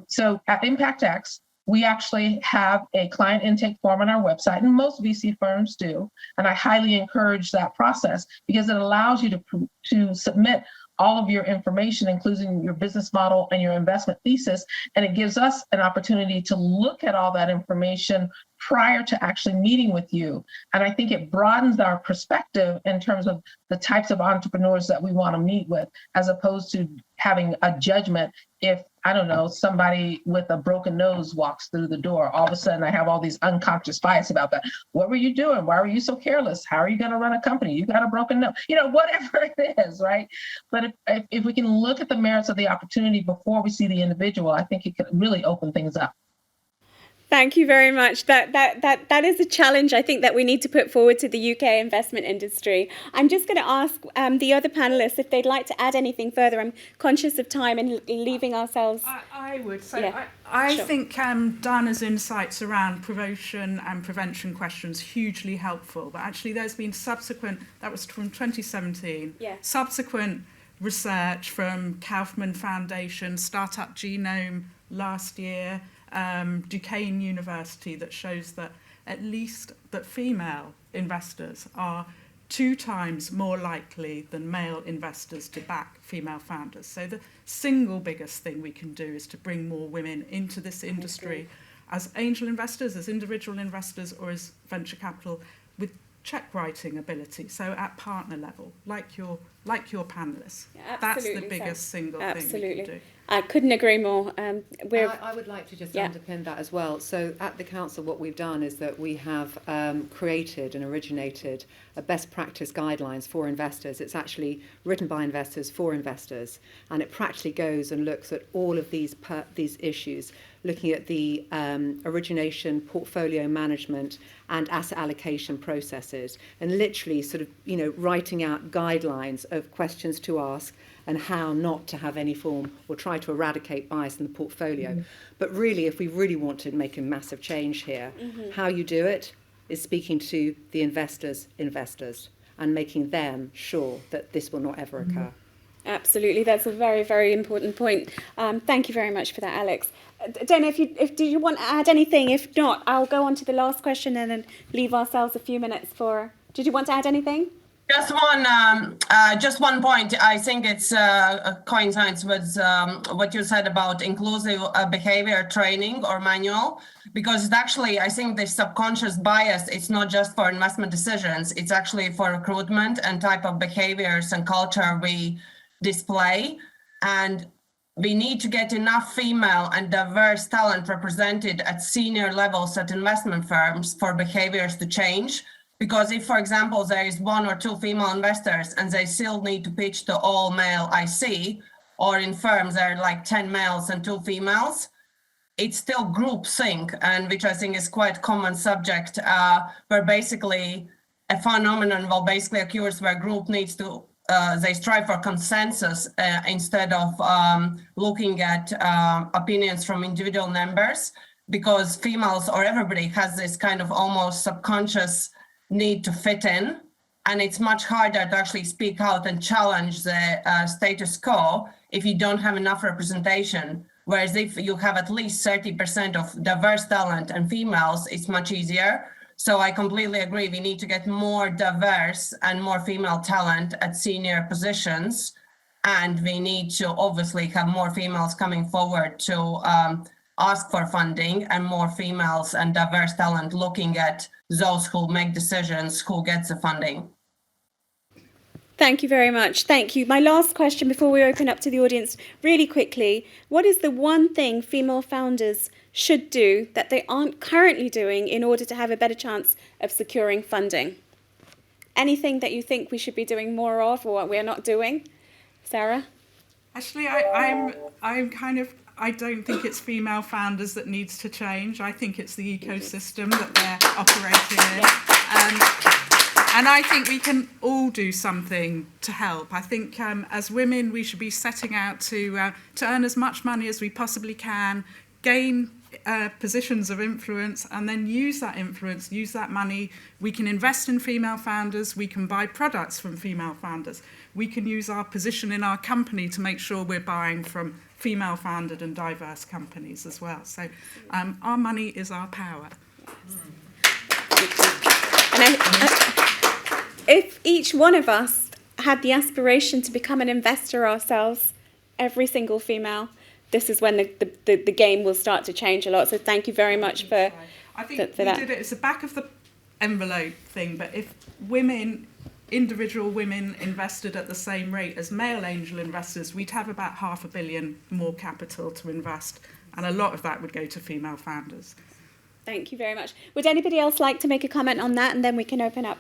So at ImpactX, we actually have a client intake form on our website, and most VC firms do. And I highly encourage that process because it allows you to submit all of your information, including your business model and your investment thesis. And it gives us an opportunity to look at all that information prior to actually meeting with you. And I think it broadens our perspective in terms of the types of entrepreneurs that we want to meet with, as opposed to having a judgment if, I don't know, somebody with a broken nose walks through the door. All of a sudden, I have all these unconscious bias about that. What were you doing? Why were you so careless? How are you going to run a company? You got a broken nose, whatever it is, right? But if we can look at the merits of the opportunity before we see the individual, I think it could really open things up. Thank you very much. That is a challenge I think that we need to put forward to the UK investment industry. I'm just going to ask the other panelists if they'd like to add anything further. I'm conscious of time and leaving ourselves. I would. So yeah. I Sure. think Daina's insights around promotion and prevention questions hugely helpful. But actually there's been subsequent, that was from 2017, subsequent research from Kaufman Foundation, Startup Genome last year, Duquesne University, that shows that at least that female investors are 2 times more likely than male investors to back female founders. So the single biggest thing we can do is to bring more women into this industry as angel investors, as individual investors, or as venture capital with check writing ability, so at partner level, like your panelists. Yeah, that's the biggest single thing we can do. I couldn't agree more. I would like to just underpin that as well. So at the council, what we've done is that we have created and originated a best practice guidelines for investors. It's actually written by investors for investors, and it practically goes and looks at all of these issues, looking at the origination, portfolio management, and asset allocation processes, and literally sort of writing out guidelines of questions to ask and how not to have any form or try to eradicate bias in the portfolio. But really, if we really want to make a massive change here, how you do it is speaking to the investors and making them sure that this will not ever occur. Absolutely, that's a very, very important point. Thank you very much for that, Alex. Daina, do you want to add anything? If not, I'll go on to the last question and then leave ourselves a few minutes for... Did you want to add anything? Just one point. I think it's coincides with what you said about inclusive behavior training or manual, because it's actually, I think the subconscious bias, it's not just for investment decisions, it's actually for recruitment and type of behaviors and culture we display. And we need to get enough female and diverse talent represented at senior levels at investment firms for behaviors to change. Because if, for example, there is 1 or 2 female investors and they still need to pitch to all male IC, or in firms there are like 10 males and 2 females, it's still group sync, and which I think is quite common subject, where basically a phenomenon will basically occurs where group needs to, they strive for consensus instead of looking at opinions from individual members, because females or everybody has this kind of almost subconscious need to fit in, and it's much harder to actually speak out and challenge the status quo if you don't have enough representation. Whereas if you have at least 30% of diverse talent and females, it's much easier. So I completely agree, we need to get more diverse and more female talent at senior positions, and we need to obviously have more females coming forward to ask for funding, and more females and diverse talent looking at those who make decisions, who gets the funding. Thank you very much. Thank you. My last question before we open up to the audience really quickly. What is the one thing female founders should do that they aren't currently doing in order to have a better chance of securing funding? Anything that you think we should be doing more of or what we're not doing? Sarah? Actually, I'm kind of, I don't think it's female founders that needs to change. I think it's the ecosystem that they're operating in. And I think we can all do something to help. I think as women, we should be setting out to earn as much money as we possibly can, gain positions of influence, and then use that influence, use that money. We can invest in female founders. We can buy products from female founders. We can use our position in our company to make sure we're buying from female-founded and diverse companies as well. So our money is our power. And if each one of us had the aspiration to become an investor ourselves, every single female, this is when the game will start to change a lot. So thank you very much for I think we did it. It's a back of the envelope thing, but if individual women invested at the same rate as male angel investors, we'd have about $500 million more capital to invest, and a lot of that would go to female founders. Thank you very much. Would anybody else like to make a comment on that, and then we can open up?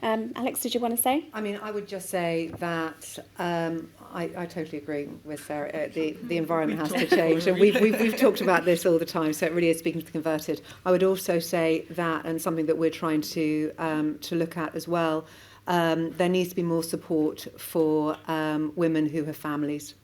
Alex, did you want to say? I mean, I would just say that I totally agree with Sarah. The environment has to change, and we've talked about this all the time. So it really is speaking to the converted. I would also say that, and something that we're trying to look at as well. There needs to be more support for women who have families.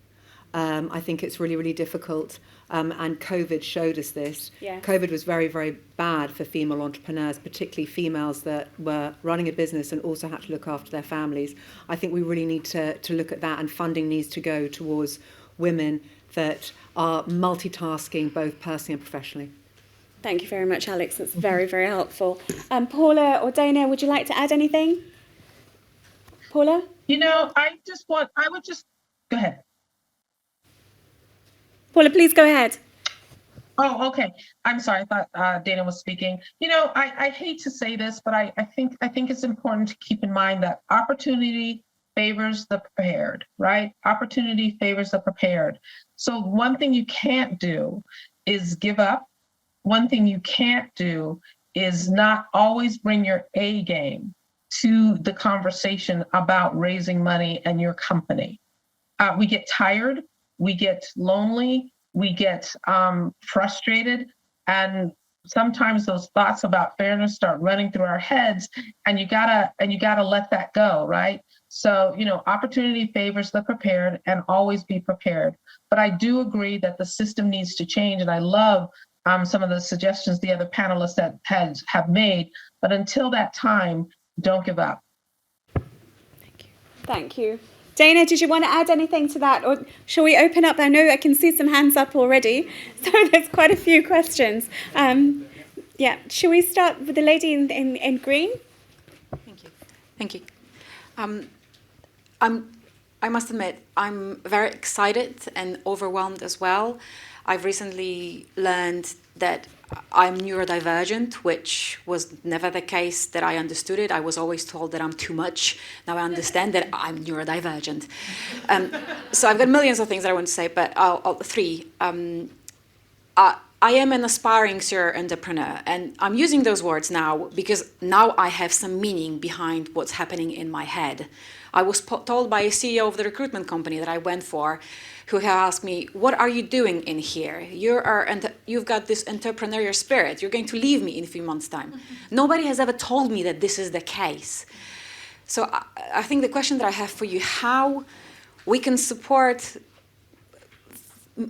I think it's really, really difficult, and COVID showed us this. Yes. COVID was very, very bad for female entrepreneurs, particularly females that were running a business and also had to look after their families. I think we really need to look at that, and funding needs to go towards women that are multitasking both personally and professionally. Thank you very much, Alex. That's very, very helpful. Paula or Daina, would you like to add anything? Paula? I would just go ahead. Paula, please go ahead. Oh, okay. I'm sorry. I thought Daina was speaking. I hate to say this, but I think it's important to keep in mind that opportunity favors the prepared, right? Opportunity favors the prepared. So one thing you can't do is give up. One thing you can't do is not always bring your A game to the conversation about raising money and your company. We get tired, we get lonely, we get frustrated, and sometimes those thoughts about fairness start running through our heads, and you gotta let that go, right? So, opportunity favors the prepared, and always be prepared. But I do agree that the system needs to change, and I love some of the suggestions the other panelists have made. But until that time, don't give up. Thank you. Daina, did you want to add anything to that? Or shall we open up? I know I can see some hands up already. So there's quite a few questions. Shall we start with the lady in green? Thank you. I must admit, I'm very excited and overwhelmed as well. I've recently learned that I'm neurodivergent, which was never the case that I understood it. I was always told that I'm too much. Now I understand that I'm neurodivergent. So I've got millions of things that I want to say, but three. I am an aspiring serial entrepreneur, and I'm using those words now because now I have some meaning behind what's happening in my head. I was told by a CEO of the recruitment company that I went for, who asked me, "What are you doing in here? You've got this entrepreneurial spirit. You're going to leave me in a few months' time." Nobody has ever told me that this is the case. So I think the question that I have for you, how we can support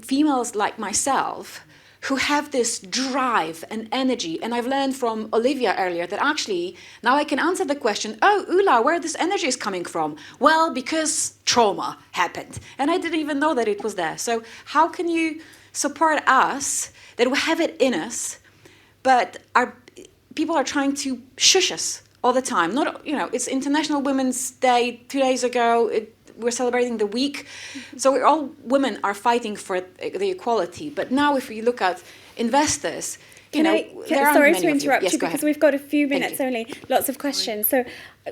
females like myself who have this drive and energy. And I've learned from Olivia earlier that actually now I can answer the question, oh, Ula, where this energy is coming from? Well, because trauma happened. And I didn't even know that it was there. So how can you support us that we have it in us, but people are trying to shush us all the time? It's International Women's Day 2 days ago. We're celebrating the week. So all women are fighting for the equality. But now if you look at investors, sorry to interrupt you because we've got a few minutes only, lots of questions. So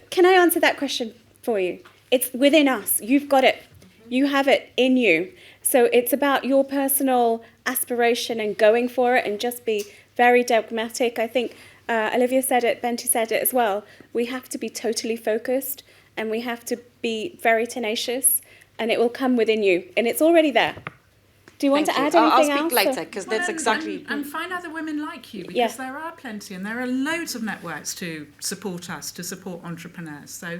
can I answer that question for you? It's within us. You've got it. You have it in you. So it's about your personal aspiration and going for it and just be very dogmatic. I think Olivia said it, Bente said it as well. We have to be totally focused and we have to be very tenacious, and it will come within you, and it's already there. Do you want to add anything else? I'll speak later, because that's exactly... And find other women like you, because there are plenty, and there are loads of networks to support us, to support entrepreneurs. So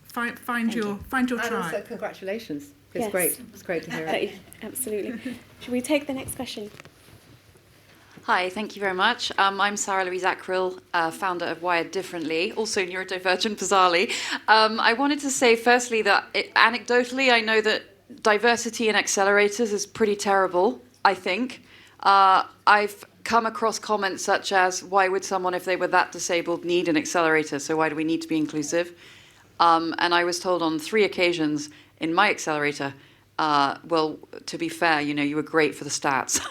find your tribe. And also congratulations. It's great. It's great to hear it. Absolutely. Should we take the next question? Hi, thank you very much. I'm Sarah Louise Ackrill, founder of Wired Differently, also neurodivergent, bizarrely. I wanted to say, firstly, that anecdotally, I know that diversity in accelerators is pretty terrible, I think. I've come across comments such as, why would someone, if they were that disabled, need an accelerator? So why do we need to be inclusive? And I was told on 3 occasions in my accelerator, well, to be fair, you were great for the stats.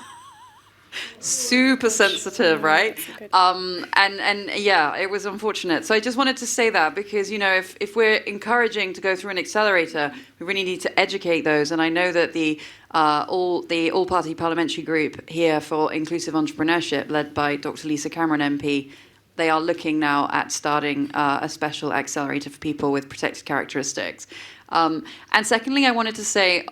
Super sensitive, right? And yeah, it was unfortunate. So I just wanted to say that because, if we're encouraging to go through an accelerator, we really need to educate those. And I know that the all-party parliamentary group here for inclusive entrepreneurship, led by Dr. Lisa Cameron MP, they are looking now at starting a special accelerator for people with protected characteristics. And secondly, I wanted to say,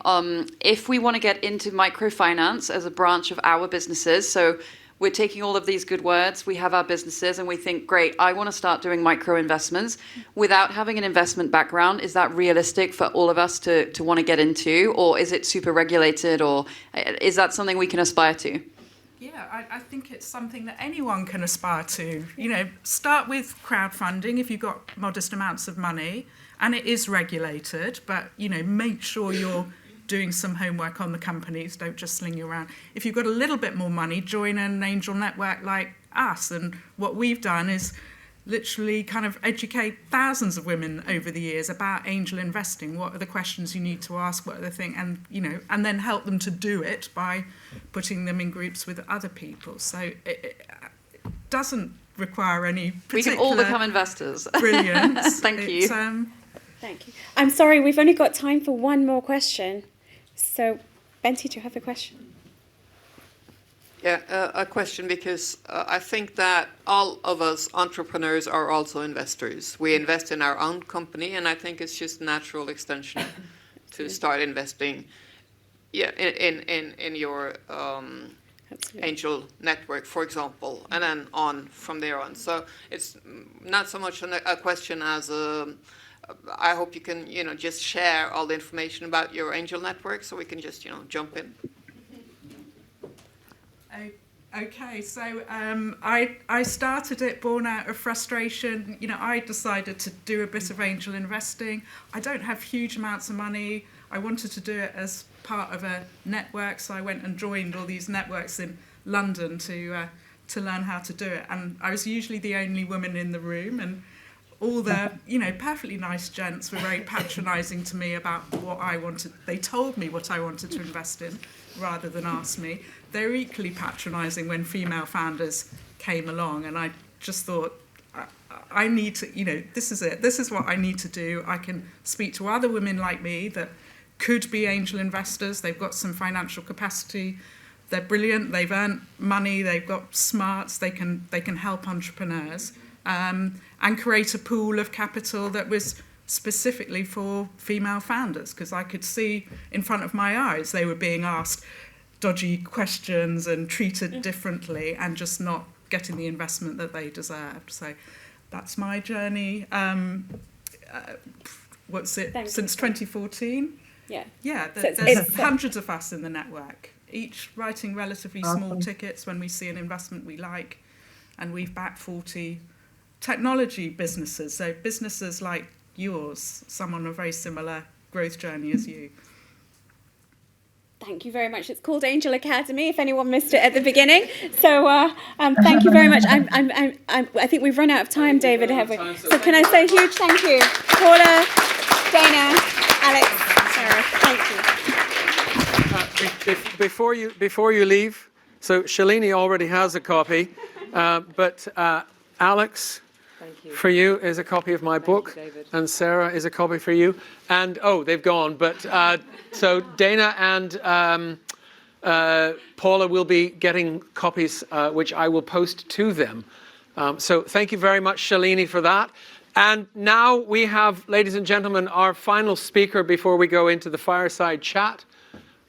if we want to get into microfinance as a branch of our businesses, so we're taking all of these good words, we have our businesses, and we think, great, I want to start doing micro investments without having an investment background. Is that realistic for all of us to want to get into, or is it super regulated, or is that something we can aspire to? Yeah, I think it's something that anyone can aspire to. Start with crowdfunding if you've got modest amounts of money, and it is regulated, but, make sure you're doing some homework on the companies, don't just sling you around. If you've got a little bit more money, join an angel network like us, and what we've done is literally kind of educate thousands of women over the years about angel investing. What are the questions you need to ask? What are the things? And then help them to do it by putting them in groups with other people. So it doesn't require any particular... We can all become investors. Brilliance. Thank you. Thank you. I'm sorry, we've only got time for one more question. So, Bente, do you have a question? Yeah, a question because I think that all of us entrepreneurs are also investors. We invest in our own company, and I think it's just a natural extension to start investing in your angel network, for example, and then on from there on. So it's not so much a question as I hope you can, just share all the information about your angel network so we can just, jump in. Okay, so I started it born out of frustration. I decided to do a bit of angel investing. I don't have huge amounts of money. I wanted to do it as part of a network, so I went and joined all these networks in London to learn how to do it. And I was usually the only woman in the room, and all the, perfectly nice gents were very patronising to me about what I wanted. They told me what I wanted to invest in rather than ask me. They were equally patronising when female founders came along, and I just thought, I need to, this is it. This is what I need to do. I can speak to other women like me that could be angel investors. They've got some financial capacity. They're brilliant. They've earned money. They've got smarts. They can help entrepreneurs and create a pool of capital that was specifically for female founders, because I could see in front of my eyes they were being asked dodgy questions and treated differently and just not getting the investment that they deserved. So that's my journey. Since 2014? Yeah. Yeah, there's hundreds of us in the network, each writing relatively small tickets when we see an investment we like, and we've backed 40 technology businesses, so businesses like yours, some on a very similar growth journey as you. Thank you very much. It's called Angel Academy, if anyone missed it at the beginning. So thank you very much. I think we've run out of time, David, have we? So can I say a huge thank you? Paula, Daina, Alex, Sarah, thank you. Before you leave, so Shalini already has a copy, but Alex, for you is a copy of my book, and Sarah is a copy for you. And, they've gone. But so Daina and Paula will be getting copies, which I will post to them. So thank you very much, Shalini, for that. And now we have, ladies and gentlemen, our final speaker before we go into the fireside chat.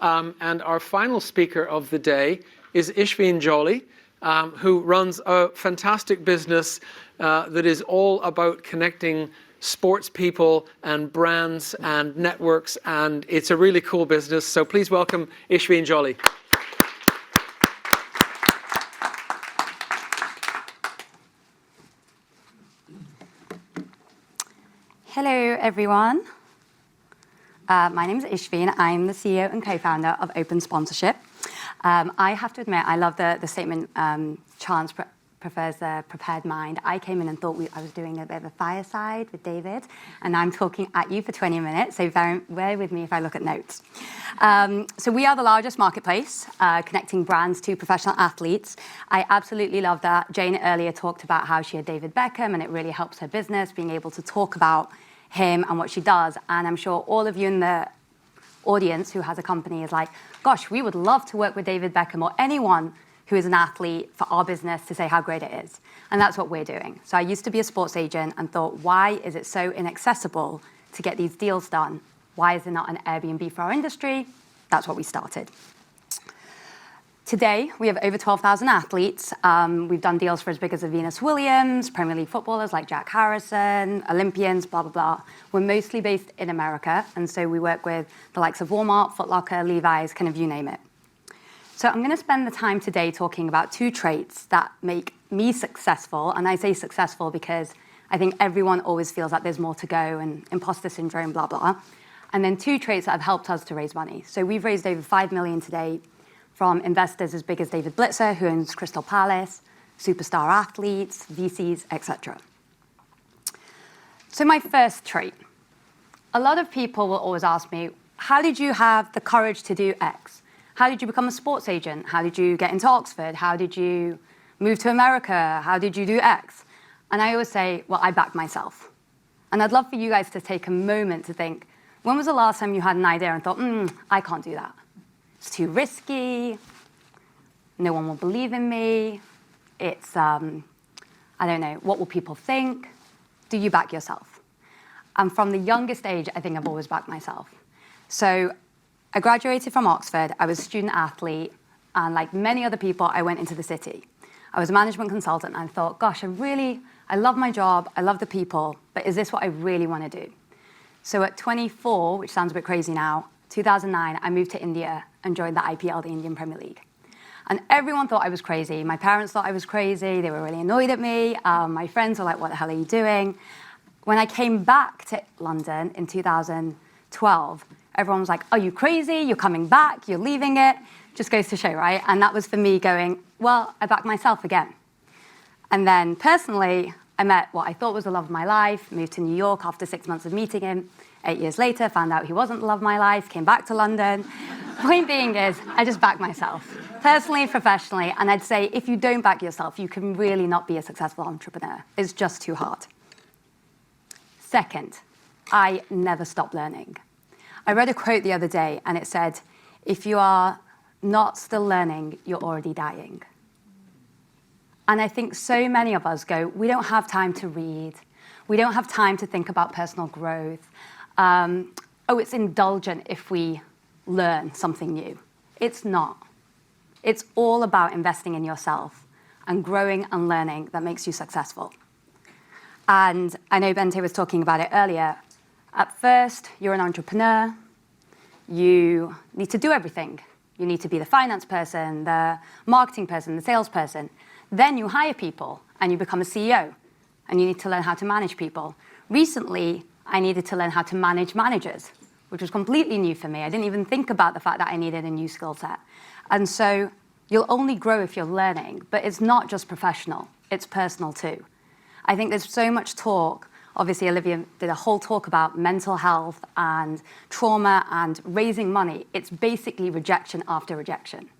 And our final speaker of the day is Ishveen Jolly, who runs a fantastic business that is all about connecting sports people and brands and networks, and it's a really cool business. So please welcome Ishveen Jolly. Hello, everyone. My name is Ishveen. I'm the CEO and co-founder of Open Sponsorship. I have to admit, I love the statement, chance prefers the prepared mind. I came in and thought I was doing a bit of a fireside with David, and I'm talking at you for 20 minutes, so bear with me if I look at notes. So we are the largest marketplace connecting brands to professional athletes. I absolutely love that. Jane earlier talked about how she had David Beckham, and it really helps her business, being able to talk about him and what she does. And I'm sure all of you in the audience who has a company is like, gosh, we would love to work with David Beckham or anyone who is an athlete for our business to say how great it is. And that's what we're doing. So I used to be a sports agent and thought, why is it so inaccessible to get these deals done? Why is there not an Airbnb for our industry? That's what we started. Today, we have over 12,000 athletes. We've done deals for as big as Venus Williams, Premier League footballers like Jack Harrison, Olympians, blah, blah, blah. We're mostly based in America, and so we work with the likes of Walmart, Foot Locker, Levi's, kind of you name it. So I'm going to spend the time today talking about two traits that make me successful, and I say successful because I think everyone always feels like there's more to go and imposter syndrome, blah, blah. And then two traits that have helped us to raise money. So we've raised over $5 million today from investors as big as David Blitzer, who owns Crystal Palace, superstar athletes, VCs, etc. So my first trait. A lot of people will always ask me, how did you have the courage to do X? How did you become a sports agent? How did you get into Oxford? How did you move to America? How did you do X? And I always say, well, I backed myself. And I'd love for you guys to take a moment to think, when was the last time you had an idea and thought, I can't do that. It's too risky. No one will believe in me. It's, I don't know, what will people think? Do you back yourself? And from the youngest age, I think I've always backed myself. So I graduated from Oxford. I was a student athlete. And like many other people, I went into the city. I was a management consultant. And I thought, gosh, I love my job. I love the people. But is this what I really want to do? So at 24, which sounds a bit crazy now, 2009, I moved to India and joined the IPL, the Indian Premier League. And everyone thought I was crazy. My parents thought I was crazy. They were really annoyed at me. My friends were like, what the hell are you doing? When I came back to London in 2012, everyone was like, are you crazy? You're coming back. You're leaving it. Just goes to show, right? And that was for me going, well, I backed myself again. And then personally, I met what I thought was the love of my life, moved to New York after 6 months of meeting him. 8 years later, found out he wasn't the love of my life, came back to London. Point being is, I just back myself, personally, professionally, and I'd say if you don't back yourself, you can really not be a successful entrepreneur. It's just too hard. Second, I never stop learning. I read a quote the other day, and it said, if you are not still learning, you're already dying. And I think so many of us go, we don't have time to read. We don't have time to think about personal growth. It's indulgent if we learn something new. It's not. It's all about investing in yourself and growing and learning that makes you successful. And I know Bente was talking about it earlier. At first, you're an entrepreneur. You need to do everything. You need to be the finance person, the marketing person, the salesperson. Then you hire people and you become a CEO and you need to learn how to manage people. Recently, I needed to learn how to manage managers, which was completely new for me. I didn't even think about the fact that I needed a new skill set. And so you'll only grow if you're learning, but it's not just professional, it's personal too. I think there's so much talk. Obviously, Olivia did a whole talk about mental health and trauma and raising money. It's basically rejection after rejection,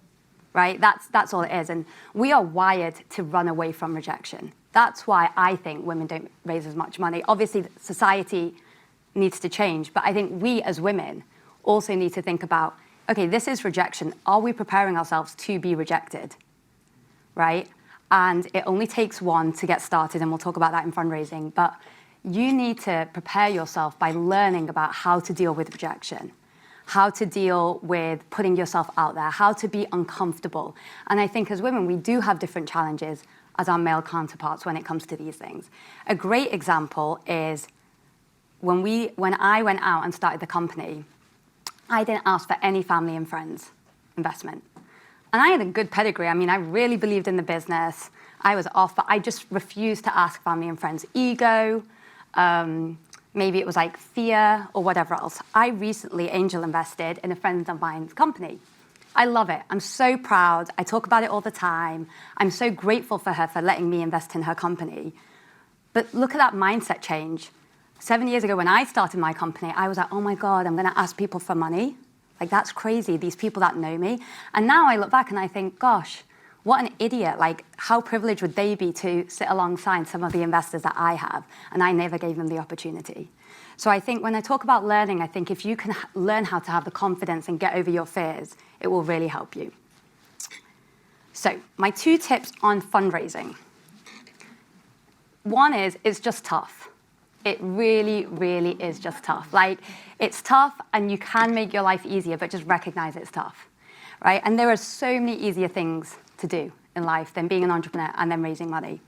right? That's all it is. And we are wired to run away from rejection. That's why I think women don't raise as much money. Obviously, society needs to change, but I think we as women also need to think about, okay, this is rejection. Are we preparing ourselves to be rejected, right? And it only takes one to get started, and we'll talk about that in fundraising, but you need to prepare yourself by learning about how to deal with rejection, how to deal with putting yourself out there, how to be uncomfortable. And I think as women, we do have different challenges as our male counterparts when it comes to these things. A great example is when I went out and started the company, I didn't ask for any family and friends investment. And I had a good pedigree. I mean, I really believed in the business. I was off, but I just refused to ask family and friends. Ego, maybe it was like fear or whatever else. I recently angel invested in a friend of mine's company. I love it. I'm so proud. I talk about it all the time. I'm so grateful for her for letting me invest in her company. But look at that mindset change. 7 years ago when I started my company, I was like, oh my God, I'm going to ask people for money. Like, that's crazy, these people that know me. And now I look back and I think, gosh, what an idiot. Like, how privileged would they be to sit alongside some of the investors that I have? And I never gave them the opportunity. So I think when I talk about learning, I think if you can learn how to have the confidence and get over your fears, it will really help you. So my 2 tips on fundraising. One is, it's just tough. It really, really is just tough. Like, it's tough and you can make your life easier, but just recognize it's tough, right? And there are so many easier things to do in life than being an entrepreneur and then raising money.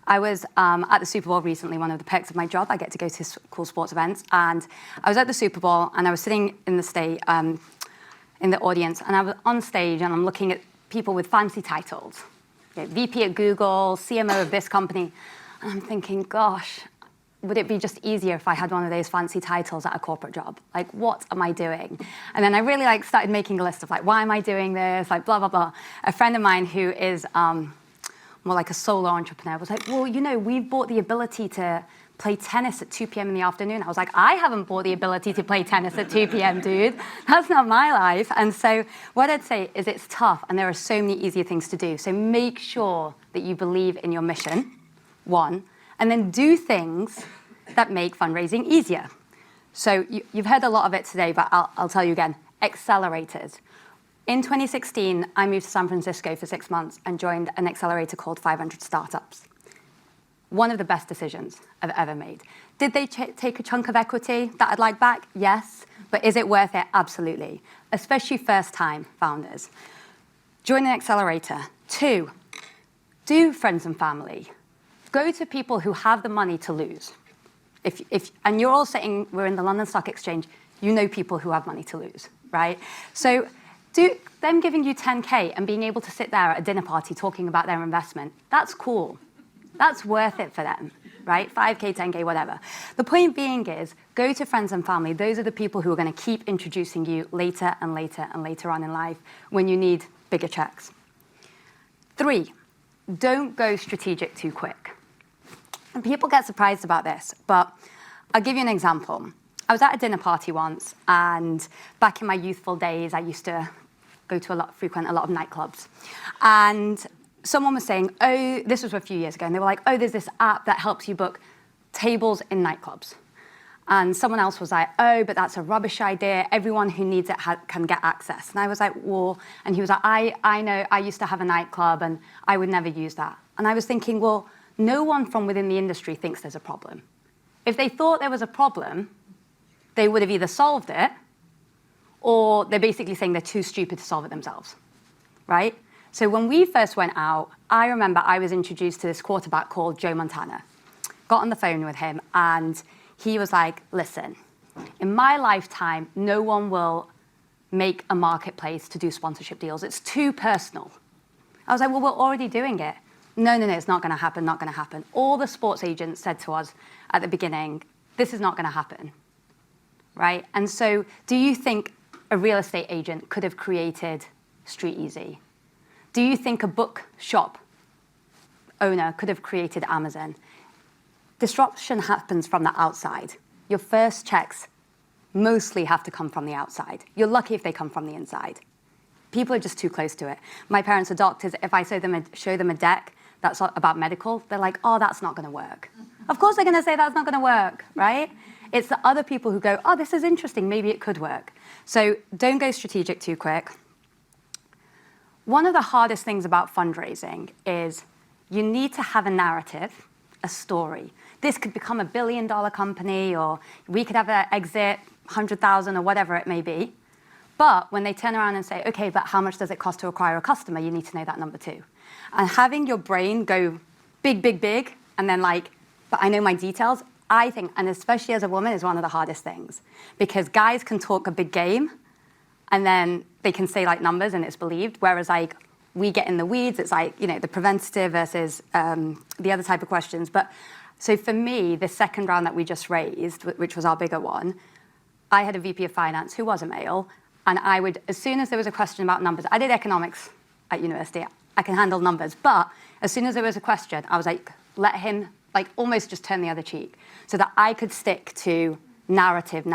I was at the Super Bowl recently, one of the perks of my job. I get to go to cool sports events. And I was at the Super Bowl and I was sitting in the audience, and I was on stage and I'm looking at people with fancy titles. You know, VP at Google, CMO of this company. And I'm thinking, gosh, would it be just easier if I had one of those fancy titles at a corporate job? Like, what am I doing? And then I really started making a list of why am I doing this? Like, blah, blah, blah. A friend of mine who is more like a solo entrepreneur was like, well, we've bought the ability to play tennis at 2 p.m. in the afternoon. I was like, I haven't bought the ability to play tennis at 2 p.m., dude. That's not my life. And so what I'd say is it's tough, and there are so many easier things to do. So make sure that you believe in your mission, one, and then do things that make fundraising easier. So you've heard a lot of it today, but I'll tell you again, accelerators. In 2016, I moved to San Francisco for 6 months and joined an accelerator called 500 Startups. One of the best decisions I've ever made. Did they take a chunk of equity that I'd like back? Yes. But is it worth it? Absolutely. Especially first-time founders. Join an accelerator. 2, do friends and family. Go to people who have the money to lose. And you're all sitting, we're in the London Stock Exchange, you know people who have money to lose, right? So them giving you 10K and being able to sit there at a dinner party talking about their investment, that's cool. That's worth it for them, right? 5K, 10K, whatever. The point being is, go to friends and family. Those are the people who are going to keep introducing you later and later and later on in life when you need bigger checks. 3, don't go strategic too quick. And people get surprised about this, but I'll give you an example. I was at a dinner party once, and back in my youthful days, I used to frequent a lot of nightclubs. And someone was saying, oh, this was a few years ago, and they were like, oh, there's this app that helps you book tables in nightclubs. And someone else was like, oh, but that's a rubbish idea. Everyone who needs it can get access. And I was like, well, and he was like, I know, I used to have a nightclub and I would never use that. And I was thinking, well, no one from within the industry thinks there's a problem. If they thought there was a problem, they would have either solved it or they're basically saying they're too stupid to solve it themselves, right? So when we first went out, I remember I was introduced to this quarterback called Joe Montana. Got on the phone with him and he was like, listen, in my lifetime, no one will make a marketplace to do sponsorship deals. It's too personal. I was like, well, we're already doing it. No, it's not going to happen, not going to happen. All the sports agents said to us at the beginning, this is not going to happen, right? And so do you think a real estate agent could have created Street Easy? Do you think a bookshop owner could have created Amazon? Disruption happens from the outside. Your first checks mostly have to come from the outside. You're lucky if they come from the inside. People are just too close to it. My parents are doctors. If I show them a deck that's about medical, they're like, oh, that's not going to work. Of course they're going to say that's not going to work, right? It's the other people who go, oh, this is interesting. Maybe it could work. So don't go strategic too quick. One of the hardest things about fundraising is you need to have a narrative, a story. This could become $1 billion company, or we could have an exit, 100,000 or whatever it may be. But when they turn around and say, okay, but how much does it cost to acquire a customer? You need to know that number too. And having your brain go big, big, big, and then like, but I know my details, I think, and especially as a woman, is one of the hardest things. Because guys can talk a big game, and then they can say like numbers and it's believed, whereas like we get in the weeds, it's like, you know, the preventative versus the other type of questions. But so for me, the second round that we just raised, which was our bigger one, I had a VP of finance who was a male, and I would, as soon as there was a question about numbers, I did economics at university, I can handle numbers, but as soon as there was a question, I was like, let him like almost just turn the other cheek so that I could stick to narrative,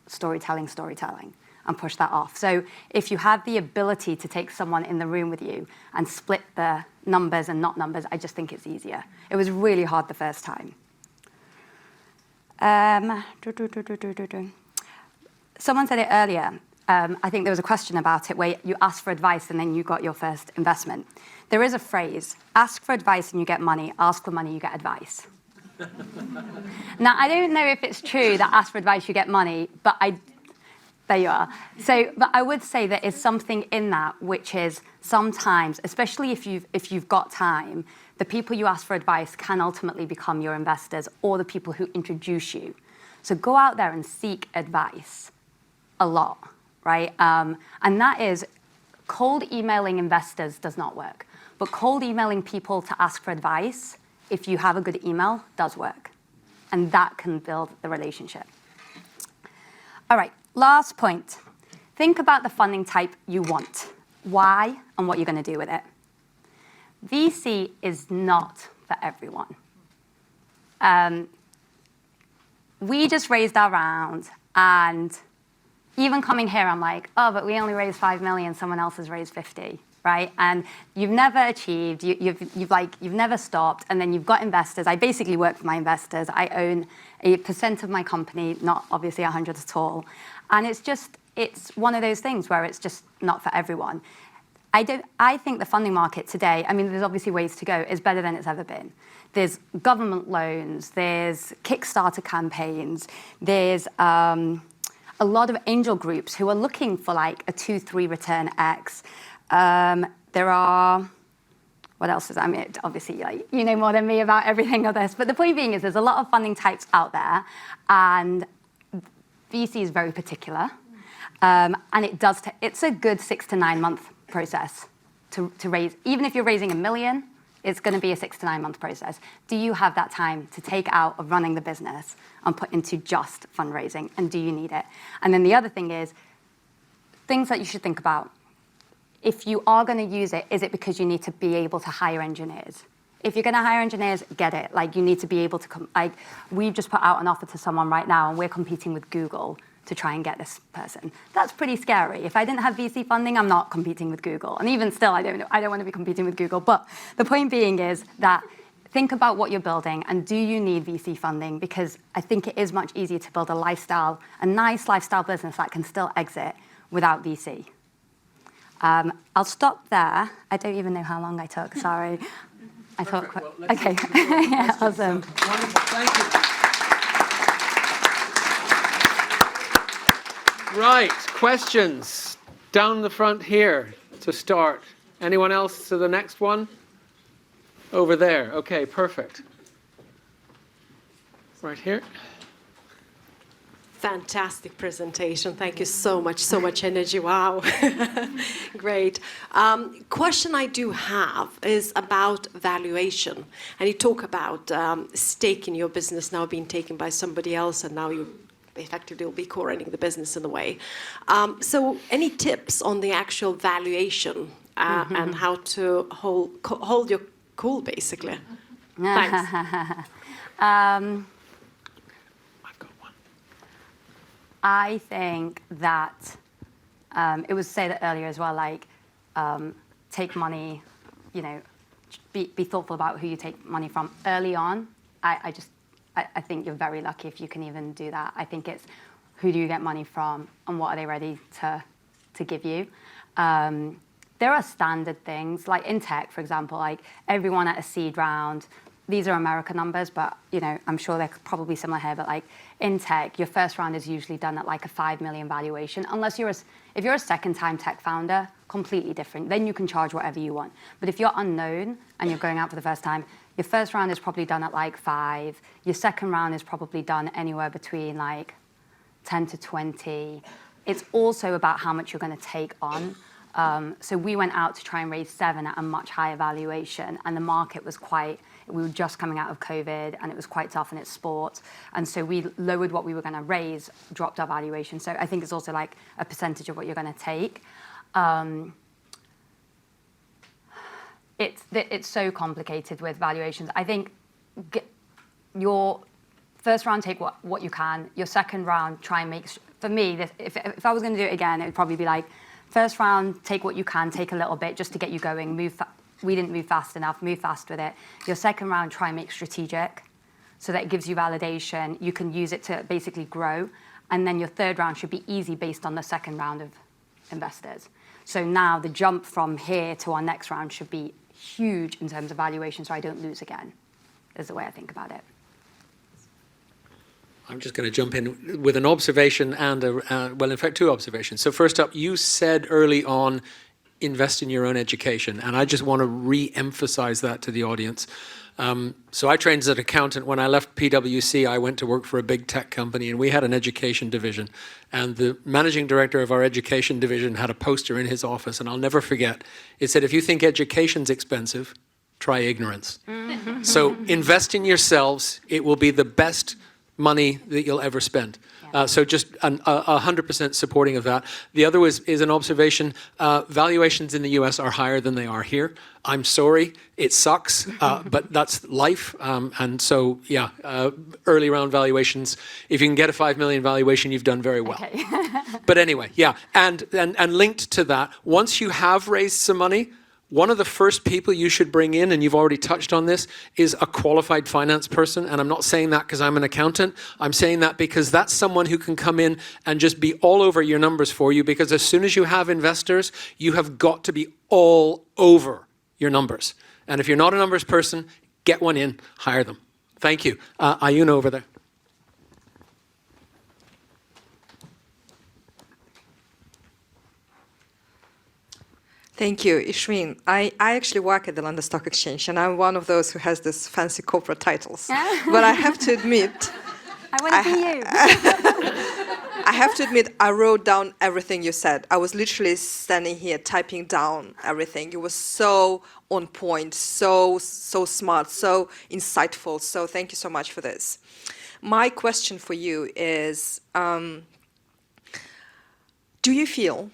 storytelling, and push that off. So if you have the ability to take someone in the room with you and split the numbers and not numbers, I just think it's easier. It was really hard the first time. Someone said it earlier. I think there was a question about it where you ask for advice and then you got your first investment. There is a phrase, ask for advice and you get money, ask for money, you get advice. Now, I don't know if it's true that ask for advice, you get money, but there you are. So, but I would say there is something in that, which is sometimes, especially if you've got time, the people you ask for advice can ultimately become your investors or the people who introduce you. So go out there and seek advice a lot, right? And that is, cold emailing investors does not work, but cold emailing people to ask for advice, if you have a good email, does work. And that can build the relationship. All right, last point. Think about the funding type you want, why, and what you're going to do with it. VC is not for everyone. We just raised our round, and even coming here, I'm like, oh, but we only raised 5 million, someone else has raised 50, right? And you've never achieved, you've never stopped, and then you've got investors. I basically work for my investors. I own 1% of my company, not obviously 100 at all. And it's one of those things where it's just not for everyone. I think the funding market today, I mean, there's obviously ways to go, is better than it's ever been. There's government loans, there's Kickstarter campaigns, there's a lot of angel groups who are looking for like a 2-3 return X. There are, what else is, I mean, obviously like, you know more than me about everything of this, but the point being is there's a lot of funding types out there, and VC is very particular. And it's a good 6 to 9 month process to raise. Even if you're raising $1 million, it's going to be a 6 to 9 month process. Do you have that time to take out of running the business and put into just fundraising? And do you need it? And then the other thing is, things that you should think about. If you are going to use it, is it because you need to be able to hire engineers? If you're going to hire engineers, get it. Like, you need to be able to like, we've just put out an offer to someone right now, and we're competing with Google to try and get this person. That's pretty scary. If I didn't have VC funding, I'm not competing with Google. And even still, I don't want to be competing with Google. But the point being is that think about what you're building, and do you need VC funding? Because I think it is much easier to build a nice lifestyle business that can still exit without VC. I'll stop there. I don't even know how long I took, sorry. I thought, well, okay, yeah, awesome. Wonderful, thank you. Right, questions down the front here to start. Anyone else to the next one? Over there, okay, perfect. Right here. Fantastic presentation. Thank you so much energy. Wow. Great. Question I do have is about valuation. And you talk about stake in your business now being taken by somebody else, and now you effectively will be co-running the business in a way. So any tips on the actual valuation and how to hold your cool, basically? Thanks. I think that it was said earlier as well, like take money, be thoughtful about who you take money from early on. I think you're very lucky if you can even do that. I think it's who do you get money from and what are they ready to give you. There are standard things, like in tech, for example, like everyone at a seed round, these are American numbers, but I'm sure they're probably similar here. But like in tech, your first round is usually done at like a 5 million valuation, unless if you're a second-time tech founder, completely different. Then you can charge whatever you want. But if you're unknown and you're going out for the first time, your first round is probably done at like 5. Your second round is probably done anywhere between like 10 to 20. It's also about how much you're going to take on. So we went out to try and raise 7 at a much higher valuation, and the market was we were just coming out of COVID, and it was quite tough, and it's sport. And so we lowered what we were going to raise, dropped our valuation. So I think it's also like a percentage of what you're going to take. It's so complicated with valuations. I think your first round, take what you can. Your second round, try and make, for me, if I was going to do it again, it would probably be like, first round, take what you can, take a little bit just to get you going. We didn't move fast enough, move fast with it. Your second round, try and make strategic so that it gives you validation. You can use it to basically grow. And then your third round should be easy based on the second round of investors. So now the jump from here to our next round should be huge in terms of valuation so I don't lose again, is the way I think about it. I'm just going to jump in with an observation and, in fact, 2 observations. So first up, you said early on, invest in your own education. And I just want to re-emphasize that to the audience. So I trained as an accountant. When I left PwC, I went to work for a big tech company, and we had an education division. And the managing director of our education division had a poster in his office, and I'll never forget. It said, if you think education's expensive, try ignorance. So invest in yourselves. It will be the best money that you'll ever spend. So just 100% supporting of that. The other is an observation. Valuations in the US are higher than they are here. I'm sorry, it sucks, but that's life. And so, yeah, early round valuations, if you can get a 5 million valuation, you've done very well. Okay. But anyway, yeah, and linked to that, once you have raised some money, one of the first people you should bring in, and you've already touched on this, is a qualified finance person. And I'm not saying that because I'm an accountant. I'm saying that because that's someone who can come in and just be all over your numbers for you, because as soon as you have investors, you have got to be all over your numbers. And if you're not a numbers person, get one in, hire them. Thank you. Ayuna over there. Thank you, Ishveen. I actually work at the London Stock Exchange, and I'm one of those who has this fancy corporate titles. But I have to admit, I want to be you. I have to admit, I wrote down everything you said. I was literally standing here typing down everything. You were so on point, so smart, so insightful. So thank you so much for this. My question for you is, do you feel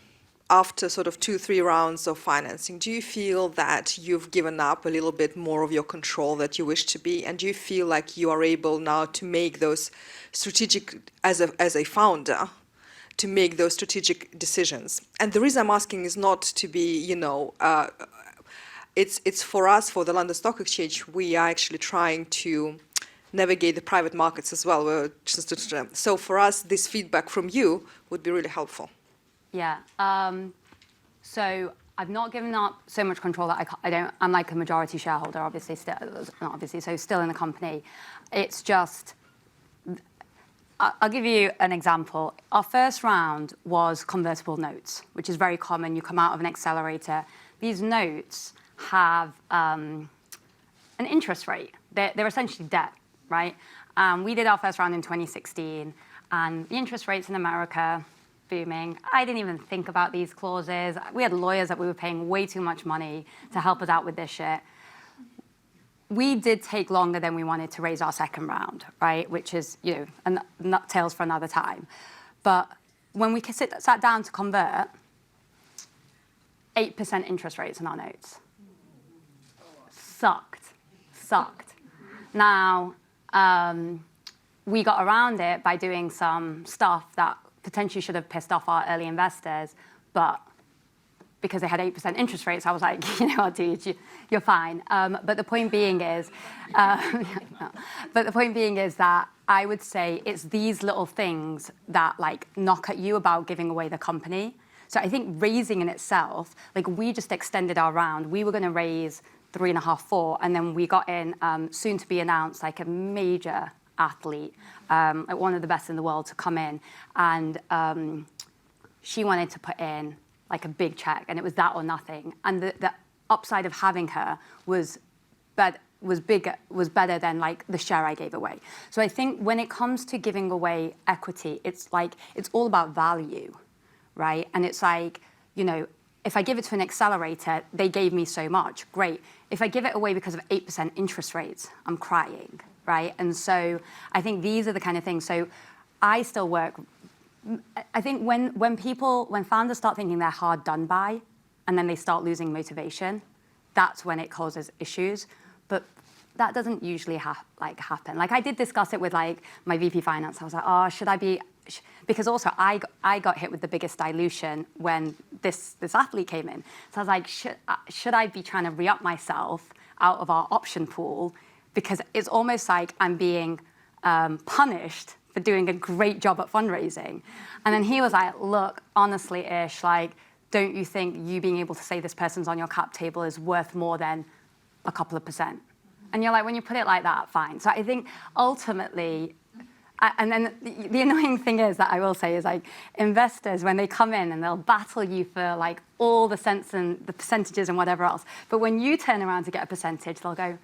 after sort of 2-3 rounds of financing, do you feel that you've given up a little bit more of your control that you wish to be? And do you feel like you are able now to make those strategic, as a founder, to make those strategic decisions? And the reason I'm asking is not to be, it's for us, for the London Stock Exchange, we are actually trying to navigate the private markets as well. So for us, this feedback from you would be really helpful. Yeah. So I've not given up so much control that I'm like a majority shareholder, obviously, so still in the company. It's just, I'll give you an example. Our first round was convertible notes, which is very common. You come out of an accelerator. These notes have an interest rate. They're essentially debt, right? We did our first round in 2016, and the interest rates in America, booming. I didn't even think about these clauses. We had lawyers that we were paying way too much money to help us out with this shit. We did take longer than we wanted to raise our second round, right? Which is, tales for another time. But when we sat down to convert, 8% interest rates on our notes. Sucked. Now, we got around it by doing some stuff that potentially should have pissed off our early investors, but because they had 8% interest rates, I was like, dude, you're fine. But the point being is, that I would say it's these little things that knock at you about giving away the company. So I think raising in itself, we just extended our round. We were going to raise 3.5, 4, and then we got in soon to be announced a major athlete, one of the best in the world, to come in, and she wanted to put in a big check, and it was that or nothing. And the upside of having her was better than the share I gave away. So I think when it comes to giving away equity, it's all about value, right? And it's if I give it to an accelerator, they gave me so much, great. If I give it away because of 8% interest rates, I'm crying, right? And so I think these are the kind of things. So I still work. I think when founders start thinking they're hard done by, and then they start losing motivation, that's when it causes issues. But that doesn't usually happen. I did discuss it with my VP Finance. I was like, oh, should I be? Because also I got hit with the biggest dilution when this athlete came in. So I was like, should I be trying to re-up myself out of our option pool? Because it's almost like I'm being punished for doing a great job at fundraising. And then he was like, look, honestly, Ish, don't you think you being able to say this person's on your cap table is worth more than a couple of %? And you're like, when you put it like that, fine. So I think ultimately, and then the annoying thing is that I will say is investors, when they come in and they'll battle you for all the cents and the percentages and whatever else, but when you turn around to get a percentage, they'll go,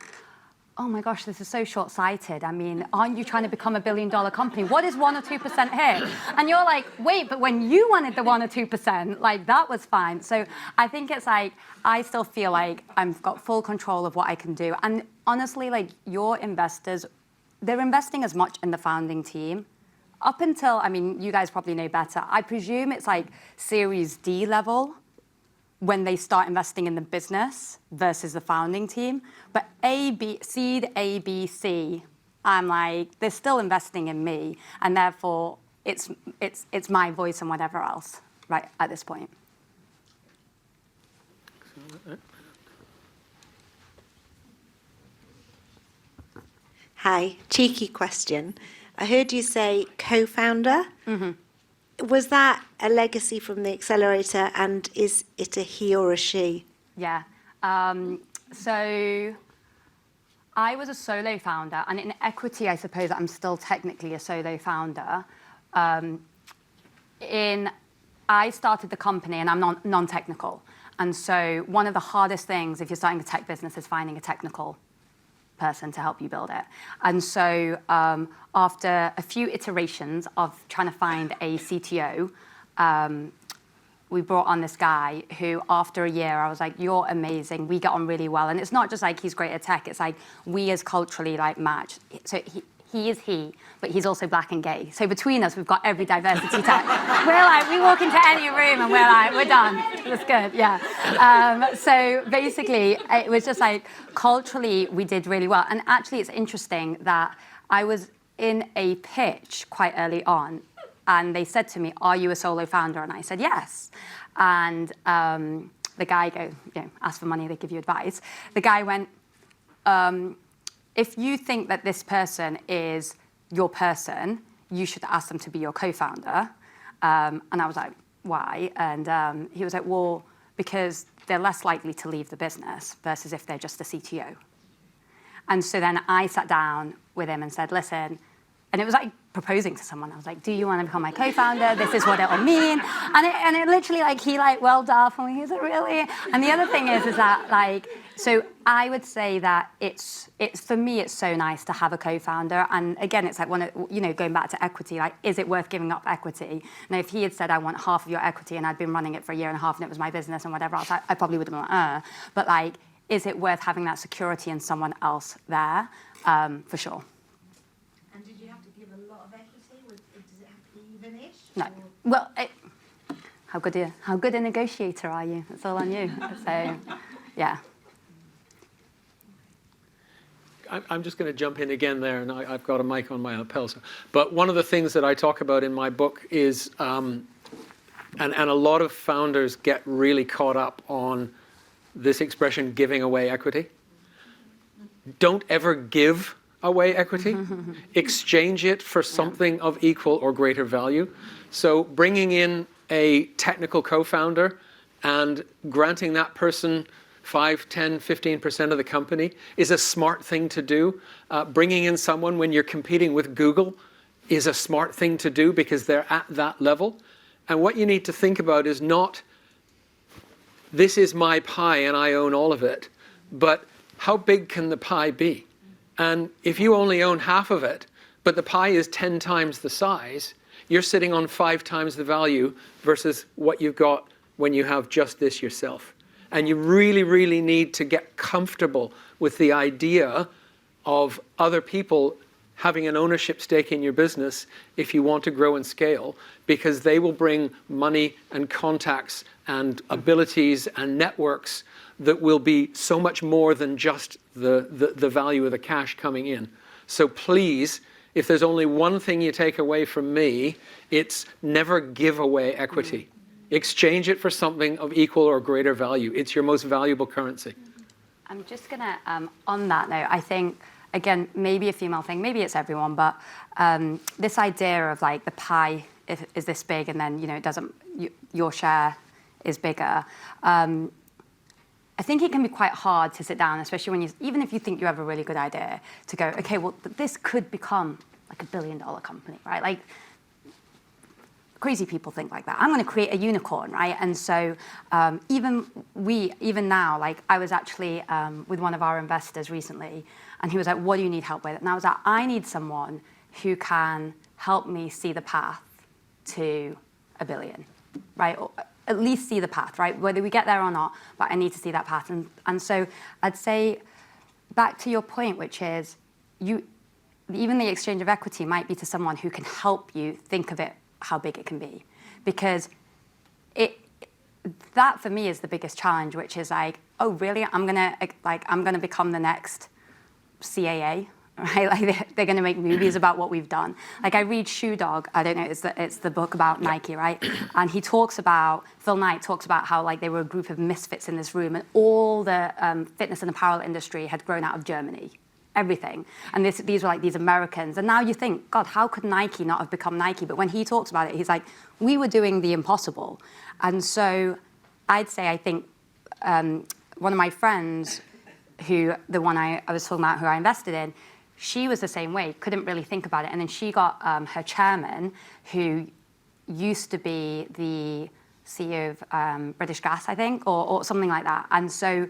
oh my gosh, this is so short-sighted. I mean, aren't you trying to become $1 billion company? What is 1 or 2% here? And you're like, wait, but when you wanted the 1 or 2%, that was fine. So I think it's I still feel like I've got full control of what I can do. And honestly, your investors, they're investing as much in the founding team. Up until, you guys probably know better. I presume it's Series D level when they start investing in the business versus the founding team. But seed A, B, C, I'm they're still investing in me, and therefore it's my voice and whatever else, right, at this point. Hi, cheeky question. I heard you say co-founder. Mm-hmm. Was that a legacy from the accelerator, and is it a he or a she? Yeah. So I was a solo founder, and in equity, I suppose I'm still technically a solo founder. I started the company, and I'm non-technical. And so one of the hardest things if you're starting a tech business is finding a technical person to help you build it. And so after a few iterations of trying to find a CTO, we brought on this guy who, after a year, I was like, you're amazing. We get on really well. And it's not just he's great at tech. It's we as culturally match. So he is he, but he's also black and gay. So between us, we've got every diversity tag. We're like, we walk into any room and we're like, we're done. That's good, yeah. So basically, it was just like, culturally, we did really well. And actually, it's interesting that I was in a pitch quite early on, and they said to me, are you a solo founder? And I said, yes. And the guy ask for money, they give you advice. The guy went, if you think that this person is your person, you should ask them to be your co-founder. And I was like, why? And he was like, well, because they're less likely to leave the business versus if they're just a CTO. And so then I sat down with him and said, listen, and it was like proposing to someone. I was like, do you want to become my co-founder? This is what it'll mean. And it literally, like, he like welled up and he was like, really? And the other thing is that, like, so I would say that it's for me, it's so nice to have a co-founder. And again, it's like, going back to equity, like, is it worth giving up equity? Now, if he had said, I want half of your equity, and I'd been running it for a year and a half and it was my business and whatever else, I probably would have been like, But like, is it worth having that security and someone else there? For sure. And did you have to give a lot of equity? Does it have to be even-ish? No. Well, how good a negotiator are you? It's all on you. So, yeah. I'm just going to jump in again there, and I've got a mic on my lapel. But one of the things that I talk about in my book is, and a lot of founders get really caught up on this expression, giving away equity. Don't ever give away equity. Exchange it for something of equal or greater value. So bringing in a technical co-founder and granting that person 5, 10, 15% of the company is a smart thing to do. Bringing in someone when you're competing with Google is a smart thing to do because they're at that level. And what you need to think about is not, this is my pie and I own all of it, but how big can the pie be? And if you only own half of it, but the pie is 10 times the size, you're sitting on 5 times the value versus what you've got when you have just this yourself. And you really, really need to get comfortable with the idea of other people having an ownership stake in your business if you want to grow and scale, because they will bring money and contacts and abilities and networks that will be so much more than just the value of the cash coming in. So please, if there's only one thing you take away from me, it's never give away equity. Exchange it for something of equal or greater value. It's your most valuable currency. I'm just going to, on that note, I think, again, maybe a female thing, maybe it's everyone, but this idea of like the pie is this big and then, it doesn't, your share is bigger. I think it can be quite hard to sit down, especially when even if you think you have a really good idea, to go, okay, well, this could become like $1 billion company, right? Like, crazy people think like that. I'm going to create a unicorn, right? And so even now, like I was actually with one of our investors recently, and he was like, what do you need help with? And I was like, I need someone who can help me see the path to $1 billion, right? Or at least see the path, right? Whether we get there or not, but I need to see that path. And so I'd say back to your point, which is even the exchange of equity might be to someone who can help you think of it how big it can be, because that for me is the biggest challenge, which is like, oh really, I'm gonna become the next CAA, right? Like they're gonna make movies about what we've done. Like I read Shoe Dog, I don't know, it's the book about Nike, right? And Phil Knight talks about how like they were a group of misfits in this room, and all the fitness and apparel industry had grown out of Germany. Everything. And these were like these Americans. And now you think, God, how could Nike not have become Nike? But when he talks about it, he's like, we were doing the impossible. And so I'd say, I think one of my friends, the one I was talking about, who I invested in, she was the same way, couldn't really think about it. And then she got her chairman, who used to be the CEO of British Gas, I think, or something like that. And so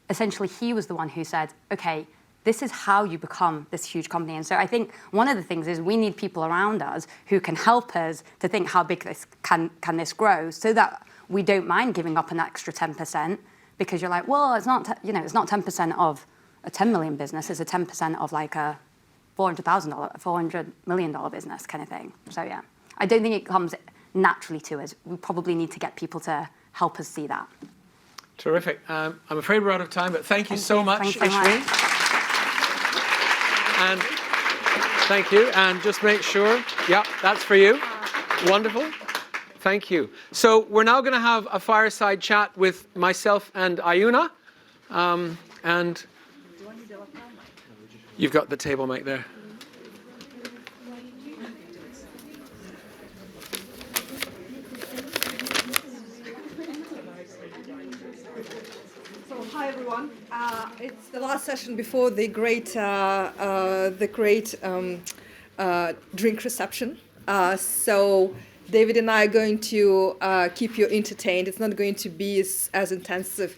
essentially he was the one who said, okay, this is how you become this huge company. And so I think one of the things is we need people around us who can help us to think how big this can this grow, so that we don't mind giving up an extra 10%, because you're like, well, it's not, it's not 10% of a 10 million business, it's a 10% of like a $400 million business kind of thing. So yeah, I don't think it comes naturally to us. We probably need to get people to help us see that. Terrific. I'm afraid we're out of time, but thank you so much, Ishveen. And thank you. And just make sure, yeah, that's for you. Wonderful. Thank you. So we're now going to have a fireside chat with myself and Ayuna. And you've got the table mic there. Hi everyone. It's the last session before the great drink reception. So David and I are going to keep you entertained. It's not going to be as intense as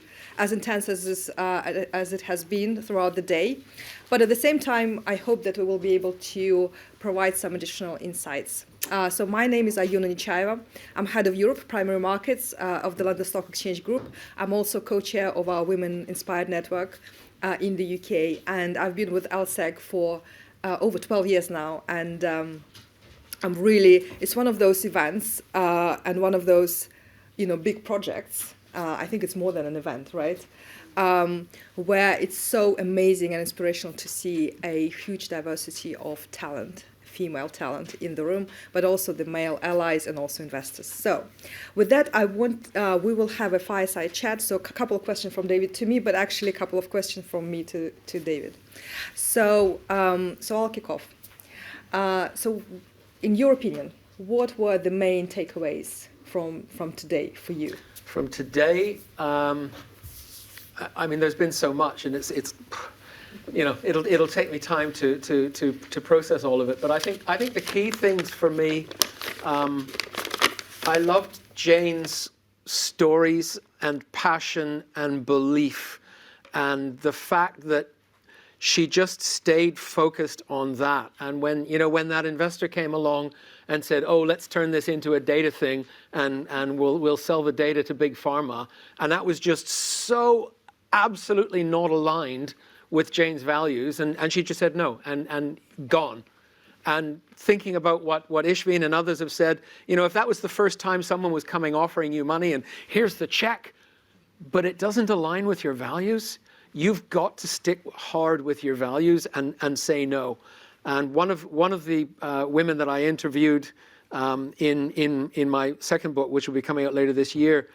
it has been throughout the day, but at the same time, I hope that we will be able to provide some additional insights. So my name is Ayuna Nichaeva. I'm head of Europe Primary Markets of the London Stock Exchange Group. I'm also co-chair of our Women Inspired Network in the UK, and I've been with LSEG for over 12 years now, and it's one of those events and one of those, big projects. I think it's more than an event, right? Where it's so amazing and inspirational to see a huge diversity of talent, female talent in the room, but also the male allies and also investors. So with that, we will have a fireside chat. So a couple of questions from David to me, but actually a couple of questions from me to David. So I'll kick off. So in your opinion, what were the main takeaways from today for you? From today, there's been so much, and it's it'll take me time to process all of it. But I think the key things for me, I loved Jane's stories and passion and belief, and the fact that she just stayed focused on that. And when that investor came along and said, "Oh, let's turn this into a data thing, and we'll sell the data to big pharma," and that was just so absolutely not aligned with Jane's values, and she just said no and gone. And thinking about what Ishveen and others have said, if that was the first time someone was coming offering you money and here's the check, but it doesn't align with your values, you've got to stick hard with your values and say no. And one of the women that I interviewed in my second book, which will be coming out later this year,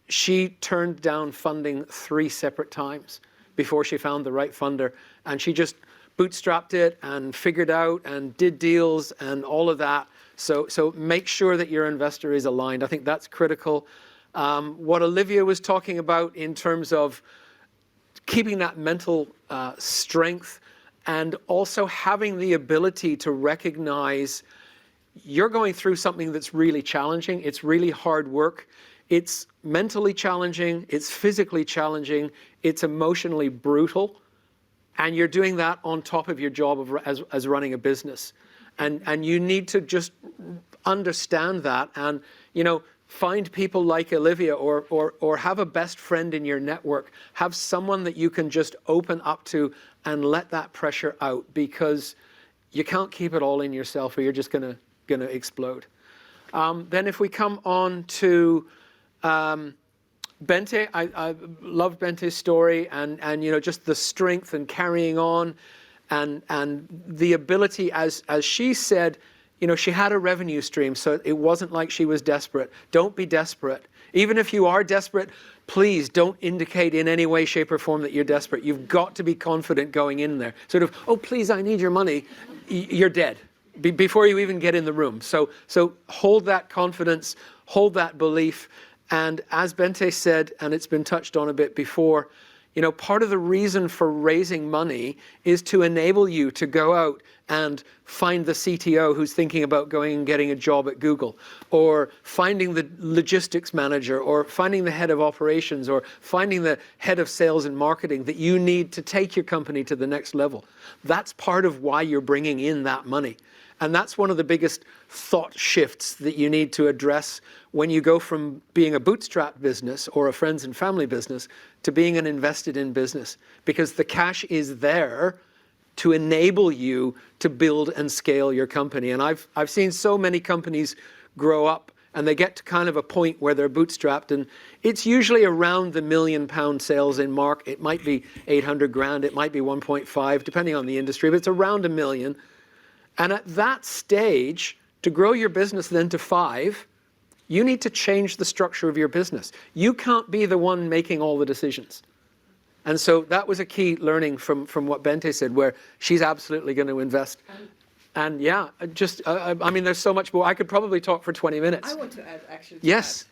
she turned down funding 3 separate times before she found the right funder, and she just bootstrapped it and figured out and did deals and all of that. So make sure that your investor is aligned. I think that's critical. What Olivia was talking about in terms of keeping that mental strength and also having the ability to recognize you're going through something that's really challenging. It's really hard work. It's mentally challenging. It's physically challenging. It's emotionally brutal. And you're doing that on top of your job as running a business. And you need to just understand that and, find people like Olivia or have a best friend in your network. Have someone that you can just open up to and let that pressure out, because you can't keep it all in yourself or you're just gonna explode. Then if we come on to Bente, I love Bente's story and just the strength and carrying on and the ability, as she said, she had a revenue stream, so it wasn't like she was desperate. Don't be desperate. Even if you are desperate, please don't indicate in any way, shape, or form that you're desperate. You've got to be confident going in there. Sort of, "Oh, please, I need your money." You're dead before you even get in the room. So hold that confidence, hold that belief. And as Bente said, and it's been touched on a bit before, part of the reason for raising money is to enable you to go out and find the CTO who's thinking about going and getting a job at Google, or finding the logistics manager, or finding the head of operations, or finding the head of sales and marketing that you need to take your company to the next level. That's part of why you're bringing in that money. And that's one of the biggest thought shifts that you need to address when you go from being a bootstrap business or a friends and family business to being an invested in business, because the cash is there to enable you to build and scale your company. And I've seen so many companies grow up and they get to kind of a point where they're bootstrapped, and it's usually around the £1 million sales in mark. It might be 800 grand, it might be 1.5, depending on the industry, but it's around $1 million. And at that stage, to grow your business then to 5, you need to change the structure of your business. You can't be the one making all the decisions. And so that was a key learning from what Bente said, where she's absolutely going to invest. And yeah, I mean, there's so much more. I could probably talk for 20 minutes. I want to add, actually. Yes.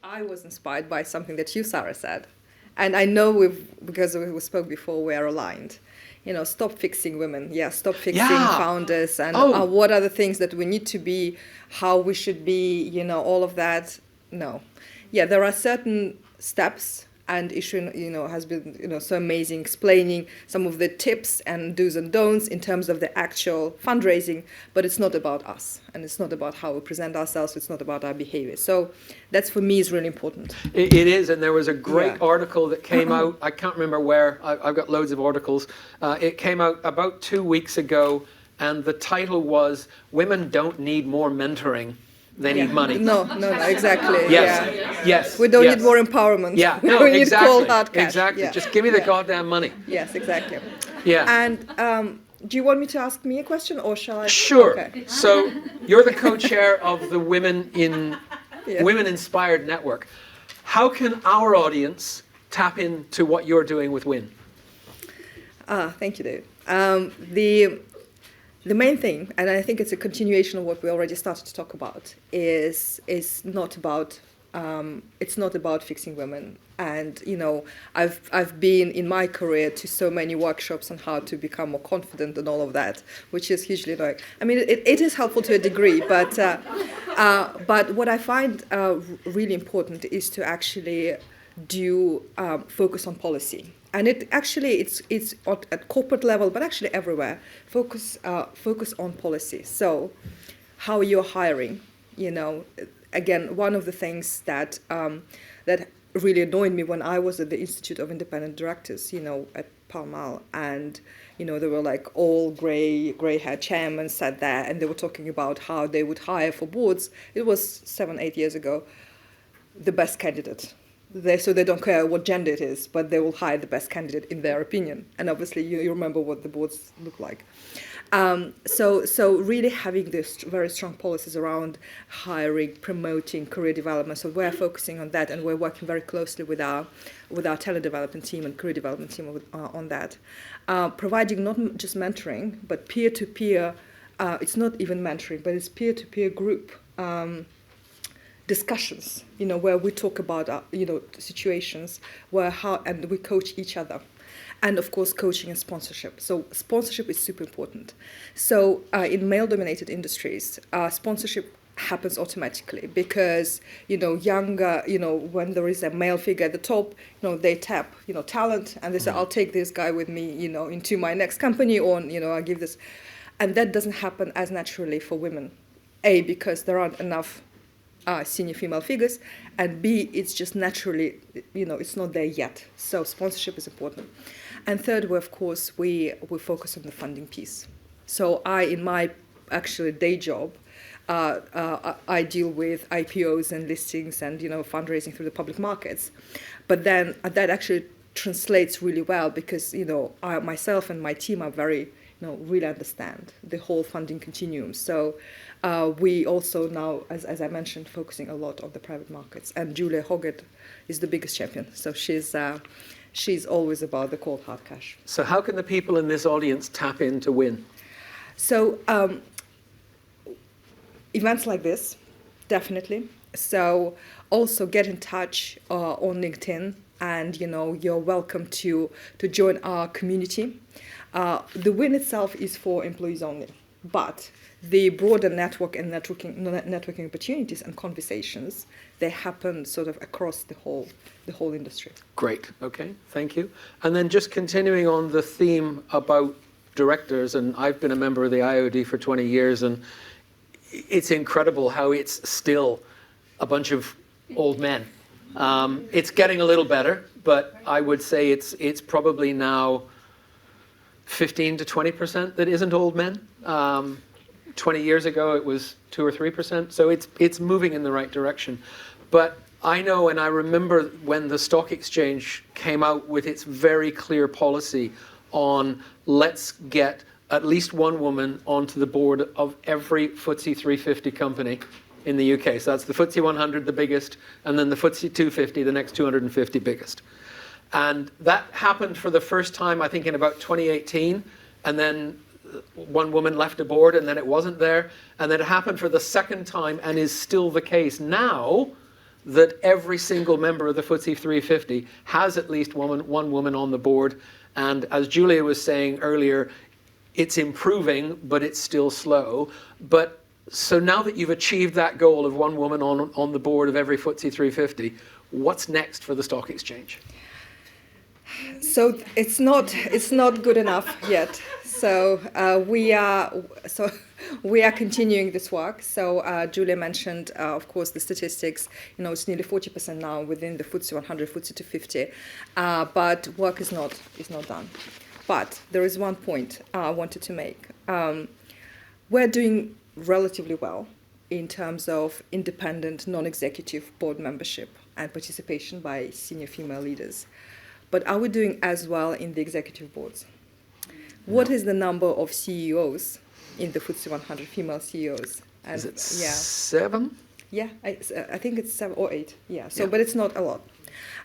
I was inspired by something that you, Sarah, said. And I know because we spoke before, we are aligned. You know, stop fixing women. Yeah, stop fixing founders. And what are the things that we need to be, how we should be, you know, all of that. No. Yeah, there are certain steps. And Ishveen, you know, has been, you know, so amazing explaining some of the tips and do's and don'ts in terms of the actual fundraising, but it's not about us, and it's not about how we present ourselves, it's not about our behavior. So that's, for me, is really important. It is, and there was a great article that came out, I can't remember where, I've got loads of articles. It came out about 2 weeks ago, and the title was, "Women Don't Need More Mentoring. They need money." No, exactly. Yes. We don't need more empowerment. Yeah, we no, need exactly. cold hard cash. Exactly. Yeah. Just give me the goddamn money. Yes, exactly. Yeah. And do you want me to ask me a question, or shall I? Sure. Okay. So you're the co-chair of the Women Inspired Network. How can our audience tap into what you're doing with WIN? Thank you, David. The main thing, and I think it's a continuation of what we already started to talk about, is not about it's not about fixing women. And you know, I've been in my career to so many workshops on how to become more confident and all of that, which is hugely annoying. I mean, it is helpful to a degree, but what I find really important is to actually do focus on policy. And it's at corporate level, but actually everywhere. Focus on policy. So, how you're hiring. You know, again, one of the things that that really annoyed me when I was at the Institute of Independent Directors, you know, at Pall Mall, and you know, there were like all grey-haired chairmen sat there, and they were talking about how they would hire for boards. It was 7-8 years ago. The best candidate. So they don't care what gender it is, but they will hire the best candidate in their opinion. And obviously, you remember what the boards look like. So really having this very strong policies around hiring, promoting career development. So we're focusing on that, and we're working very closely with our talent development team and career development team on that. Providing not just mentoring, but peer-to-peer. It's not even mentoring, but it's peer-to-peer group. Discussions, you know, where we talk about, you know, situations and we coach each other. And of course, coaching and sponsorship. So sponsorship is super important. So in male-dominated industries, sponsorship happens automatically because, you know, younger, you know, when there is a male figure at the top, you know, they tap, you know, talent, and they say, I'll take this guy with me, you know, into my next company, or, you know, I'll give this. And that doesn't happen as naturally for women. A, because there aren't enough senior female figures, and B, it's just naturally, you know, it's not there yet. So sponsorship is important. And third, of course, we focus on the funding piece. So in my actually day job, I deal with IPOs and listings and, you know, fundraising through the public markets. But then that actually translates really well because, you know, myself and my team are very, you know, really understand the whole funding continuum. So we also now, as I mentioned, focusing a lot on the private markets. And Juilia Hoggett is the biggest champion. So she's always about the cold hard cash. So how can the people in this audience tap in to WIN? So events like this, definitely. So also get in touch on LinkedIn, and you know, you're welcome to join our community. The WIN itself is for employees only, but the broader network and networking opportunities and conversations, they happen sort of across the whole industry. Great. Okay. Thank you. And then just continuing on the theme about directors, and I've been a member of the IOD for 20 years, and it's incredible how it's still a bunch of old men. It's getting a little better, but I would say it's probably now 15 to 20% that isn't old men. 20 years ago, it was 2 or 3%. So it's moving in the right direction. But I know, and I remember when the stock exchange came out with its very clear policy on let's get at least one woman onto the board of every FTSE 350 company in the UK. So that's the FTSE 100, the biggest, and then the FTSE 250, the next 250 biggest. And that happened for the first time, I think, in about 2018. And then one woman left a board, and then it wasn't there. And then it happened for the second time, and is still the case now, that every single member of the FTSE 350 has at least one woman on the board. And as Julia was saying earlier, it's improving, but it's still slow. But so now that you've achieved that goal of one woman on the board of every FTSE 350, what's next for the stock exchange? So it's not good enough yet. So we are continuing this work. So Julia mentioned, of course, the statistics. It's nearly 40% now within the FTSE 100, FTSE 250, but work is not done. But there is one point I wanted to make. We're doing relatively well in terms of independent, non-executive board membership and participation by senior female leaders. But are we doing as well in the executive boards? What is the number of CEOs in the FTSE 100, female CEOs? And, is it 7? Yeah, I think it's 7 or 8. Yeah. So, but it's not a lot.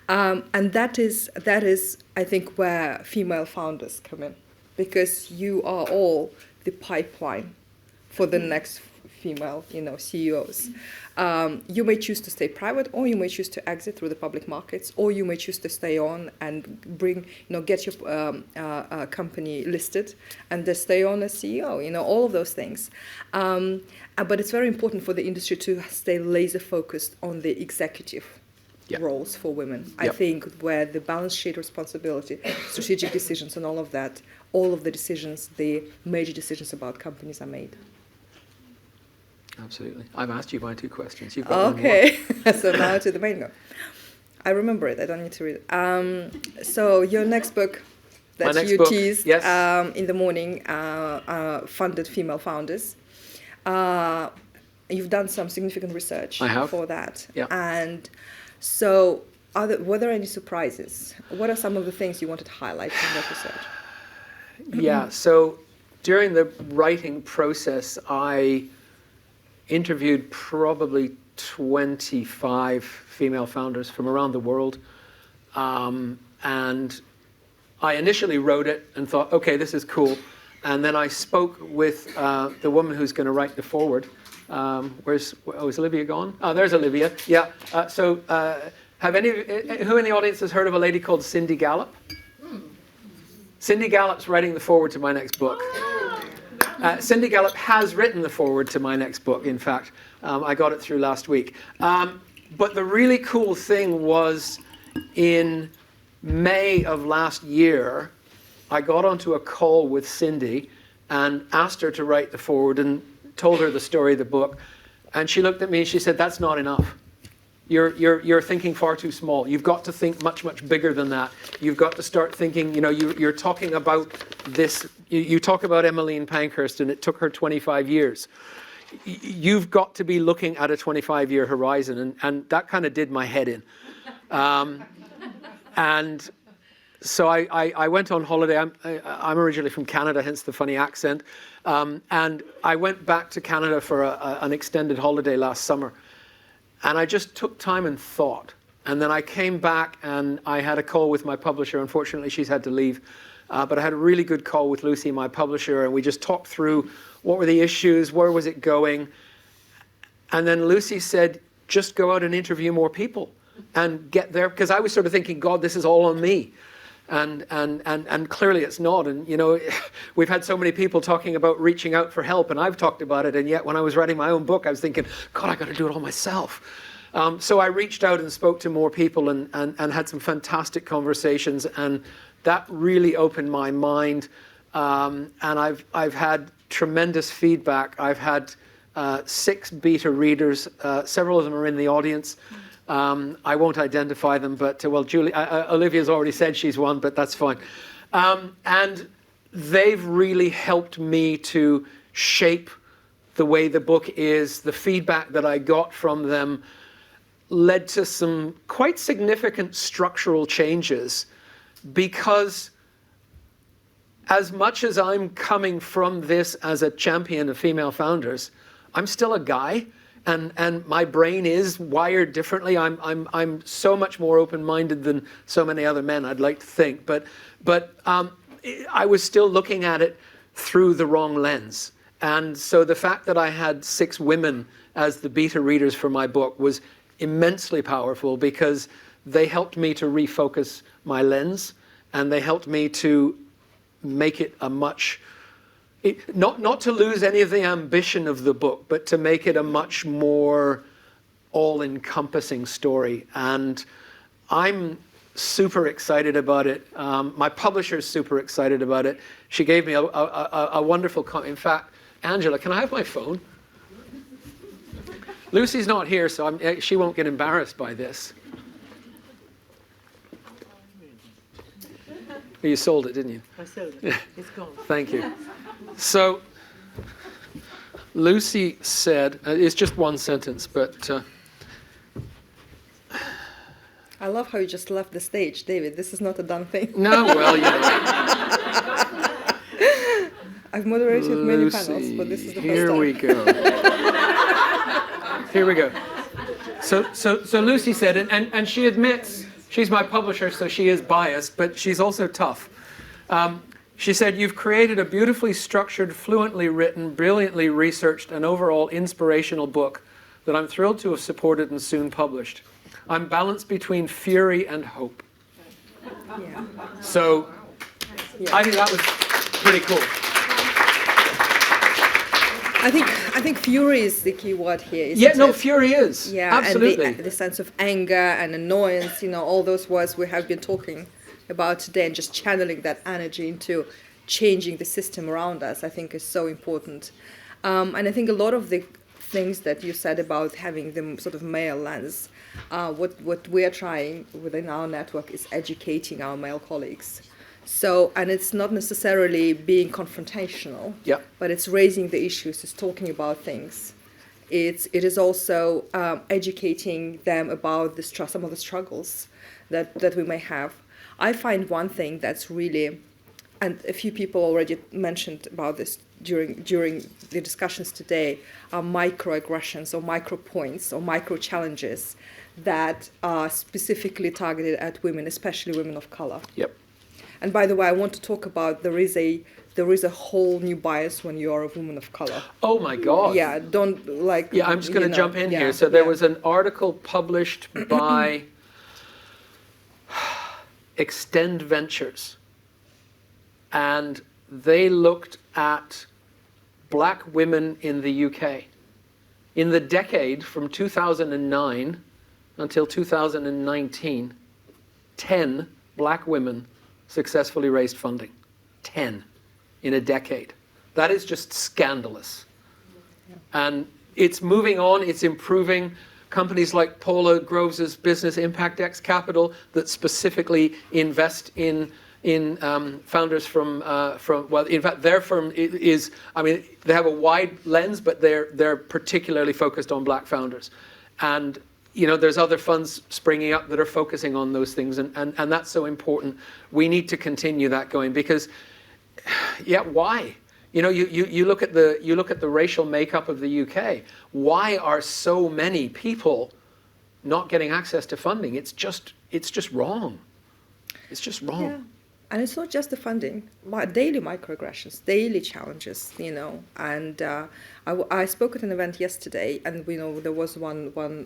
And that is, I think, where female founders come in, because you are all the pipeline for the next female, CEOs. You may choose to stay private, or you may choose to exit through the public markets, or you may choose to stay on and get your company listed and then stay on as CEO. All of those things. But it's very important for the industry to stay laser focused on the executive roles for women. I think where the balance sheet responsibility, strategic decisions, and all of that, all of the decisions, the major decisions about companies are made. Absolutely. I've asked you my 2 questions. You've got okay. So now to the main one. I remember it. I don't need to read it. So your next book that you teased in the morning, Funded Female Founders. You've done some significant research for that. Yeah. And so were there any surprises? What are some of the things you wanted to highlight from that research? Yeah. So during the writing process, I interviewed probably 25 female founders from around the world. And I initially wrote it and thought, okay, this is cool. And then I spoke with the woman who's going to write the foreword. Is Olivia gone? Oh, there's Olivia. Yeah. Have who in the audience has heard of a lady called Cindy Gallop? Cindy Gallop's writing the foreword to my next book. Cindy Gallop has written the foreword to my next book, in fact. I got it through last week. But the really cool thing was in May of last year, I got onto a call with Cindy and asked her to write the foreword and told her the story of the book. And she looked at me and she said, that's not enough. You're thinking far too small. You've got to think much, much bigger than that. You've got to start thinking, you're talking about this. You talk about Emmeline Pankhurst, and it took her 25 years. You've got to be looking at a 25-year horizon, and that kind of did my head in. And so I went on holiday. I'm originally from Canada, hence the funny accent. And I went back to Canada for an extended holiday last summer. And I just took time and thought. And then I came back and I had a call with my publisher. Unfortunately, she's had to leave. But I had a really good call with Lucy, my publisher, and we just talked through what were the issues, where was it going. And then Lucy said, just go out and interview more people and get there. Because I was sort of thinking, God, this is all on me. And clearly it's not. And, we've had so many people talking about reaching out for help, and I've talked about it. And yet when I was writing my own book, I was thinking, God, I got to do it all myself. So I reached out and spoke to more people and had some fantastic conversations. And that really opened my mind. And I've had tremendous feedback. I've had 6 beta readers. Several of them are in the audience. I won't identify them, but Julia, Olivia's already said she's one, but that's fine. And they've really helped me to shape the way the book is. The feedback that I got from them led to some quite significant structural changes, because as much as I'm coming from this as a champion of female founders, I'm still a guy, and my brain is wired differently. I'm so much more open-minded than so many other men, I'd like to think, but I was still looking at it through the wrong lens. And so the fact that I had 6 women as the beta readers for my book was immensely powerful, because they helped me to refocus my lens, and they helped me to make it a much, not to lose any of the ambition of the book, but to make it a much more all-encompassing story. And I'm super excited about it. My publisher's super excited about it. She gave me a wonderful comment. In fact, Angela, can I have my phone? Lucy's not here, so she won't get embarrassed by this. You sold it, didn't you? I sold it. It's gone. Thank you. So, Lucy said, it's just one sentence, but... I love how you just left the stage, David. This is not a done thing. No, well, you know. I've moderated many panels, but this is the first time. Here we go. Here we go. So Lucy said, and she admits, she's my publisher, so she is biased, but she's also tough. She said, "You've created a beautifully structured, fluently written, brilliantly researched, and overall inspirational book that I'm thrilled to have supported and soon published. I'm balanced between fury and hope." Yeah. So I think that was pretty cool. I think fury is the key word here. Yeah, no, fury is. Yeah, absolutely. And the sense of anger and annoyance, all those words we have been talking about today, and just channeling that energy into changing the system around us, I think is so important. And I think a lot of the things that you said about having the sort of male lens, what we are trying within our network is educating our male colleagues. So, and it's not necessarily being confrontational, but it's raising the issues, it's talking about things. It is also educating them about some of the struggles that we may have. I find one thing that's really, and a few people already mentioned about this during the discussions today, are microaggressions or micro points or micro challenges that are specifically targeted at women, especially women of color. Yep. And by the way, I want to talk about there is a whole new bias when you are a woman of color. Oh my God. Yeah, don't like. Yeah, I'm just going to jump in here. So there was an article published by Extend Ventures, and they looked at black women in the UK. In the decade from 2009 until 2019, 10 black women successfully raised funding. 10 in a decade. That is just scandalous. And it's moving on, it's improving. Companies like Paula Groves' business Impact X Capital that specifically invest in founders from well, in fact, their firm is, I mean, they have a wide lens, but they're particularly focused on black founders. And there's other funds springing up that are focusing on those things, and that's so important. We need to continue that going, because, why? You look at the racial makeup of the UK. Why are so many people not getting access to funding? It's just wrong. It's just wrong. Yeah. And it's not just the funding, but daily microaggressions, daily challenges, And I spoke at an event yesterday, and there was one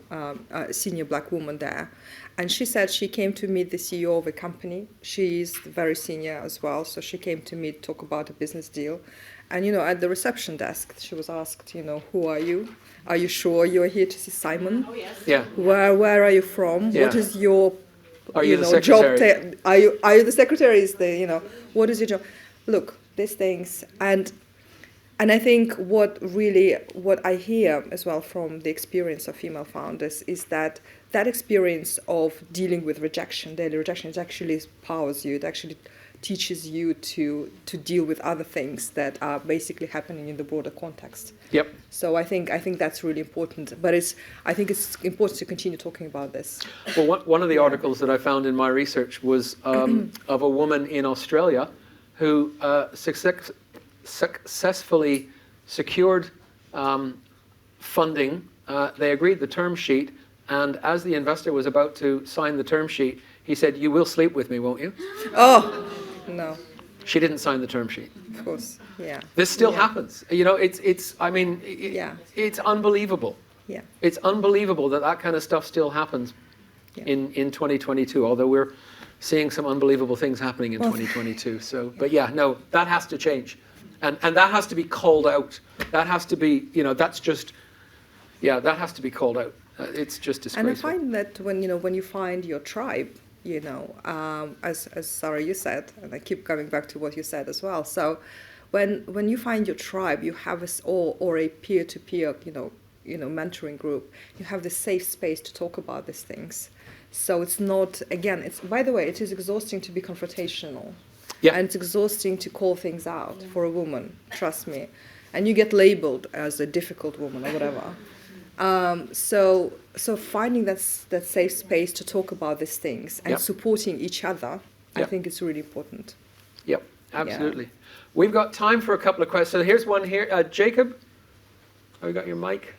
senior black woman there, and she said she came to meet the CEO of a company. She's very senior as well, so she came to meet, talk about a business deal. And at the reception desk, she was asked, who are you? Are you sure you're here to see Simon? Oh yes. Yeah. Where are you from? Yeah. What is your Are you the secretary? job? Are you the secretary? Is the what is your job? Look, these things, and I think what I hear as well from the experience of female founders is that experience of dealing with rejection, daily rejection, it actually powers you. It actually teaches you to deal with other things that are basically happening in the broader context. Yep. So I think that's really important. But I think it's important to continue talking about this. Well, one of the articles that I found in my research was of a woman in Australia who successfully secured funding. They agreed the term sheet, and as the investor was about to sign the term sheet, he said, "You will sleep with me, won't you?" Oh, no. She didn't sign the term sheet. Of course, yeah. This still happens. You know, it's unbelievable. Yeah. It's unbelievable that kind of stuff still happens in 2022, although we're seeing some unbelievable things happening in 2022. So, but yeah, no, that has to change. And that has to be called out. That has to be, that's just, that has to be called out. It's just disgraceful. And I find that when you find your tribe, as Sarah, you said, and I keep coming back to what you said as well. So when you find your tribe, you have or a peer-to-peer, mentoring group, you have the safe space to talk about these things. So it's not, again, by the way, it is exhausting to be confrontational. Yeah. And it's exhausting to call things out for a woman, trust me. And you get labeled as a difficult woman or whatever. So finding that safe space to talk about these things and supporting each other, I think it's really important. Yep, absolutely. Yeah. We've got time for a couple of questions. So here's one here. Jacob, have you got your mic?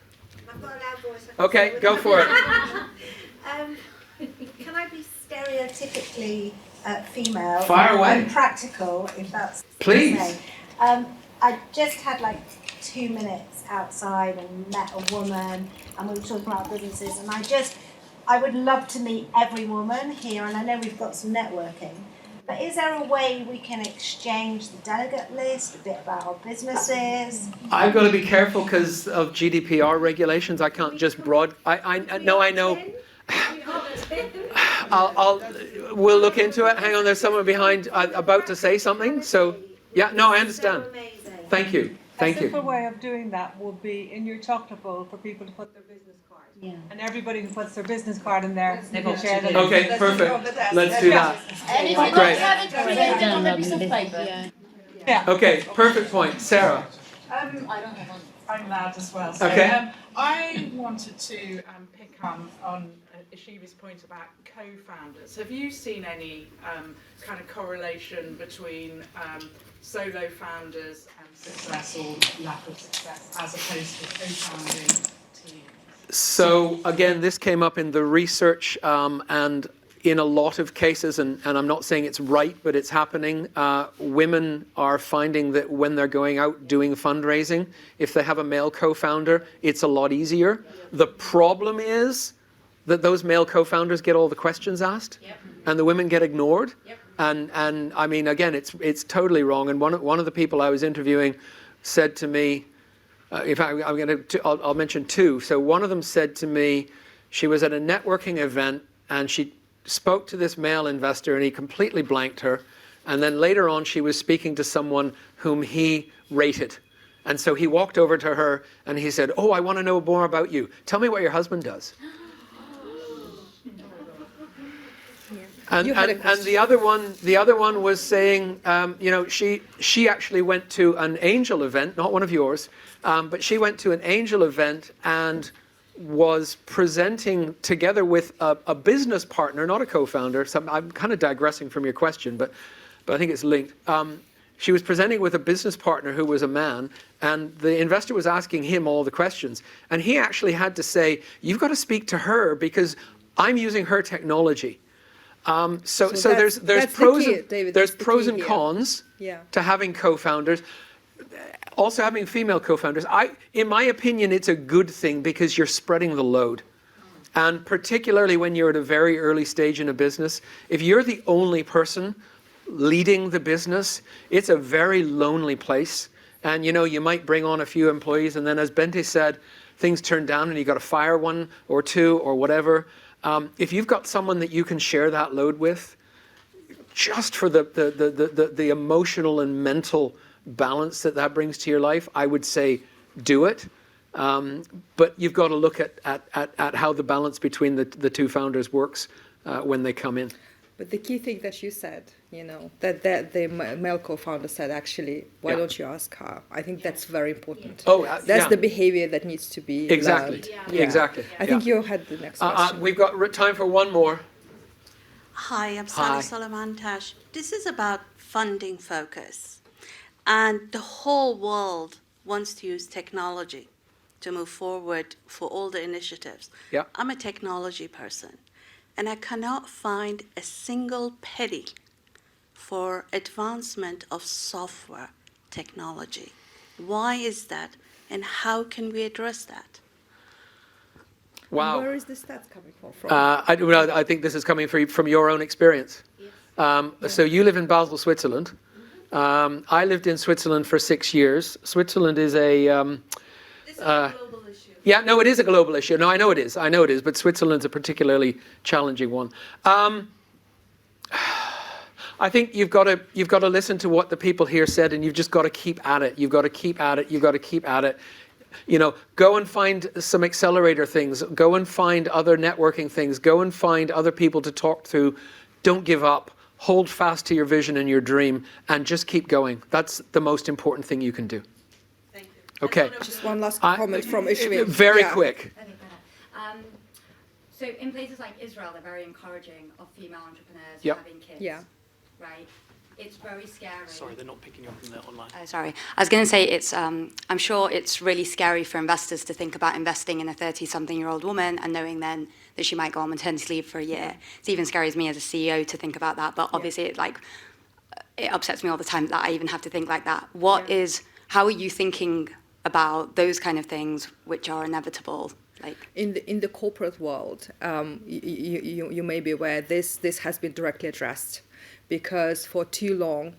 I've got a loud voice. Okay, go for it. Can I be stereotypically female? Fire away. And practical, if that's Please. okay. I just had 2 minutes outside and met a woman, and we were talking about businesses, and I would love to meet every woman here, and I know we've got some networking, but is there a way we can exchange the delegate list, a bit about our businesses? I've got to be careful because of GDPR regulations. I can't just I know. We'll look into it. Hang on, there's someone behind about to say something. So, I understand. Thank you. Thank you. A simple way of doing that would be in your chocolate bowl for people to put their business card. Yeah. And everybody who puts their business card in there, they can share that. Okay, perfect. Let's do that. And if you Great. have it printed on a piece of paper. Yeah. Okay, perfect point. Sarah. I don't have one. I'm loud as well. So, Okay. I wanted to pick on Ishveen's point about co-founders. Have you seen any kind of correlation between solo founders and success or lack of success as opposed to co-founding teams? So again, this came up in the research, and in a lot of cases, and I'm not saying it's right, but it's happening, women are finding that when they're going out doing fundraising, if they have a male co-founder, it's a lot easier. The problem is that those male co-founders get all the questions asked, and the women get ignored. And I mean, again, it's totally wrong. And one of the people I was interviewing said to me, in fact, I'll mention two. So one of them said to me, she was at a networking event and she spoke to this male investor and he completely blanked her. And then later on, she was speaking to someone whom he rated. And so he walked over to her and he said, "Oh, I want to know more about you. Tell me what your husband does." And the other one was saying, she actually went to an angel event, not one of yours, but she went to an angel event and was presenting together with a business partner, not a co-founder. So I'm kind of digressing from your question, but I think it's linked. She was presenting with a business partner who was a man, and the investor was asking him all the questions. And he actually had to say, "You've got to speak to her because I'm using her technology." So there's pros and cons to having co-founders. Also having female co-founders. In my opinion, it's a good thing because you're spreading the load. And particularly when you're at a very early stage in a business, if you're the only person leading the business, it's a very lonely place. And you might bring on a few employees, and then as Bente said, things turn down and you got to fire one or two or whatever. If you've got someone that you can share that load with, just for the emotional and mental balance that brings to your life, I would say do it. But you've got to look at how the balance between the two founders works when they come in. But the key thing that you said, that the male co-founder said, actually, why don't you ask her? I think that's very important. Oh, that's the behavior that needs to be exactly. learned. Exactly. I think you had the next question. We've got time for one more. Hi, I'm Sally Solomon-Tash. This is about funding focus. And the whole world wants to use technology to move forward for all the initiatives. Yeah. I'm a technology person, and I cannot find a single penny for advancement of software technology. Why is that, and how can we address that? Wow. And where is the stats coming from? I think this is coming from your own experience. So you live in Basel, Switzerland. I lived in Switzerland for 6 years. Switzerland is a... This is a global issue. Yeah, no, it is a global issue. No, I know it is, but Switzerland's a particularly challenging one. I think you've got to listen to what the people here said, and you've just got to keep at it. You've got to keep at it. You've got to keep at it. Go and find some accelerator things. Go and find other networking things. Go and find other people to talk to. Don't give up. Hold fast to your vision and your dream, and just keep going. That's the most important thing you can do. Thank you. Okay. Just one last comment from Ishveen. Very quick. So in places like Israel, they're very encouraging of female entrepreneurs having kids. Yeah. Right? It's very scary. Sorry, they're not picking up in there online. Sorry. I was going to say I'm sure it's really scary for investors to think about investing in a 30-something-year-old woman and knowing then that she might go on maternity leave for a year. It's even scary as me as a CEO to think about that, but obviously it upsets me all the time that I even have to think like that. How are you thinking about those kind of things which are inevitable? In the corporate world, you may be aware this has been directly addressed, because for too long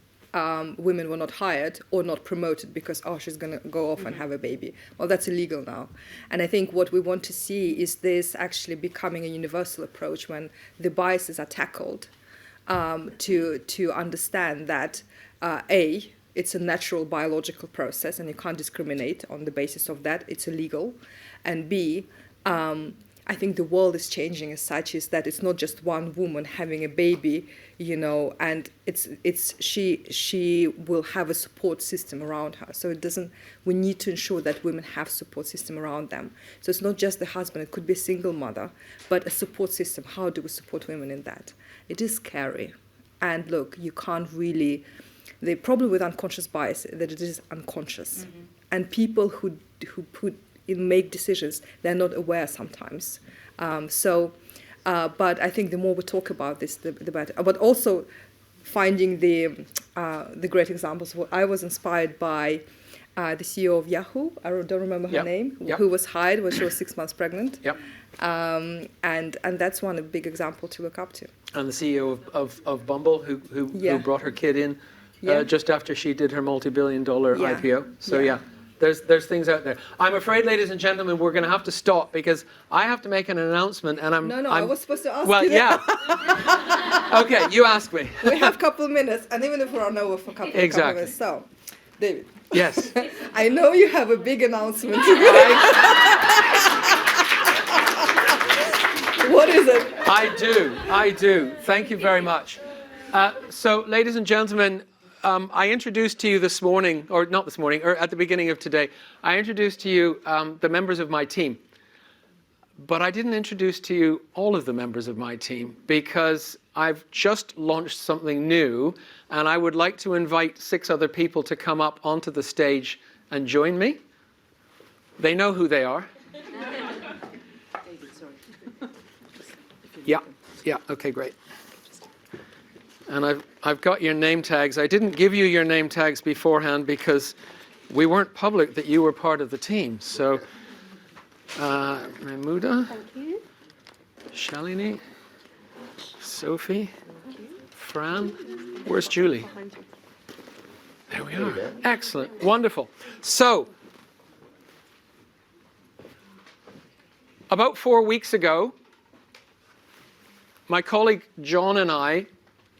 women were not hired or not promoted because she's going to go off and have a baby. Well, that's illegal now, and I think what we want to see is this actually becoming a universal approach when the biases are tackled, to understand that it's a natural biological process and you can't discriminate on the basis of that. It's illegal. And B, I think the world is changing as such, is that it's not just one woman having a baby, and she will have a support system around her. So we need to ensure that women have support system around them. So it's not just the husband, it could be a single mother, but a support system. How do we support women in that? It is scary. And look, you can't really, the problem with unconscious bias is that it is unconscious. Mm-hmm. And people who make decisions, they're not aware sometimes. But I think the more we talk about this, the better. But also finding the great examples. I was inspired by the CEO of Yahoo. I don't remember her name. Who was hired when she was 6 months pregnant. Yep. And that's one big example to look up to. And the CEO of Bumble, who brought her kid in just after she did her multi-billion-dollar IPO. So There's things out there. I'm afraid, ladies and gentlemen, we're going to have to stop because I have to make an announcement, and I was supposed to ask you. Well, yeah. Okay, you ask me. We have a couple of minutes, and even if we're on over for a couple of minutes. So, David. Yes. I know you have a big announcement to make. What is it? I do. Thank you very much. So, ladies and gentlemen, I introduced to you this morning, or not this morning, or at the beginning of today, I introduced to you the members of my team. But I didn't introduce to you all of the members of my team because I've just launched something new, and I would like to invite 6 other people to come up onto the stage and join me. They know who they are. Yeah, okay, great. And I've got your name tags. I didn't give you your name tags beforehand because we weren't public that you were part of the team. So, Mahmouda, Shalini, Sophie, Fran, where's Julie? There we are. Excellent, wonderful. So, about 4 weeks ago, my colleague John and I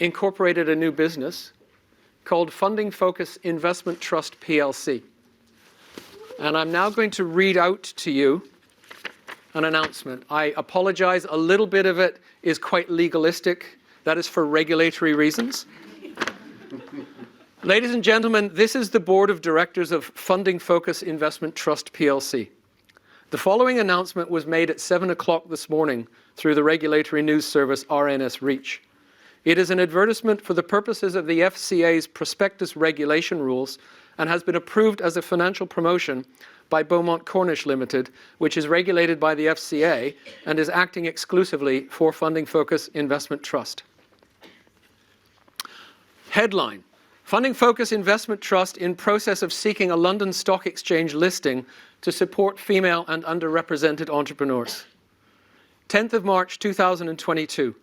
incorporated a new business called Funding Focus Investment Trust PLC. And I'm now going to read out to you an announcement. I apologize, a little bit of it is quite legalistic That is for regulatory reasons. Ladies and gentlemen, this is the board of directors of Funding Focus Investment Trust plc. The following announcement was made at 7 o'clock this morning through the regulatory news service RNS Reach. It is an advertisement for the purposes of the FCA's prospectus regulation rules and has been approved as a financial promotion by Beaumont Cornish Limited, which is regulated by the FCA and is acting exclusively for Funding Focus Investment Trust. Headline: Funding Focus Investment Trust in process of seeking a London Stock Exchange listing to support female and underrepresented entrepreneurs. 10th of March 2022.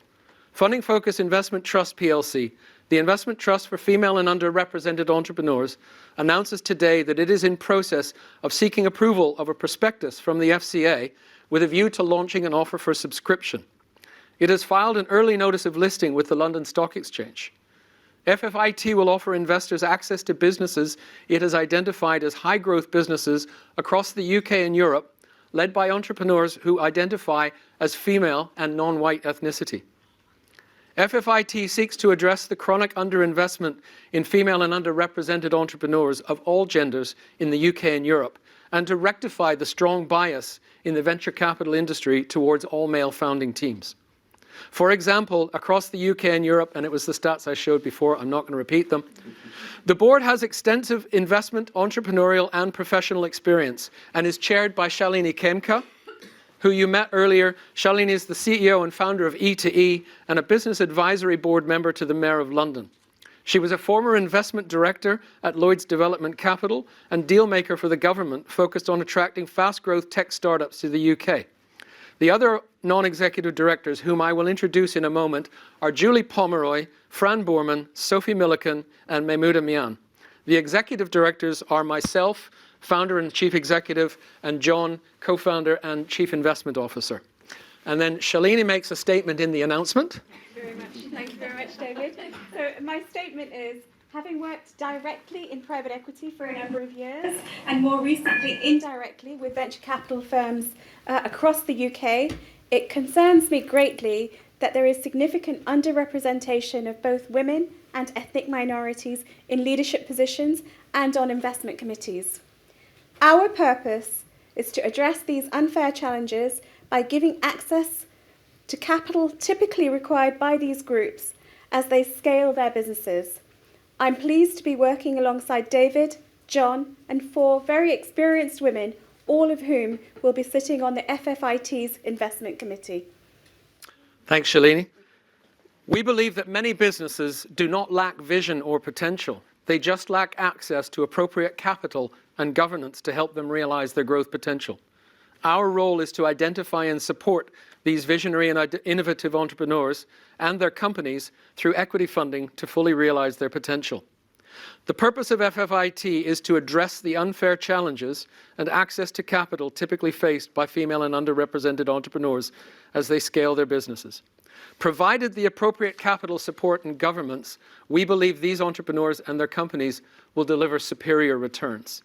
Funding Focus Investment Trust plc, the investment trust for female and underrepresented entrepreneurs, announces today that it is in process of seeking approval of a prospectus from the FCA with a view to launching an offer for subscription. It has filed an early notice of listing with the London Stock Exchange. FFIT will offer investors access to businesses it has identified as high-growth businesses across the UK and Europe, led by entrepreneurs who identify as female and non-white ethnicity. FFIT seeks to address the chronic underinvestment in female and underrepresented entrepreneurs of all genders in the UK and Europe, and to rectify the strong bias in the venture capital industry towards all male founding teams. For example, across the UK and Europe, and it was the stats I showed before, I'm not going to repeat them, the board has extensive investment, entrepreneurial and professional experience and is chaired by Shalini Khemka, who you met earlier. Shalini is the CEO and founder of E2E and a business advisory board member to the Mayor of London. She was a former investment director at Lloyds Development Capital and dealmaker for the government, focused on attracting fast-growth tech startups to the UK. The other non-executive directors, whom I will introduce in a moment, are Julie Pomeroy, Fran Borman, Sophie Milliken, and Mahmouda Mian. The executive directors are myself, founder and chief executive, and John, co-founder and chief investment officer. And then Shalini makes a statement in the announcement. Thank you very much, David. So my statement is, having worked directly in private equity for a number of years, and more recently indirectly with venture capital firms across the UK, it concerns me greatly that there is significant underrepresentation of both women and ethnic minorities in leadership positions and on investment committees. Our purpose is to address these unfair challenges by giving access to capital typically required by these groups as they scale their businesses. I'm pleased to be working alongside David, John, and 4 very experienced women, all of whom will be sitting on the FFIT's investment committee. Thanks, Shalini. We believe that many businesses do not lack vision or potential. They just lack access to appropriate capital and governance to help them realize their growth potential. Our role is to identify and support these visionary and innovative entrepreneurs and their companies through equity funding to fully realize their potential. The purpose of FFIT is to address the unfair challenges and access to capital typically faced by female and underrepresented entrepreneurs as they scale their businesses. Provided the appropriate capital support and governance, we believe these entrepreneurs and their companies will deliver superior returns.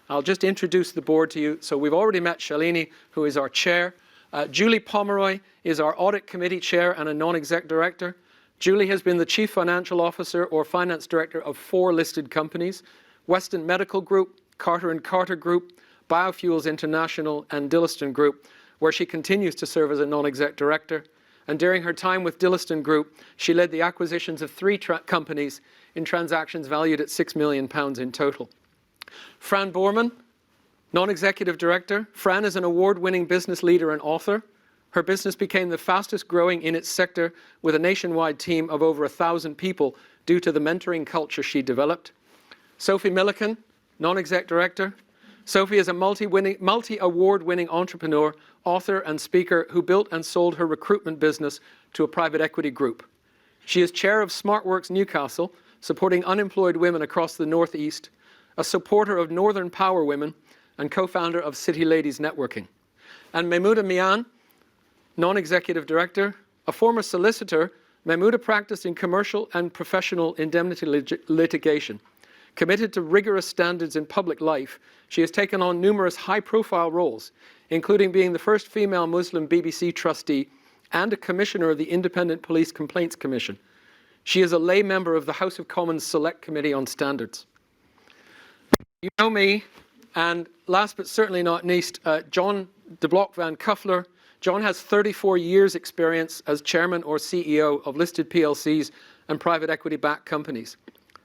I'll just introduce the board to you. So we've already met Shalini, who is our chair. Julie Pomeroy is our audit committee chair and a non-exec director. Julie has been the chief financial officer or finance director of 4 listed companies: Weston Medical Group, Carter & Carter Group, Biofuels International, and Dilliston Group, where she continues to serve as a non-exec director. And during her time with Dilliston Group, she led the acquisitions of 3 companies in transactions valued at £6 million in total. Fran Borman, non-executive director. Fran is an award-winning business leader and author. Her business became the fastest growing in its sector with a nationwide team of over 1,000 people due to the mentoring culture she developed. Sophie Milliken, non-exec director. Sophie is a multi-award-winning entrepreneur, author and speaker who built and sold her recruitment business to a private equity group. She is chair of SmartWorks Newcastle, supporting unemployed women across the Northeast, a supporter of Northern Power Women, and co-founder of City Ladies Networking. And Mahmouda Mian, non-executive director, a former solicitor. Mahmouda practiced in commercial and professional indemnity litigation. Committed to rigorous standards in public life, she has taken on numerous high-profile roles, including being the first female Muslim BBC trustee and a commissioner of the Independent Police Complaints Commission. She is a lay member of the House of Commons Select Committee on Standards. You know me, and last but certainly not least, John de Blok van Kuffler. John has 34 years experience as chairman or CEO of listed PLCs and private equity-backed companies,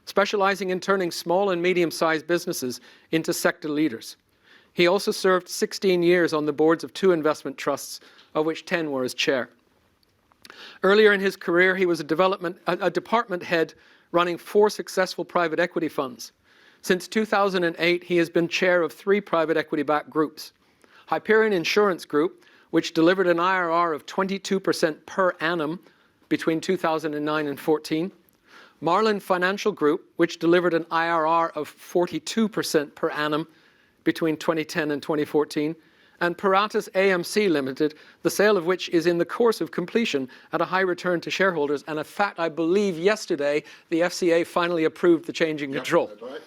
specializing in turning small and medium-sized businesses into sector leaders. He also served 16 years on the boards of 2 investment trusts, of which 10 were as chair. Earlier in his career, he was a department head running 4 successful private equity funds. Since 2008, he has been chair of 3 private equity-backed groups. Hyperion Insurance Group, which delivered an IRR of 22% per annum between 2009 and 14. Marlin Financial Group, which delivered an IRR of 42% per annum between 2010 and 2014. And Paratus AMC Limited, the sale of which is in the course of completion at a high return to shareholders. And in fact, I believe yesterday the FCA finally approved the change in control. Right.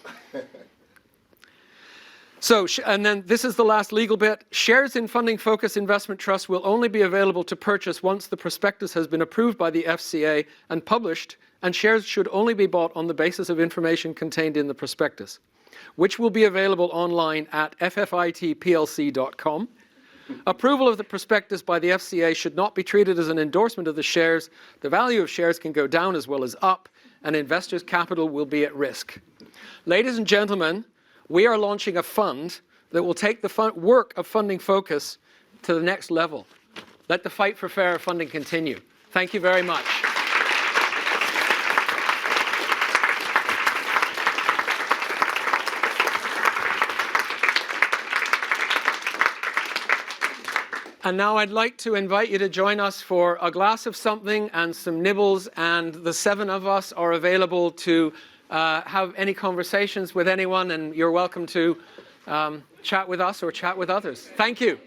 So, and then this is the last legal bit. Shares in Funding Focus Investment Trust will only be available to purchase once the prospectus has been approved by the FCA and published, and shares should only be bought on the basis of information contained in the prospectus, which will be available online at ffitplc.com. Approval of the prospectus by the FCA should not be treated as an endorsement of the shares. The value of shares can go down as well as up, and investors' capital will be at risk. Ladies and gentlemen, we are launching a fund that will take the work of Funding Focus to the next level. Let the fight for fairer funding continue. Thank you very much. And now I'd like to invite you to join us for a glass of something and some nibbles, and the 7 of us are available to have any conversations with anyone, and you're welcome to chat with us or chat with others. Thank you.